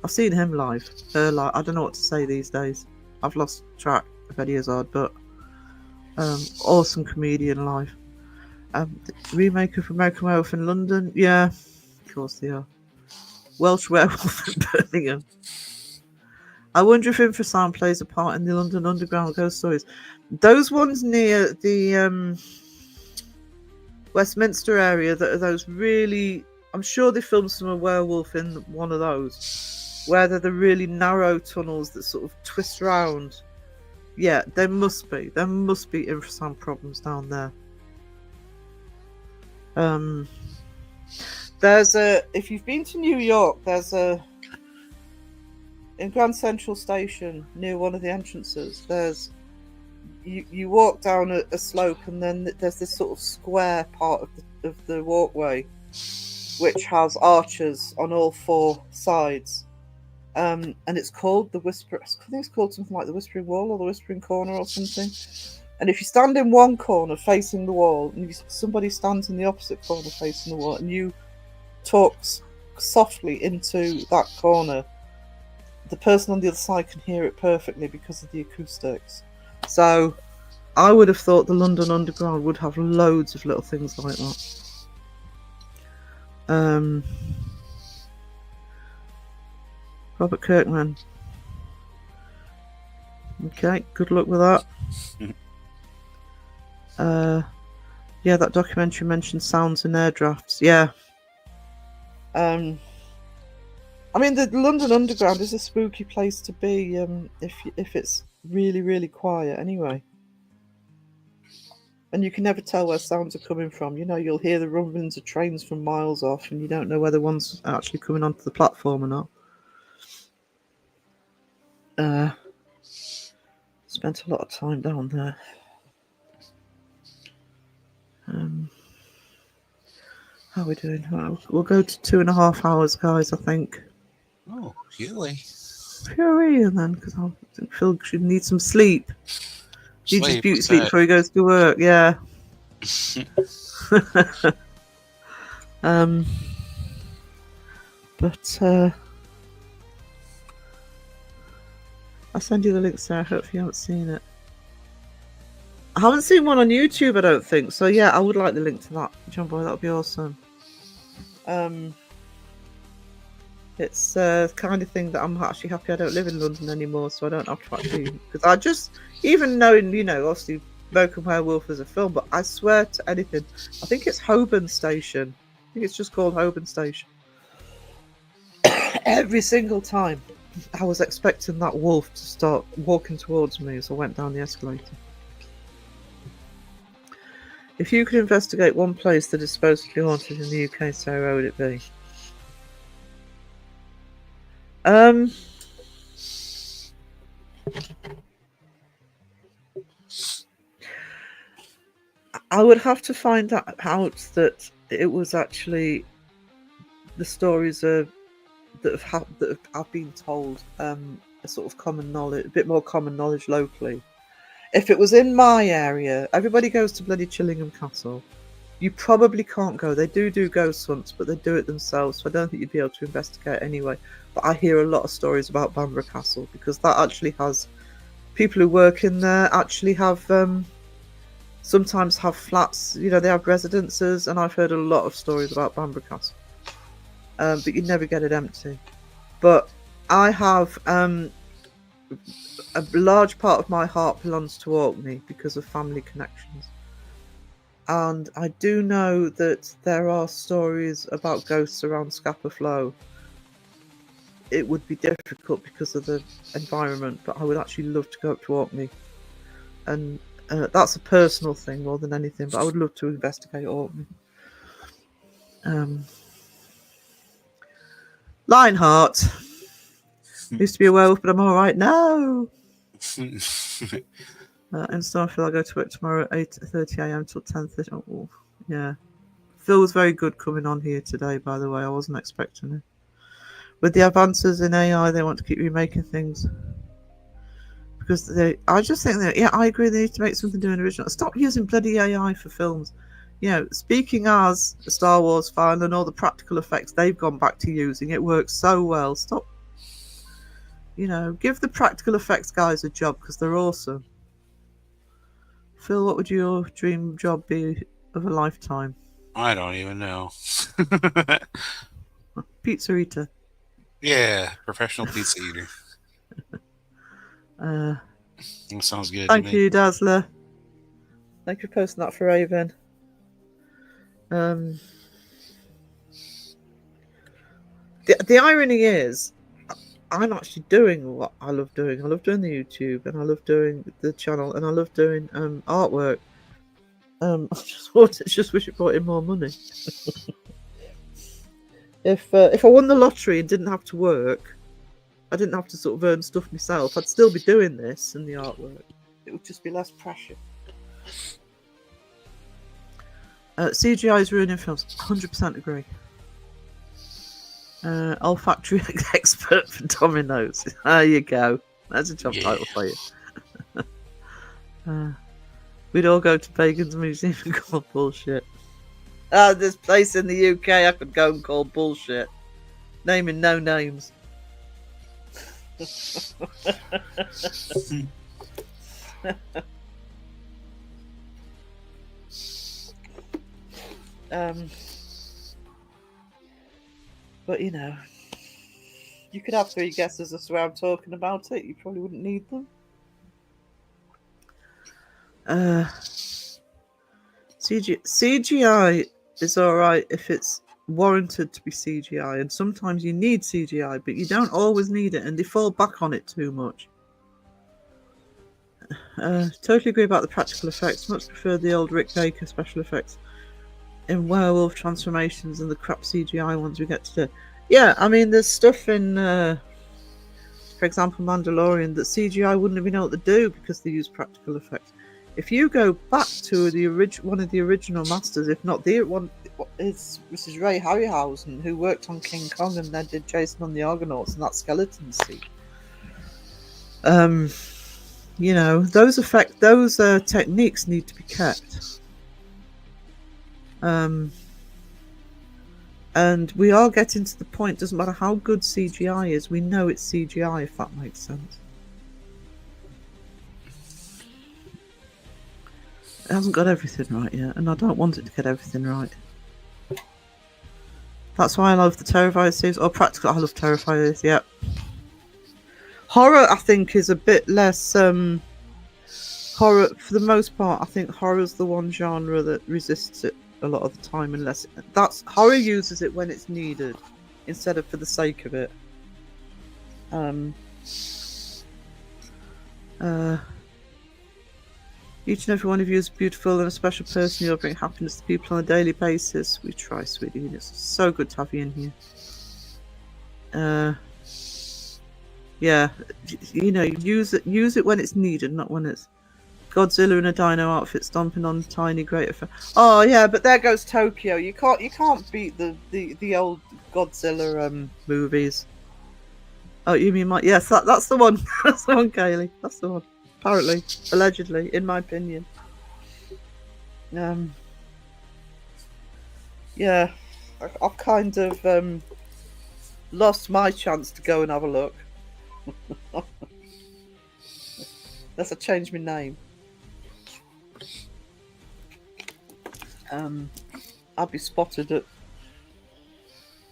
I've seen him live. I don't know what to say these days. I've lost track of Eddie Izzard, but awesome comedian live. The remake of American Werewolf in London, yeah, of course they are. Welsh Werewolf in Birmingham. I wonder if infrasound plays a part in the London Underground ghost stories. Those ones near the Westminster area, that are those really, I'm sure they filmed some of werewolf in one of those, where they're the really narrow tunnels that sort of twist round. Yeah, there must be infrasound problems down there. There's if you've been to New York, there's in Grand Central Station near one of the entrances, there's you walk down a slope, and then there's this sort of square part of the walkway which has arches on all four sides, and it's called the Whisper. I think it's called something like the Whispering Wall or the Whispering Corner or something. And if you stand in one corner facing the wall, and somebody stands in the opposite corner facing the wall, and you talk softly into that corner, the person on the other side can hear it perfectly because of the acoustics. So I would have thought the London Underground would have loads of little things like that. Robert Kirkman. Okay, good luck with that. Yeah, that documentary mentioned sounds and air drafts. Yeah. I mean, the London Underground is a spooky place to be if it's really, really quiet anyway. And you can never tell where sounds are coming from. You know, you'll hear the rumblings of trains from miles off, and you don't know whether one's actually coming onto the platform or not. Spent a lot of time down there. How are we doing? Well, we'll go to 2.5 hours, guys, I think. Oh, really? Fury, and then, because I think Phil should need some sleep. Needs his beauty What's sleep that? before he goes to work, yeah. But I'll send you the link, Sarah. Hope you haven't seen it. I haven't seen one on YouTube, I don't think. So yeah, I would like the link to that, John Boy. That would be awesome. It's the kind of thing that I'm actually happy I don't live in London anymore, so I don't have to actually. Because I just, even knowing, you know, obviously American Werewolf is a film, but I swear to anything, I think it's Holborn Station. I think it's just called Holborn Station. Every single time I was expecting that wolf to start walking towards me as I went down the escalator. If you could investigate one place that is supposedly haunted in the UK, so where would it be? I would have to find out that it was actually the stories that have been told, a sort of common knowledge, a bit more common knowledge locally. If it was in my area, everybody goes to bloody Chillingham Castle. You probably can't go. They do ghost hunts, but they do it themselves, so I don't think you'd be able to investigate anyway. But I hear a lot of stories about Bamburgh Castle, because that actually has people who work in there actually have sometimes have flats, you know, they have residences, and I've heard a lot of stories about Bamburgh Castle. But you never get it empty. But I have a large part of my heart belongs to Orkney because of family connections. And I do know that there are stories about ghosts around Scapa Flow. it would be difficult because of the environment, but I would actually love to go up to Orkney. And that's a personal thing more than anything, but I would love to investigate Orkney. Lionheart. Used to be a werewolf, but I'm alright now. In Starfield, I'll go to work tomorrow at 8:30am till 10:30. Oh, yeah. Phil was very good coming on here today, by the way. I wasn't expecting it. With the advances in AI, they want to keep remaking things. Because I just think that, yeah, I agree, they need to make something new and original. Stop using bloody AI for films. You know, speaking as a Star Wars fan and all the practical effects they've gone back to using, it works so well. Stop. You know, give the practical effects guys a job because they're awesome. Phil, what would your dream job be of a lifetime? I don't even know. Pizza eater. Yeah, professional pizza eater. That sounds good. Thank you, Dazzler. Thank you for posting that for Raven. The irony is, I'm actually doing what I love doing. I love doing the YouTube, and I love doing the channel, and I love doing artwork. I just wish it brought in more money. If I won the lottery and didn't have to work, I didn't have to sort of earn stuff myself, I'd still be doing this and the artwork. It would just be less pressure. CGI is ruining films. 100% agree. Olfactory expert for Domino's. There you go. That's a job title for you. We'd all go to Pagan's Museum and call bullshit. This place in the UK I could go and call bullshit. Naming no names. But you know, you could have 3 guesses as to where I'm talking about it. You probably wouldn't need them. CGI is alright if it's warranted to be CGI, and sometimes you need CGI, but you don't always need it, and they fall back on it too much. Totally agree about the practical effects. Much prefer the old Rick Baker special effects in werewolf transformations and the crap CGI ones we get to do. Yeah, I mean, there's stuff in, for example, Mandalorian that CGI wouldn't have been able to do because they use practical effects. If you go back to the one of the original masters, if not the one, this is Ray Harryhausen, who worked on King Kong and then did Jason on the Argonauts and that skeleton scene. You know, those techniques need to be kept. And we are getting to the point, doesn't matter how good CGI is, we know it's CGI, if that makes sense. It hasn't got everything right yet, and I don't want it to get everything right. That's why I love the Terrifier series, or practical. I love Terrifiers, yeah. Horror, I think, is a bit less. Horror, for the most part, I think horror's the one genre that resists it a lot of the time, unless horror uses it when it's needed, instead of for the sake of it. Each and every one of you is beautiful and a special person. You'll bring happiness to people on a daily basis. We try, sweetie, and it's so good to have you in here. Yeah, you know, use it when it's needed, not when it's Godzilla in a dino outfit stomping on tiny greater. Oh yeah, but there goes Tokyo. You can't beat the old Godzilla movies. Oh, you mean yes, that's the one. That's the one, Kaylee. That's the one. Apparently, allegedly, in my opinion. Yeah, I've kind of lost my chance to go and have a look. Unless I change my name. I'd be spotted at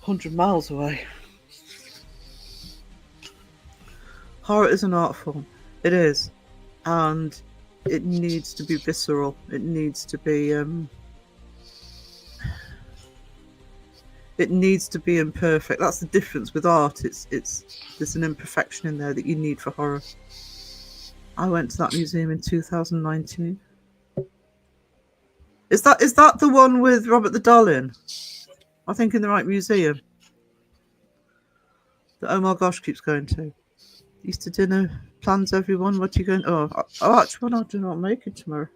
100 miles away. Horror is an art form. It is. And it needs to be visceral. It needs to be It needs to be imperfect. That's the difference with art. It's there's an imperfection in there that you need for horror. I went to that museum in 2019. Is that the one with Robert the Doll in? I think in the right museum. That Oh My Gosh keeps going to. Easter dinner plans, everyone. What are you going? Oh, actually, what I do not make it tomorrow.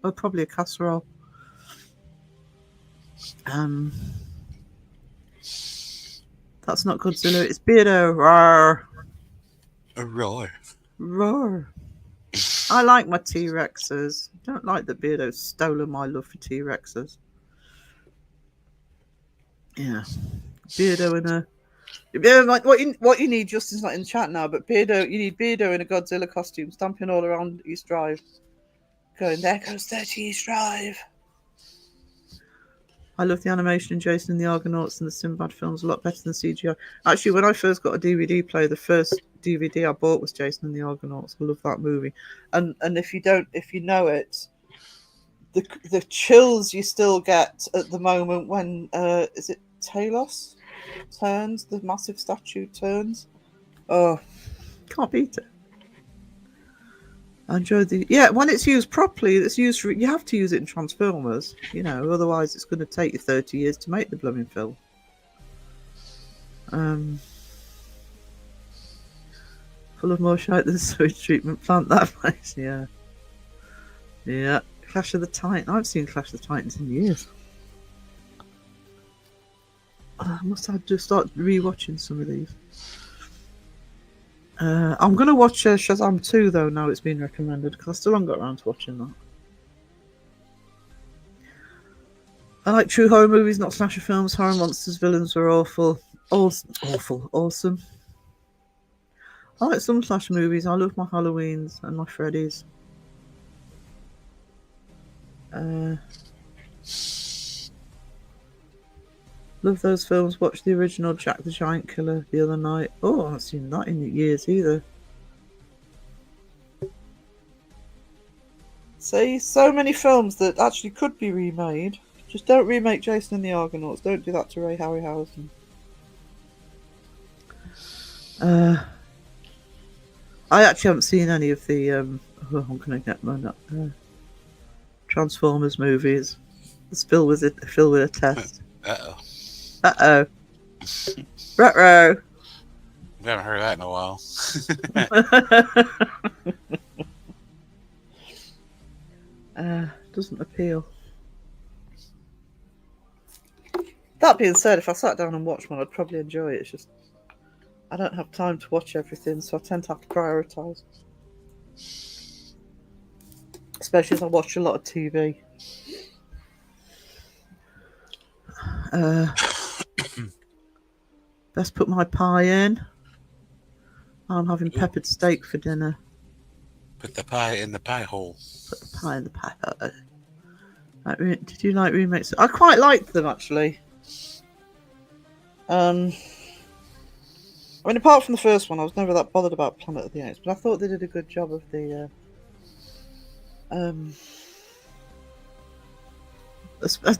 Oh, probably a casserole. That's not Godzilla. It's Beardo. Roar. A roar. Roar. I like my T-Rexes. Don't like that Beardo's stolen my love for T-Rexes. Yeah, Beardo in a. Yeah, like what you need, Justin's not in the chat now, but Beardo, you need Beardo in a Godzilla costume, stamping all around East Drive, going, there goes 30 East Drive. I love the animation in Jason and the Argonauts and the Sinbad films a lot better than CGI. Actually, when I first got a DVD player, the first DVD I bought was Jason and the Argonauts. I love that movie. And if you know it, the chills you still get at the moment when is it Talos turns, the massive statue turns. Oh, can't beat it. I enjoy when it's used properly. It's used for, you have to use it in Transformers, otherwise it's going to take you 30 years to make the blooming film. Full of more shite than the sewage treatment plant, that place. Yeah. Clash of the Titans. I've seen Clash of the Titans in years. I must have to start rewatching some of these. I'm going to watch Shazam 2 though, now it's been recommended, because I still haven't got around to watching that. I like true horror movies, not slasher films. Horror monsters, villains are awful. Awesome. I like some slasher movies. I love my Halloweens and my Freddy's. Love those films. Watched the original Jack the Giant Killer the other night. Oh, I haven't seen that in years either. See, so many films that actually could be remade. Just don't remake Jason and the Argonauts. Don't do that to Ray Harryhausen. I actually haven't seen any of the I'm gonna get my Transformers movies. It's filled with a test. Uh-oh. Retro. We haven't heard that in a while. Doesn't appeal. That being said, if I sat down and watched one, I'd probably enjoy it. It's just I don't have time to watch everything, so I tend to have to prioritise. Especially as I watch a lot of TV. Best put my pie in. I'm having peppered steak for dinner. Put the pie in the pie hole. Put the pie in the pie hole. Did you like remakes? I quite liked them, actually. I mean, apart from the first one, I was never that bothered about Planet of the Apes, but I thought they did a good job of the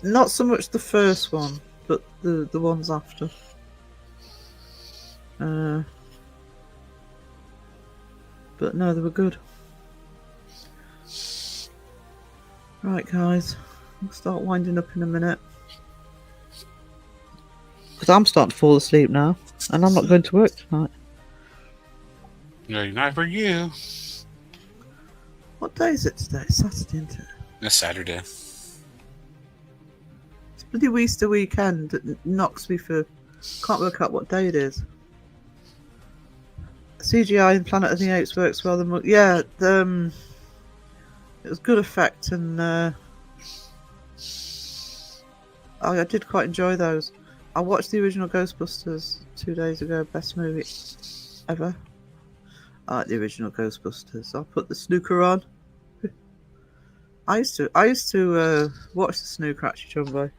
not so much the first one, but the ones after. But no, they were good. Right, guys, I'll start winding up in a minute. Because I'm starting to fall asleep now, and I'm not going to work tonight. No, not for you. What day is it today? It's Saturday, isn't it? It's Saturday. It's bloody Easter weekend. It knocks me for... Can't work out what day it is. CGI in Planet of the Apes works well. Yeah, it was good effect, and I did quite enjoy those. I watched the original Ghostbusters 2 days ago. Best movie ever. I like the original Ghostbusters. I'll put the snooker on. I used to watch the snooker, actually, Jumbo.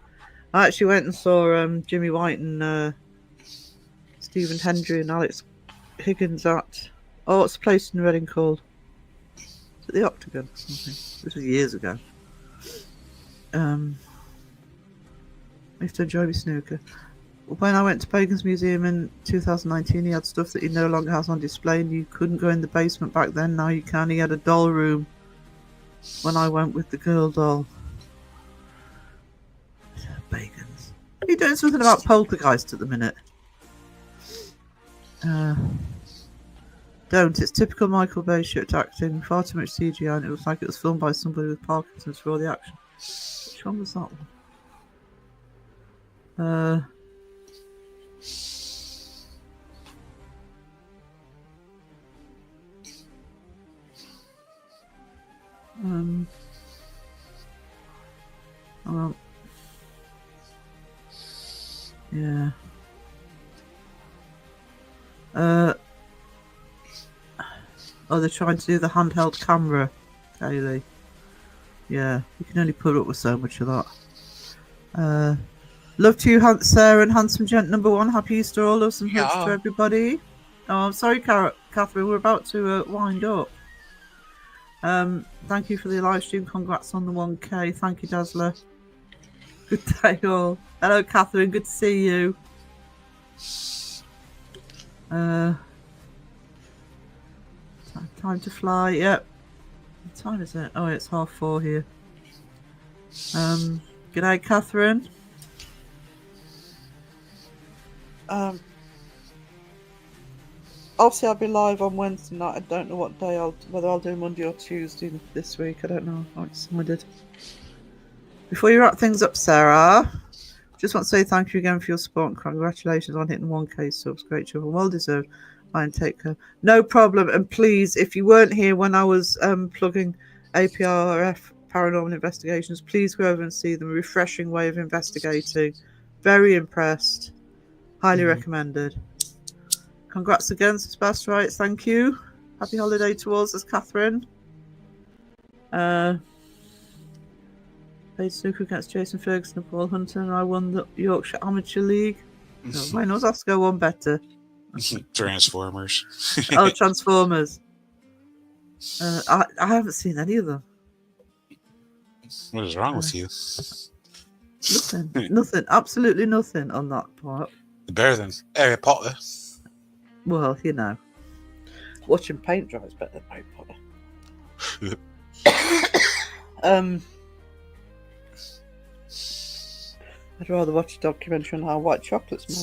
I actually went and saw Jimmy White and Stephen Hendry and Alex Higgins at what's the place in Reading called? Is it the Octagon or something? This was years ago. I used to enjoy my snooker. when I went to Pagan's Museum in 2019, he had stuff that he no longer has on display, and you couldn't go in the basement back then. Now you can. He had a doll room when I went with the girl doll. Pagan's. Are you doing something about Poltergeist at the minute? Don't. It's typical Michael Bay shit acting. Far too much CGI, and it looks like it was filmed by somebody with Parkinson's for all the action. Which one was that one? Oh, yeah. Oh, they're trying to do the handheld camera, Kaylee. Yeah, you can only put up with so much of that. Love to you, Sarah and Handsome Gent number 1. Happy Easter, all loves and hugs to everybody. Oh, I'm sorry, Catherine, we're about to wind up. Thank you for the live stream. Congrats on the 1K. Thank you, Dazzler. Good day, all. Hello, Catherine. Good to see you. Time to fly. Yep. What time is it? Oh, it's 4:30 here. Good day, Catherine. Obviously, I'll be live on Wednesday night. I don't know what day whether I'll do Monday or Tuesday this week. I don't know. I decided. Before you wrap things up, Sarah, just want to say thank you again for your support and congratulations on hitting 1K subs. Great job and well deserved. And take care. No problem. And please, if you weren't here when I was plugging APRF Paranormal Investigations, please go over and see them. Refreshing way of investigating. Very impressed. Highly recommended. Congrats again, Sebastian Wright. Thank you. Happy holiday to us, as Catherine. Played snooker against Jason Ferguson and Paul Hunter, and I won the Yorkshire Amateur League. No, mine was Oscar one better. Transformers. Oh, Transformers. I haven't seen any of them. What is wrong with you? Nothing. Absolutely nothing on that part. Better than Harry Potter. Well, you know, watching paint dry is better than Harry Potter. I'd rather watch a documentary on how white chocolate's made.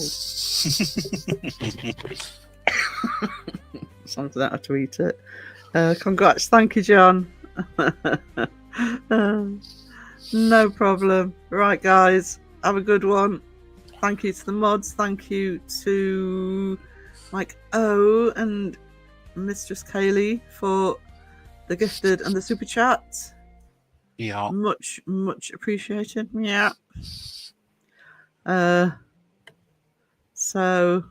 Something that I have to eat it. Congrats. Thank you, John. No problem. Right, guys. Have a good one. Thank you to the mods. Thank you to Mike O and Mistress Kaylee for the gifted and the super chat. Yeah. Much appreciated. Yeah. So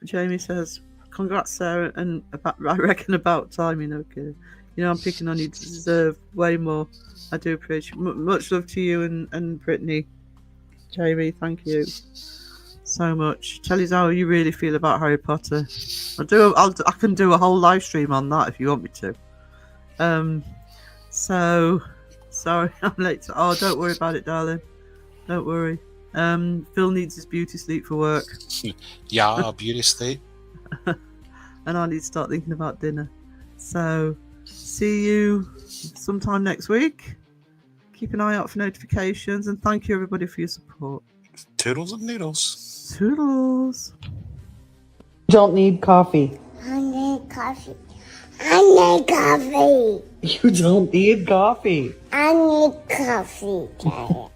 Jamie says, congrats, Sarah, and I reckon about time, okay. I'm picking on you to deserve way more. I do appreciate much love to you and Brittany. Jamie, thank you so much. Tell us how you really feel about Harry Potter. I can do a whole live stream on that if you want me to. So sorry I'm late. Oh, don't worry about it, darling. Don't worry. Phil needs his beauty sleep for work. Yeah, beauty sleep. And I need to start thinking about dinner. So see you sometime next week. Keep an eye out for notifications, and thank you everybody for your support. Toodles and noodles. Toodles. Don't need coffee. I need coffee. I need coffee. You don't need coffee. I need coffee, Daddy.